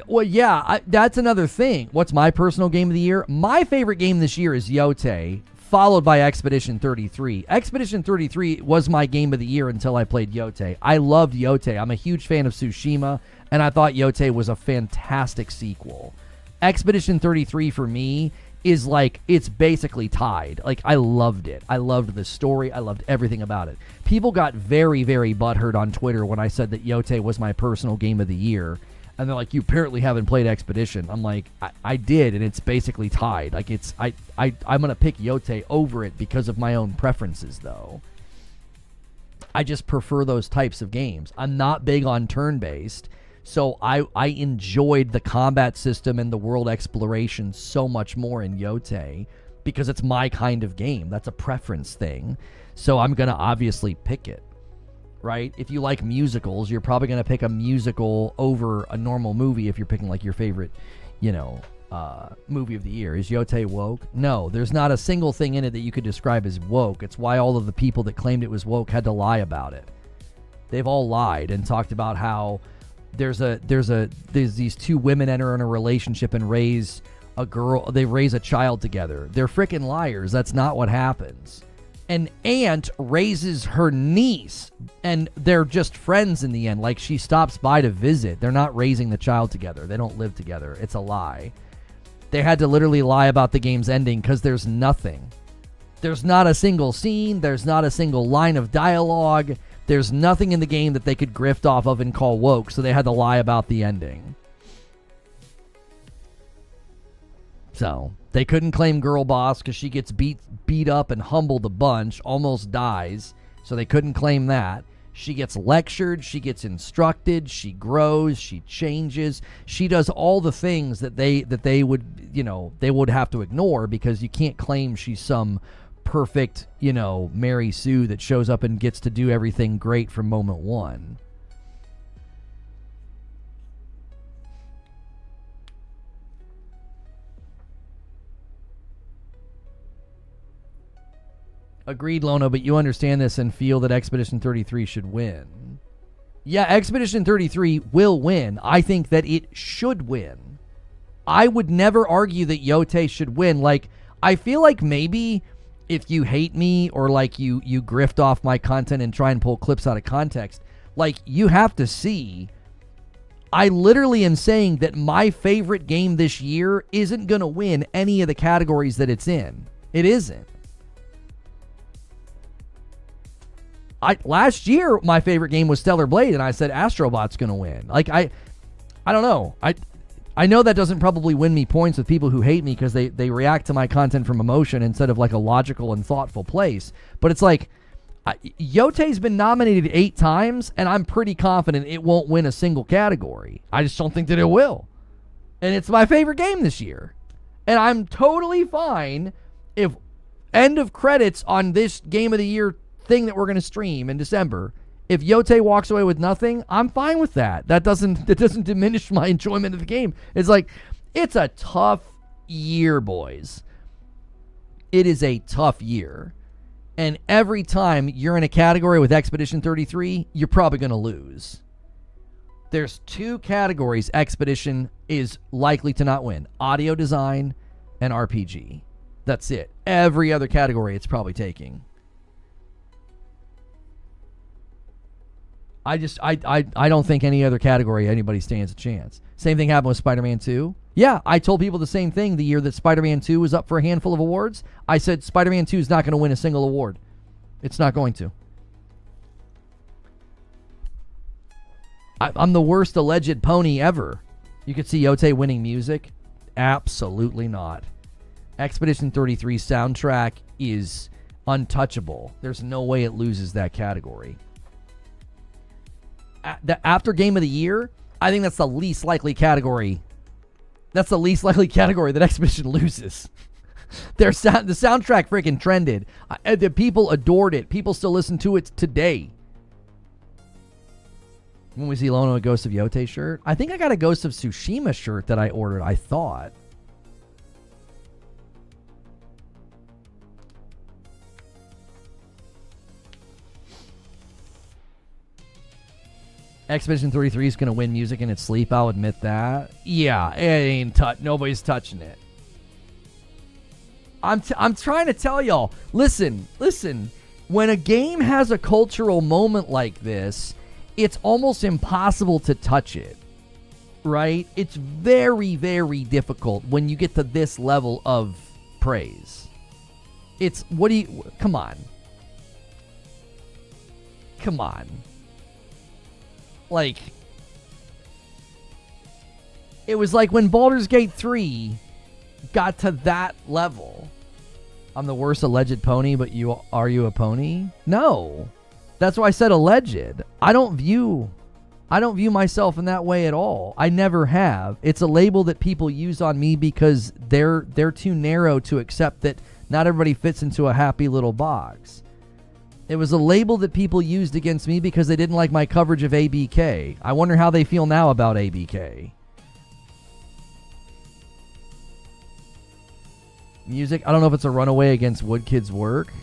Well, yeah, that's another thing. What's my personal game of the year? My favorite game this year is Yote, followed by Expedition 33. Expedition 33 was my game of the year until I played Yote. I loved Yote. I'm a huge fan of Tsushima, and I thought Yote was a fantastic sequel. Expedition 33 for me is like, it's basically tied. Like, I loved it. I loved the story. I loved everything about it. People got very, very butthurt on Twitter when I said that Yote was my personal game of the year. And they're like, you apparently haven't played Expedition. I'm like, I did, and it's basically tied. Like, I'm going to pick Yote over it because of my own preferences, though. I just prefer those types of games. I'm not big on turn-based, so I enjoyed the combat system and the world exploration so much more in Yote because it's my kind of game. That's a preference thing. So I'm going to obviously pick it. Right? If you like musicals, you're probably going to pick a musical over a normal movie if you're picking like your favorite, movie of the year. Is Yote woke? No, there's not a single thing in it that you could describe as woke. It's why all of the people that claimed it was woke had to lie about it. They've all lied and talked about how there's these two women enter in a relationship and raise a child together. They're freaking liars. That's not what happens. An aunt raises her niece, and they're just friends in the end. Like, she stops by to visit. They're not raising the child together. They don't live together. It's a lie. They had to literally lie about the game's ending because there's nothing. There's not a single scene. There's not a single line of dialogue. There's nothing in the game that they could grift off of and call woke, so they had to lie about the ending. So they couldn't claim Girl Boss because she gets beat up and humbled a bunch, almost dies. So they couldn't claim that. She gets lectured, she gets instructed, she grows, she changes. She does all the things that they would, they would have to ignore, because you can't claim she's some perfect, Mary Sue that shows up and gets to do everything great from moment one. Agreed, Lono, but you understand this and feel that Expedition 33 should win. Yeah, Expedition 33 will win. I think that it should win. I would never argue that Yote should win. Like, I feel like maybe if you hate me or like you grift off my content and try and pull clips out of context, like, you have to see, I literally am saying that my favorite game this year isn't going to win any of the categories that it's in. It isn't. Last year, my favorite game was Stellar Blade, and I said Astrobot's going to win. Like, I don't know. I know that doesn't probably win me points with people who hate me, because they react to my content from emotion instead of like a logical and thoughtful place. But it's like, Yote's been nominated 8 times, and I'm pretty confident it won't win a single category. I just don't think that it will. And it's my favorite game this year. And I'm totally fine if end of credits on this Game of the Year thing that we're going to stream in December, if Yote walks away with nothing, I'm fine with that. That doesn't diminish my enjoyment of the game. It's like, it's a tough year, boys. It is a tough year. And every time you're in a category with Expedition 33, you're probably going to lose. There's 2 categories Expedition is likely to not win: audio design and RPG. That's it. Every other category it's probably taking. I don't think any other category anybody stands a chance. Same thing happened with Spider-Man 2. Yeah, I told people the same thing the year that Spider-Man 2 was up for a handful of awards. I said Spider-Man 2 is not going to win a single award. It's not going to. I'm the worst alleged pony ever. You could see Yote winning music. Absolutely not. Expedition 33 soundtrack is untouchable. There's no way it loses that category. After Game of the Year, I think that's the least likely category. That's the least likely category that Expedition loses. The soundtrack freaking trended. The people adored it. People still listen to it today. When we see Lono a Ghost of Yote shirt, I think I got a Ghost of Tsushima shirt that I ordered, I thought. Expedition 33 is going to win music in its sleep, I'll admit that. Yeah, it ain't nobody's touching it. I'm trying to tell y'all, listen. When a game has a cultural moment like this, it's almost impossible to touch it, right? It's very, very difficult when you get to this level of praise. Come on. Like, it was like when Baldur's Gate 3 got to that level. I'm the worst alleged pony, but are you a pony? No. That's why I said alleged. I don't view myself in that way at all. I never have. It's a label that people use on me because they're too narrow to accept that not everybody fits into a happy little box. It was a label that people used against me because they didn't like my coverage of ABK. I wonder how they feel now about ABK. Music, I don't know if it's a runaway against Woodkid's work.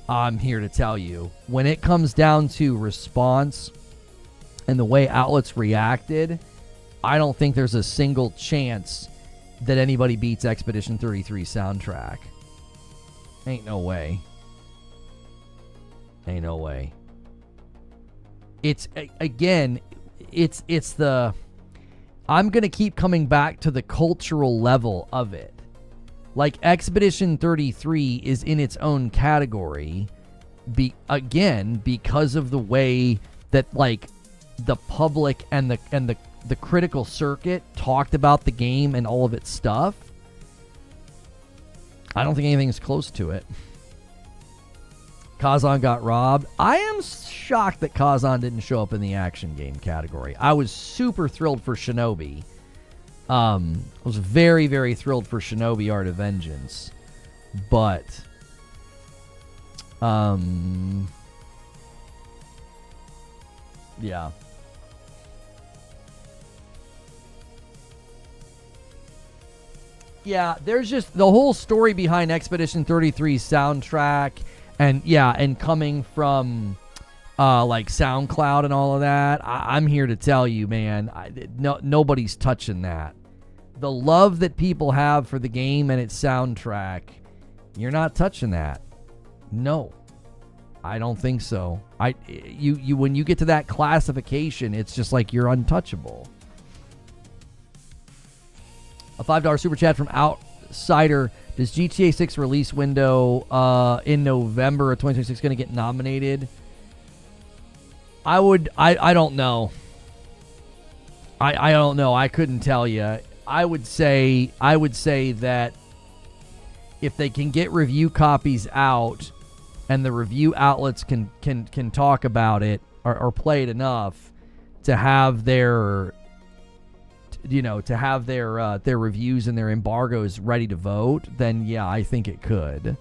I'm here to tell you, when it comes down to response and the way outlets reacted, I don't think there's a single chance that anybody beats Expedition 33 soundtrack. Ain't no way. Ain't no way. It's, again, it's the... I'm going to keep coming back to the cultural level of it. Like, Expedition 33 is in its own category, because of the way that, like, the public and the critical circuit talked about the game and all of its stuff. I don't think anything is close to it. Kazan got robbed. I am shocked that Kazan didn't show up in the action game category. I was super thrilled for Shinobi. I was very, very thrilled for Shinobi Art of Vengeance. But, yeah. Yeah, there's just the whole story behind Expedition 33's soundtrack, and coming from like SoundCloud and all of that. I'm here to tell you, man, nobody's touching that. The love that people have for the game and its soundtrack, you're not touching that. No, I don't think so. You when you get to that classification, it's just like you're untouchable. A $5 super chat from Outsider. Does GTA 6 release window in November of 2026 going to get nominated? I don't know. I don't know. I couldn't tell you. I would say that if they can get review copies out and the review outlets can talk about it or play it enough to have their their reviews and their embargoes ready to vote, then yeah, I think it could.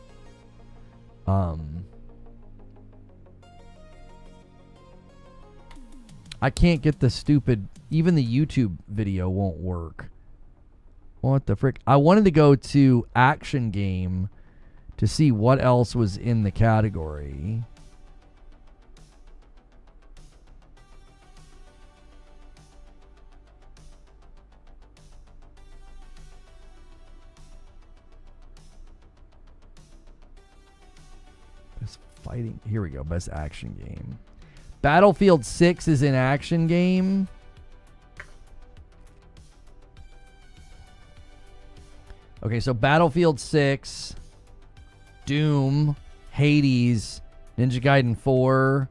I can't get the stupid, even the YouTube video won't work. What the frick? I wanted to go to Action Game to see what else was in the category. Best fighting. Here we go. Best action game. Battlefield 6 is in action game. Okay, so Battlefield 6, Doom, Hades, Ninja Gaiden 4,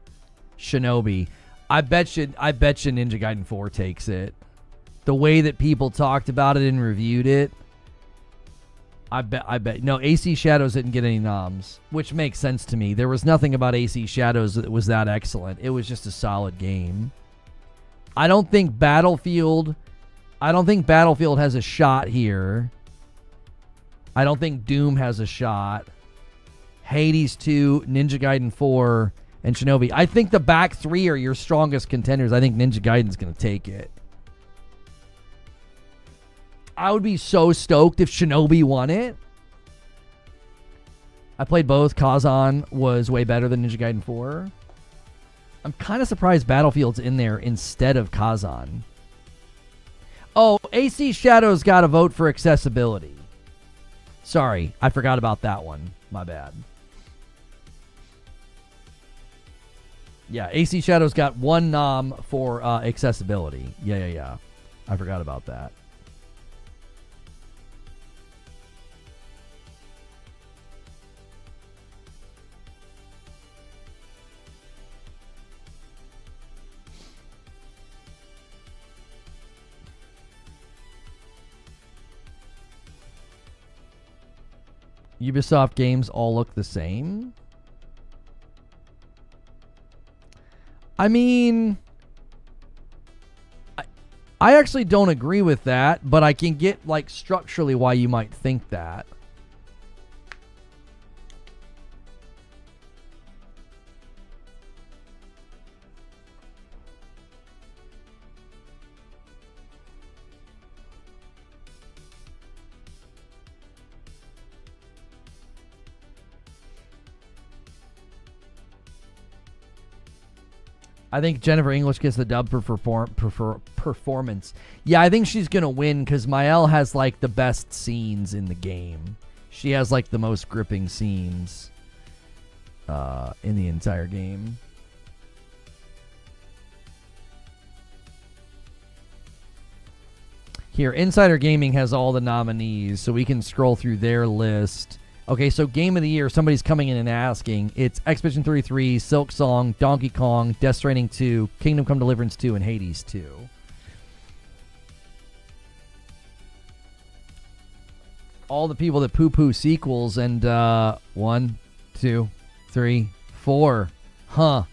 Shinobi. I bet you Ninja Gaiden 4 takes it. The way that people talked about it and reviewed it, I bet. No, AC Shadows didn't get any noms, which makes sense to me. There was nothing about AC Shadows that was that excellent. It was just a solid game. I don't think Battlefield has a shot here. I don't think Doom has a shot. Hades 2, Ninja Gaiden 4, and Shinobi. I think the back three are your strongest contenders. I think Ninja Gaiden's going to take it. I would be so stoked if Shinobi won it. I played both. Kazan was way better than Ninja Gaiden 4. I'm kind of surprised Battlefield's in there instead of Kazan. Oh, AC Shadows got a vote for accessibility. Sorry, I forgot about that one. My bad. Yeah, AC Shadows got one nom for accessibility. Yeah. I forgot about that. Ubisoft games all look the same? I mean, I actually don't agree with that, but I can get, like, structurally why you might think that. I think Jennifer English gets the dub for performance. Yeah, I think she's going to win because Mael has, like, the best scenes in the game. She has, like, the most gripping scenes in the entire game. Here, Insider Gaming has all the nominees, so we can scroll through their list. Okay, so Game of the Year, somebody's coming in and asking. It's Expedition 33, Silk Song, Donkey Kong, Death Stranding 2, Kingdom Come Deliverance 2, and Hades 2. All the people that poo-poo sequels and 1, 2, 3, 4. Huh.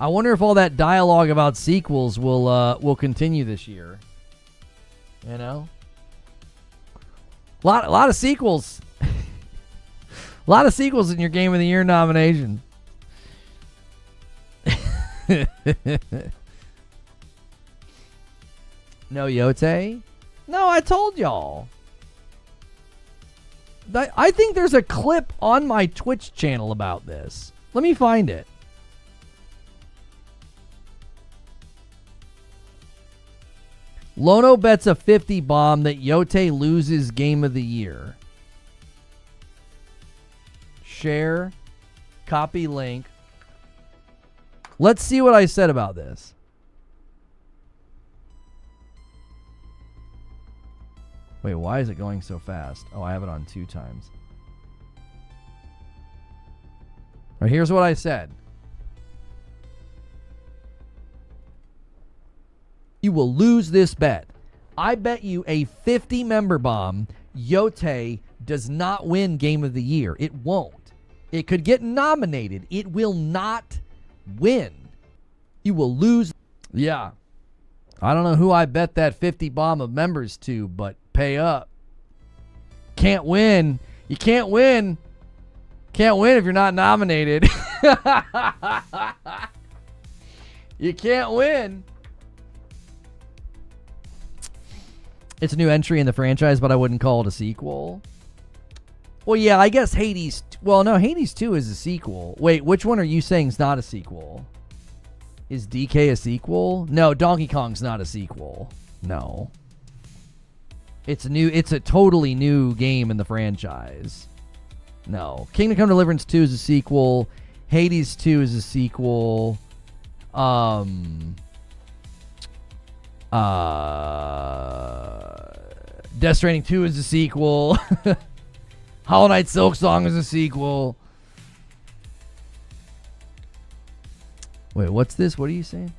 I wonder if all that dialogue about sequels will continue this year. You know? A lot of sequels. A lot of sequels in your Game of the Year nomination. No Yote? No, I told y'all. I think there's a clip on my Twitch channel about this. Let me find it. Lono bets a 50 bomb that Yote loses Game of the Year. Share. Copy link. Let's see what I said about this. Wait, why is it going so fast? Oh, I have it on 2 times. All right, here's what I said. You will lose this bet. I bet you a 50 member bomb, Yote does not win Game of the Year. It won't. It could get nominated. It will not win. You will lose. Yeah. I don't know who I bet that 50 bomb of members to, but pay up. Can't win. You can't win. Can't win if you're not nominated. You can't win. It's a new entry in the franchise, but I wouldn't call it a sequel. Well, yeah, I guess Hades... Well, no, Hades 2 is a sequel. Wait, which one are you saying is not a sequel? Is DK a sequel? No, Donkey Kong's not a sequel. No. It's a totally new game in the franchise. No. Kingdom Come Deliverance 2 is a sequel. Hades 2 is a sequel. Death Stranding 2 is a sequel. Hollow Knight Silksong is a sequel. Wait, what's this? What are you saying?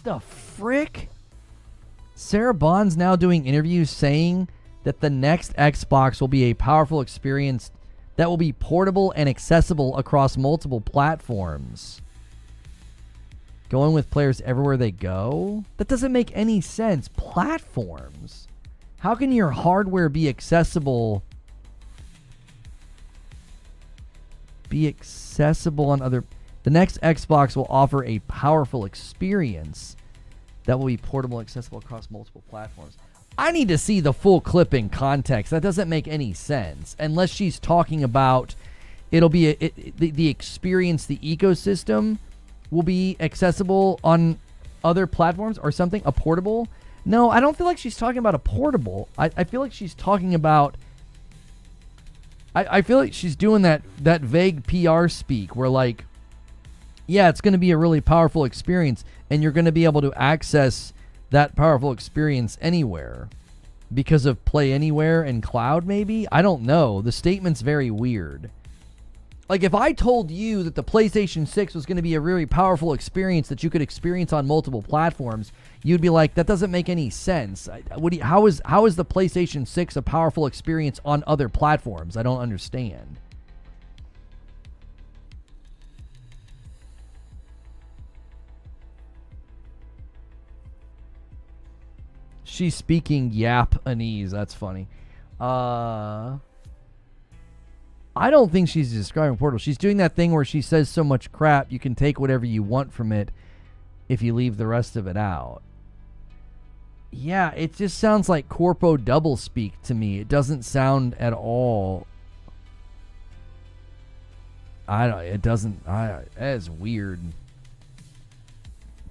The frick? Sarah Bond's now doing interviews saying that the next Xbox will be a powerful experience that will be portable and accessible across multiple platforms. Going with players everywhere they go? That doesn't make any sense. Platforms? How can your hardware be accessible? Be accessible on other... The next Xbox will offer a powerful experience that will be portable and accessible across multiple platforms. I need to see the full clip in context. That doesn't make any sense. Unless she's talking about it'll be the experience, the ecosystem will be accessible on other platforms or something, a portable. No, I don't feel like she's talking about a portable. I feel like she's talking about... I feel like she's doing that vague PR speak where like, yeah, it's going to be a really powerful experience and you're going to be able to access that powerful experience anywhere because of Play Anywhere and cloud maybe? I don't know. The statement's very weird. Like if I told you that the PlayStation 6 was going to be a really powerful experience that you could experience on multiple platforms, you'd be like, that doesn't make any sense. How is the PlayStation 6 a powerful experience on other platforms? I don't understand. She's speaking Japanese. That's funny. I don't think she's describing Portal. She's doing that thing where she says so much crap, you can take whatever you want from it if you leave the rest of it out. Yeah, it just sounds like corpo double speak to me. It doesn't sound at all... It doesn't... That is weird.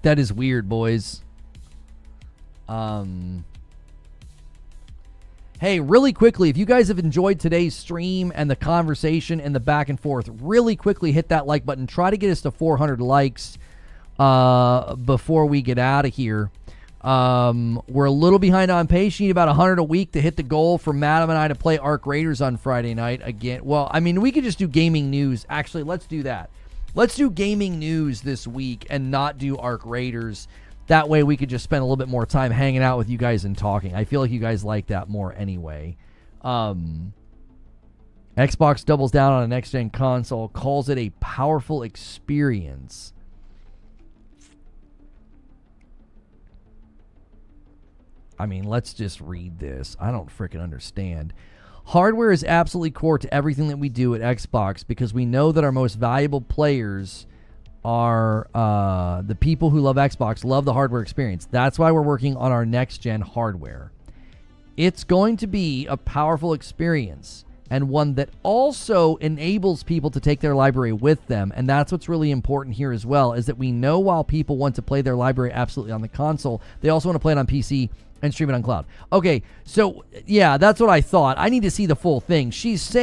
That is weird, boys. Hey, really quickly, if you guys have enjoyed today's stream and the conversation and the back and forth, really quickly hit that like button. Try to get us to 400 likes before we get out of here. We're a little behind on pace. You need about 100 a week to hit the goal for Madam and I to play Arc Raiders on Friday night again. Well, I mean, we could just do gaming news. Actually, let's do that. Let's do gaming news this week and not do Arc Raiders. That way we could just spend a little bit more time hanging out with you guys and talking. I feel like you guys like that more anyway. Xbox doubles down on a next-gen console, calls it a powerful experience. I mean, let's just read this. I don't freaking understand. Hardware is absolutely core to everything that we do at Xbox because we know that our most valuable players are the people who love Xbox, love the hardware experience. That's why we're working on our next-gen hardware. It's going to be a powerful experience and one that also enables people to take their library with them. And that's what's really important here as well, is that we know while people want to play their library absolutely on the console, they also want to play it on PC and stream it on cloud. Okay, so yeah, that's what I thought. I need to see the full thing. She's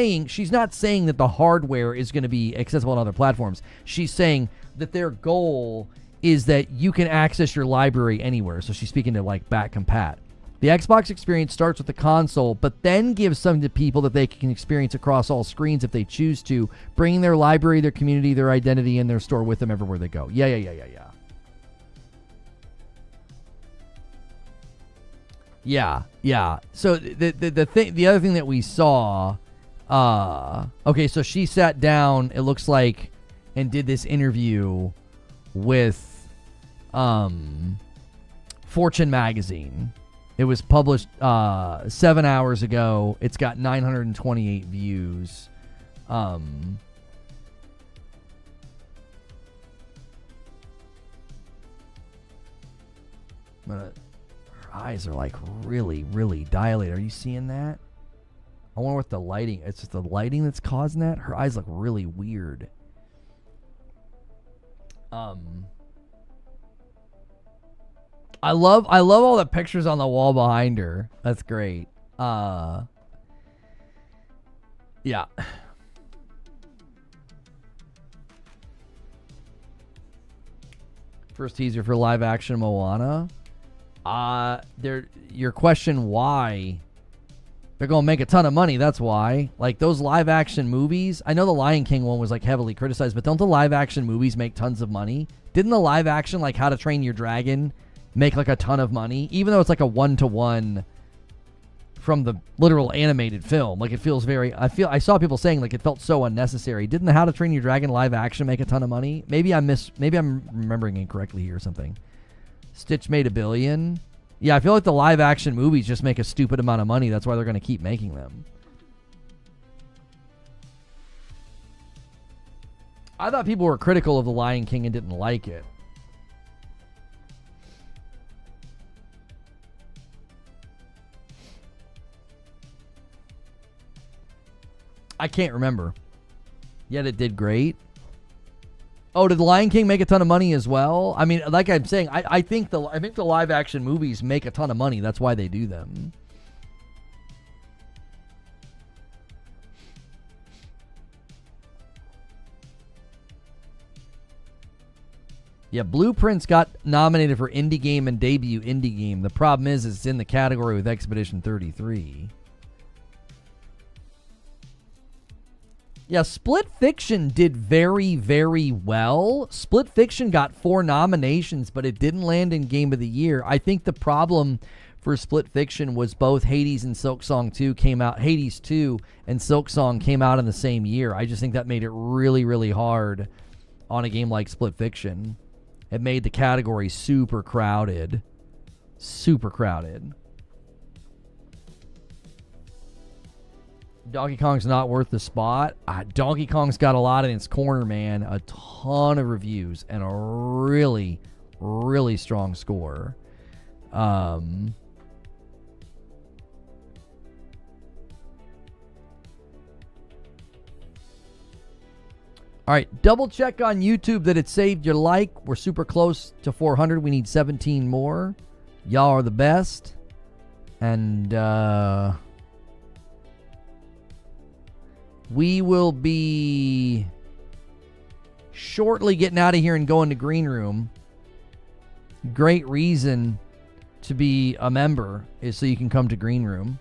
not saying that the hardware is going to be accessible on other platforms. She's saying that their goal is that you can access your library anywhere. So she's speaking to like back compat. The Xbox experience starts with the console, but then gives something to people that they can experience across all screens if they choose to, bringing their library, their community, their identity, and their store with them everywhere they go. Yeah. So the other thing that we saw, okay, so she sat down, it looks like, and did this interview with Fortune magazine. It was published 7 hours ago. It's got 928 views. Her eyes are like really, really dilated. Are you seeing that? I wonder what the lighting. It's just the lighting that's causing that. Her eyes look really weird. I love all the pictures on the wall behind her. That's great. Yeah. First teaser for live action Moana. Your question why? They're gonna make a ton of money, that's why. Like those live action movies, I know the Lion King one was like heavily criticized, but don't the live action movies make tons of money? Didn't the live action like How to Train Your Dragon make like a ton of money, even though it's like a 1-to-1 from the literal animated film? Like it feels I saw people saying like it felt so unnecessary. Didn't the How to Train Your Dragon live action make a ton of money? Maybe I'm remembering incorrectly here or something. Stitch made $1 billion. Yeah, I feel like the live action movies just make a stupid amount of money. That's why they're going to keep making them. I thought people were critical of the Lion King and didn't like it. I can't remember. Yet it did great. Oh, did the Lion King make a ton of money as well? I mean, like I'm saying, I think the live action movies make a ton of money. That's why they do them. Yeah, Blueprints got nominated for Indie Game and Debut Indie Game. The problem is it's in the category with Expedition 33. Yeah, Split Fiction did very, very well. Split Fiction got 4 nominations, but it didn't land in Game of the Year. I think the problem for Split Fiction was both Hades and Silksong 2 came out. Hades 2 and Silksong came out in the same year. I just think that made it really, really hard on a game like Split Fiction. It made the category super crowded. Super crowded. Donkey Kong's not worth the spot. Donkey Kong's got a lot in its corner, man. A ton of reviews and a really, really strong score. All right, double check on YouTube that it saved your like. We're super close to 400. We need 17 more. Y'all are the best. And we will be shortly getting out of here and going to Green Room. Great reason to be a member is so you can come to Green Room.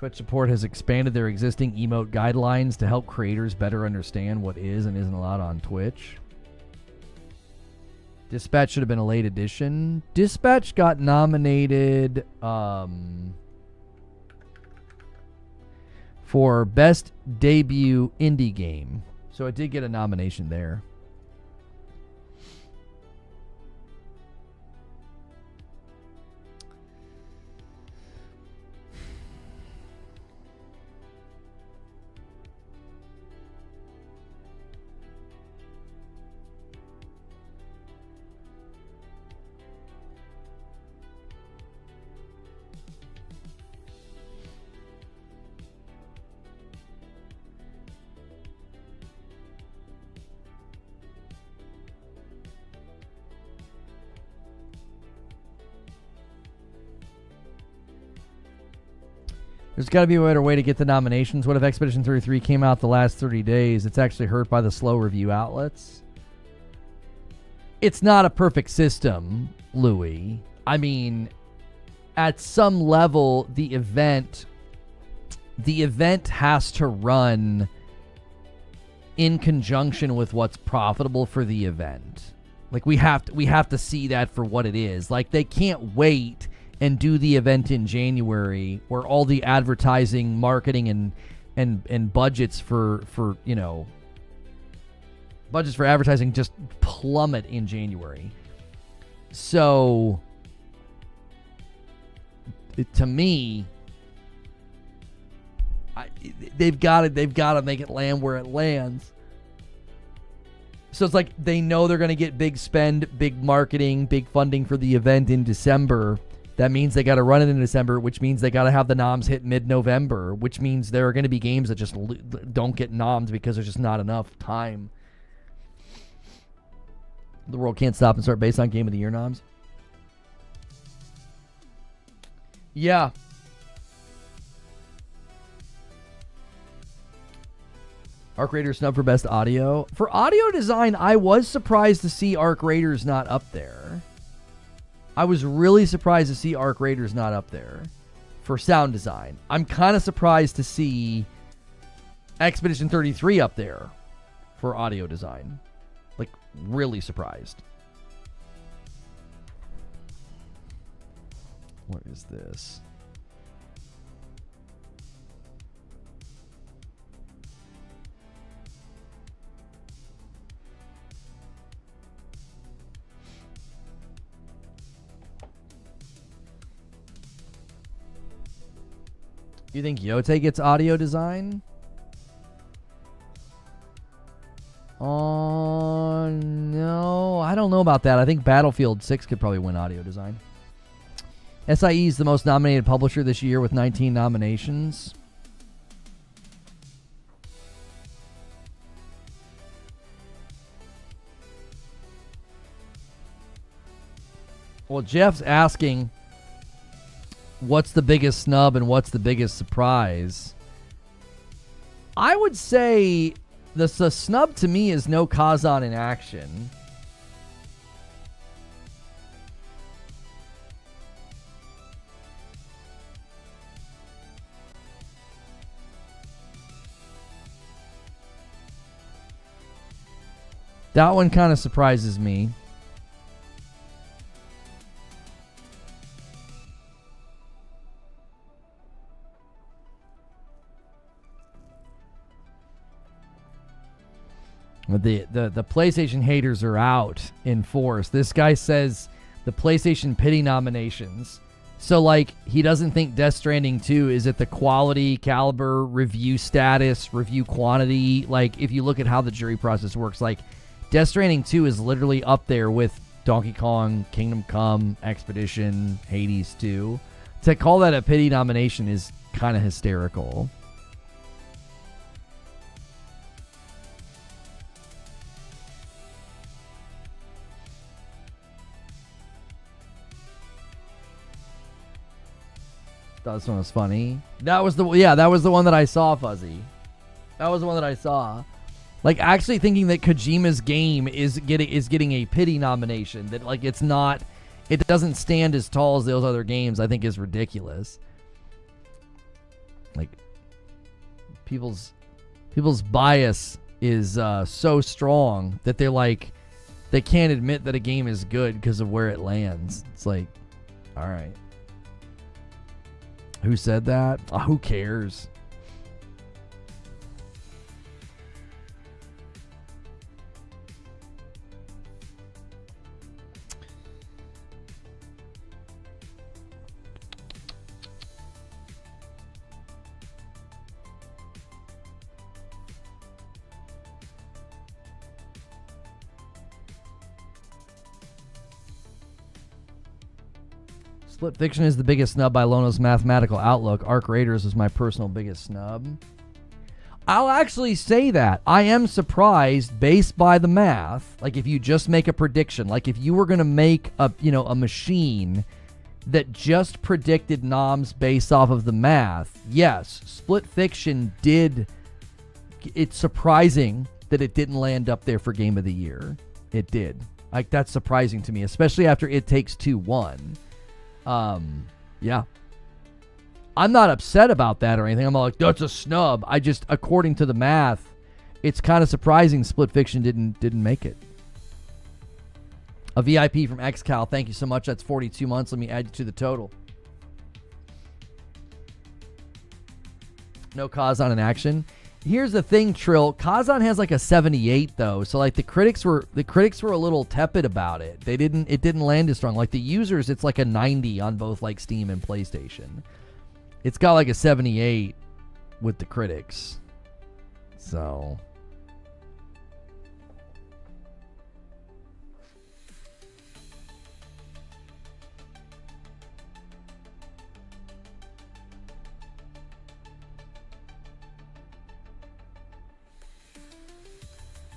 Twitch support has expanded their existing emote guidelines to help creators better understand what is and isn't allowed on Twitch. Dispatch should have been a late edition. Dispatch got nominated for Best Debut Indie Game. So it did get a nomination there. There's got to be a better way to get the nominations. What if Expedition 33 came out the last 30 days? It's actually hurt by the slow review outlets. It's not a perfect system, Louis. I mean, at some level, the event has to run in conjunction with what's profitable for the event. Like, we have to see that for what it is. Like, they can't wait and do the event in January where all the advertising, marketing, and budgets for budgets for advertising just plummet in January. So, to me, they've got to make it land where it lands. So it's like they know they're going to get big spend, big marketing, big funding for the event in December. That means they got to run it in December, which means they got to have the noms hit mid-November, which means there are going to be games that just don't get noms because there's just not enough time. The world can't stop and start based on Game of the Year noms. Yeah. Arc Raiders snub for best audio. For audio design, I was surprised to see Arc Raiders not up there. I was really surprised to see Arc Raiders not up there for sound design. I'm kind of surprised to see Expedition 33 up there for audio design. Like, really surprised. What is this? You think Yote gets audio design? Oh, no. I don't know about that. I think Battlefield 6 could probably win audio design. SIE is the most nominated publisher this year with 19 nominations. Well, Jeff's asking, what's the biggest snub and what's the biggest surprise? I would say the snub to me is no Kazan in action. That one kind of surprises me. The PlayStation haters are out in force. This guy says the PlayStation pity nominations. So, like, he doesn't think Death Stranding 2 is at the quality, caliber, review status, review quantity. Like, if you look at how the jury process works, like, Death Stranding 2 is literally up there with Donkey Kong, Kingdom Come, Expedition, Hades 2. To call that a pity nomination is kind of hysterical. This one was funny. That was the one that I saw, Fuzzy. That was the one that I saw. Like, actually thinking that Kojima's game is getting a pity nomination, that, like, it doesn't stand as tall as those other games, I think is ridiculous. Like, people's bias is so strong that they're like, they can't admit that a game is good because of where it lands. It's like, all right. Who said that? Oh, who cares? Split Fiction is the biggest snub by Lono's mathematical outlook. Arc Raiders is my personal biggest snub. I'll actually say that. I am surprised based by the math. Like, if you just make a prediction, like if you were going to make a machine that just predicted noms based off of the math, yes, Split Fiction did. It's surprising that it didn't land up there for Game of the Year. It did. Like, that's surprising to me, especially after It Takes Two won. Yeah. I'm not upset about that or anything. I'm not like, that's a snub. I just, according to the math, it's kind of surprising Split Fiction didn't make it. A VIP from XCal. Thank you so much. That's 42 months. Let me add you to the total. No Kazan in action. Here's the thing, Trill. Kazan has like a 78 though, so like the critics were a little tepid about it. It didn't land as strong. Like the users, it's like a 90 on both like Steam and PlayStation. It's got like a 78 with the critics. So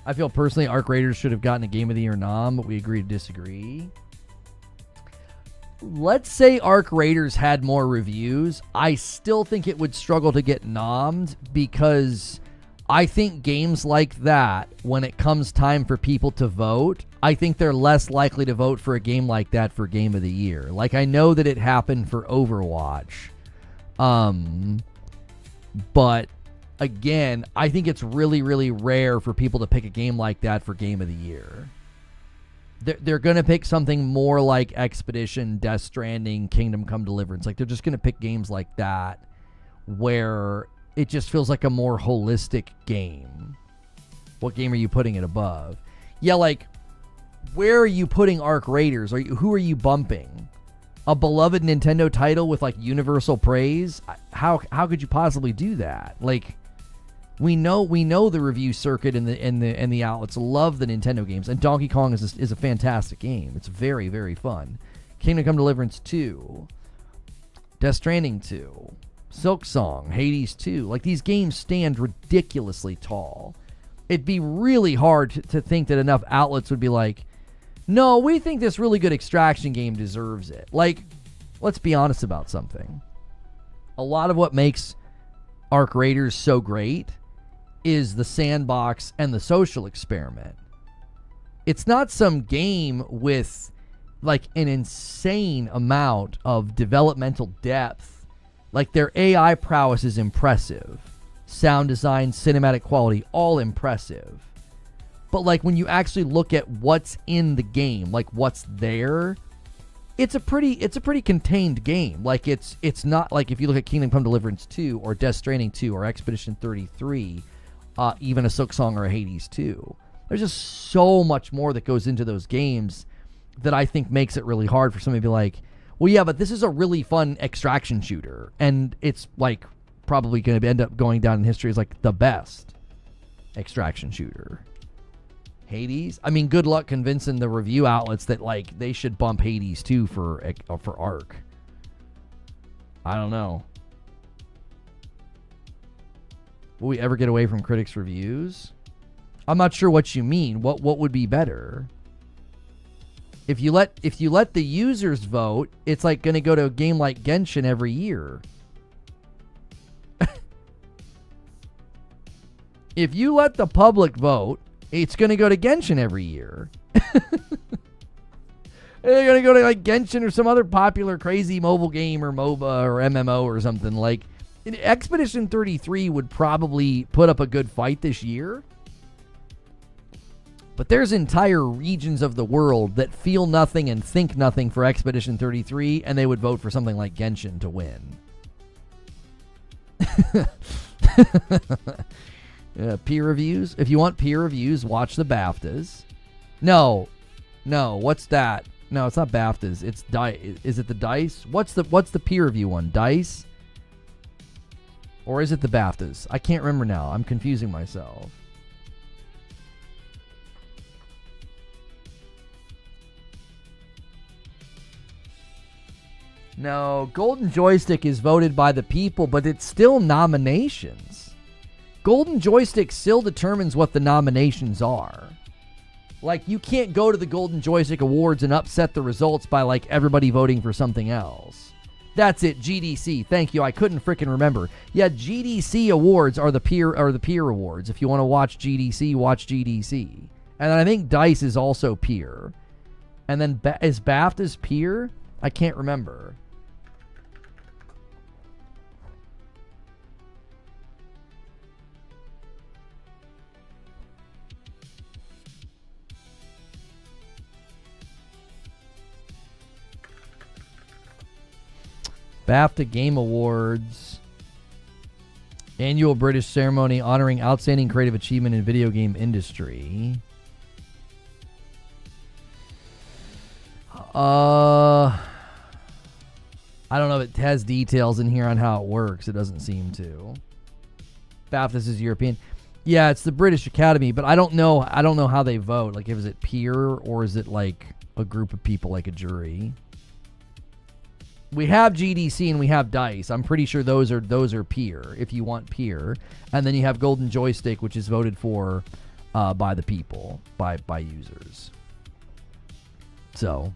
I feel personally Arc Raiders should have gotten a Game of the Year nom, but we agree to disagree. Let's say Arc Raiders had more reviews. I still think it would struggle to get nommed because I think games like that, when it comes time for people to vote, I think they're less likely to vote for a game like that for Game of the Year. Like, I know that it happened for Overwatch. But again, I think it's really, really rare for people to pick a game like that for Game of the Year. They're going to pick something more like Expedition, Death Stranding, Kingdom Come Deliverance. Like, they're just going to pick games like that where it just feels like a more holistic game. What game are you putting it above? Yeah, like, where are you putting Arc Raiders? Who are you bumping? A beloved Nintendo title with, like, universal praise? How could you possibly do that? Like, we know the review circuit and the outlets love the Nintendo games, and Donkey Kong is a fantastic game. It's very, very fun. Kingdom Come Deliverance 2, Death Stranding 2, Silk Song, Hades 2. Like, these games stand ridiculously tall. It'd be really hard to think that enough outlets would be like, no, we think this really good Extraction game deserves it. Like, let's be honest about something. A lot of what makes Arc Raiders so great is the sandbox and the social experiment. It's not some game with like an insane amount of developmental depth. Like, their AI prowess is impressive. Sound design, cinematic quality, all impressive. But like, when you actually look at what's in the game, like what's there, it's a pretty contained game. Like, it's not like if you look at Kingdom Come Deliverance 2 or Death Stranding 2 or Expedition 33, even a Silk Song or a Hades 2. There's just so much more that goes into those games that I think makes it really hard for somebody to be like, well, yeah, but this is a really fun extraction shooter, and it's like probably going to end up going down in history as like the best extraction shooter. Hades? I mean, good luck convincing the review outlets that like they should bump Hades 2 for Arc. I don't know. Will we ever get away from critics' reviews? I'm not sure what you mean. What would be better? If you let the users vote, it's like going to go to a game like Genshin every year. If you let the public vote, it's going to go to Genshin every year. They're going to go to like Genshin or some other popular crazy mobile game or MOBA or MMO or something. Like, Expedition 33 would probably put up a good fight this year. But there's entire regions of the world that feel nothing and think nothing for Expedition 33, and they would vote for something like Genshin to win. Peer reviews. If you want peer reviews, watch the BAFTAs. No, what's that? No, it's not BAFTAs. It's DICE. Is it the DICE? What's the peer review one? DICE? Or is it the BAFTAs? I can't remember now. I'm confusing myself. No, Golden Joystick is voted by the people, but it's still nominations. Golden Joystick still determines what the nominations are. Like, you can't go to the Golden Joystick Awards and upset the results by, like, everybody voting for something else. That's it, GDC. Thank you. I couldn't frickin' remember. Yeah, GDC awards are the peer awards. If you want to watch GDC, watch GDC. And then I think DICE is also peer. And then is BAFTA's peer? I can't remember. BAFTA Game Awards. Annual British ceremony honoring outstanding creative achievement in video game industry. I don't know if it has details in here on how it works. It doesn't seem to. BAFTAs is European. Yeah, it's the British Academy, but I don't know how they vote. Like, is it peer or is it like a group of people, like a jury? We have GDC and we have DICE. I'm pretty sure those are peer, if you want peer. And then you have Golden Joystick, which is voted for by the people, by users. So,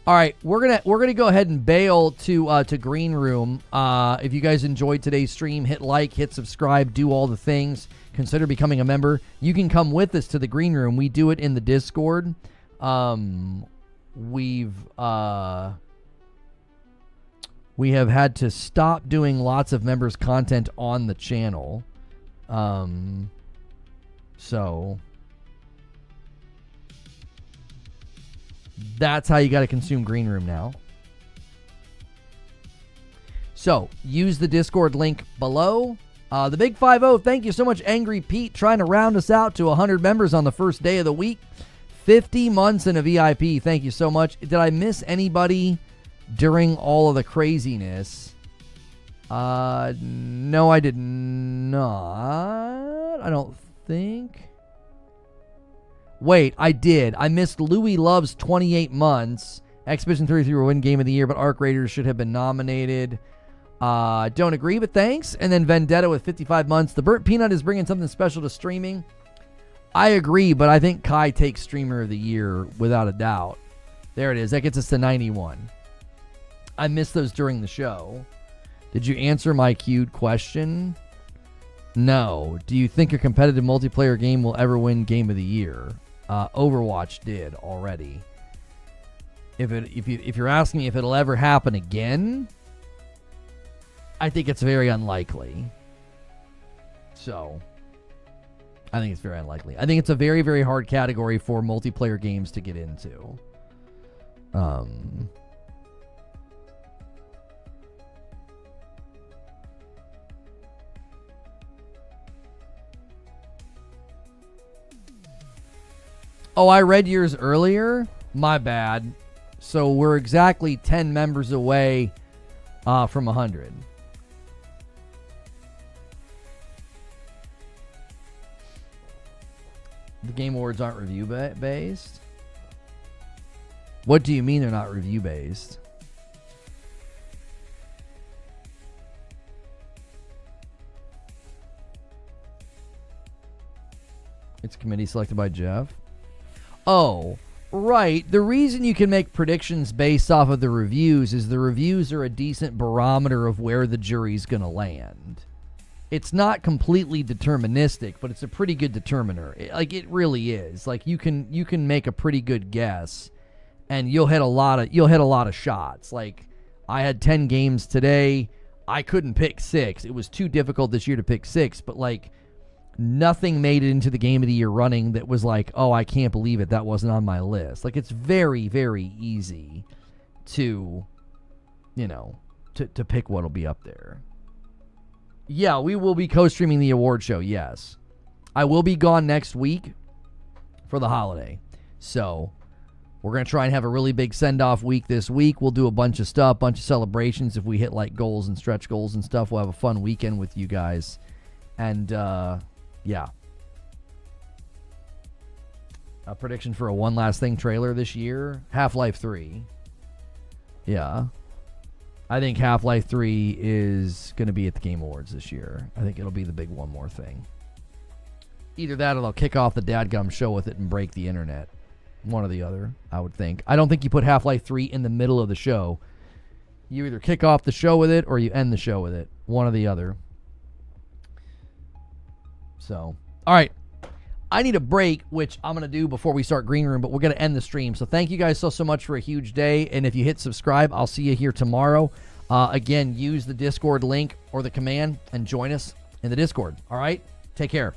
all right, we're gonna go ahead and bail to Green Room. If you guys enjoyed today's stream, hit like, hit subscribe, do all the things. Consider becoming a member. You can come with us to the Green Room. We do it in the Discord. We have had to stop doing lots of members' content on the channel. So that's how you got to consume Green Room now. So use the Discord link below. The Big 5-0, thank you so much, Angry Pete, trying to round us out to 100 members on the first day of the week. 50 months in a VIP. Thank you so much. Did I miss anybody during all of the craziness? No, I did not. I don't think. Wait, I did. I missed Louis Love's 28 months. Expedition 33 will win Game of the Year, but Arc Raiders should have been nominated. Don't agree, but thanks. And then Vendetta with 55 months. The Burnt Peanut is bringing something special to streaming. I agree, but I think Kai takes Streamer of the Year without a doubt. There it is. That gets us to 91. I missed those during the show. Did you answer my queued question? No. Do you think a competitive multiplayer game will ever win Game of the Year? Overwatch did already. If you're asking me if it'll ever happen again, I think it's very unlikely. So I think it's very unlikely. I think it's a very, very hard category for multiplayer games to get into. Oh, I read yours earlier? My bad. So we're exactly 10 members away from 100. The Game Awards aren't review based? What do you mean they're not review based? It's committee selected by Geoff. Oh, right. The reason you can make predictions based off of the reviews is the reviews are a decent barometer of where the jury's going to land. It's not completely deterministic, but it's a pretty good determiner. It really is. Like, you can make a pretty good guess and you'll hit a lot of shots. Like, I had 10 games today. I couldn't pick 6. It was too difficult this year to pick 6, but like nothing made it into the game of the year running that was like, oh, I can't believe it, that wasn't on my list. Like, it's very, very easy to, you know, to pick what'll be up there. Yeah, we will be co-streaming the award show, yes. I will be gone next week for the holiday. So we're going to try and have a really big send-off week this week. We'll do a bunch of stuff, bunch of celebrations. If we hit like goals and stretch goals and stuff, we'll have a fun weekend with you guys. And, yeah. A prediction for a One Last Thing trailer this year? Half-Life 3. Yeah. I think Half-Life 3 is going to be at the Game Awards this year. I think it'll be the big one more thing. Either that or they'll kick off the dadgum show with it and break the internet. One or the other, I would think. I don't think you put Half-Life 3 in the middle of the show. You either kick off the show with it or you end the show with it. One or the other. So, all right. I need a break, which I'm going to do before we start Green Room, but we're going to end the stream. So thank you guys so much for a huge day. And if you hit subscribe, I'll see you here tomorrow. Again, use the Discord link or the command and join us in the Discord. All right? Take care.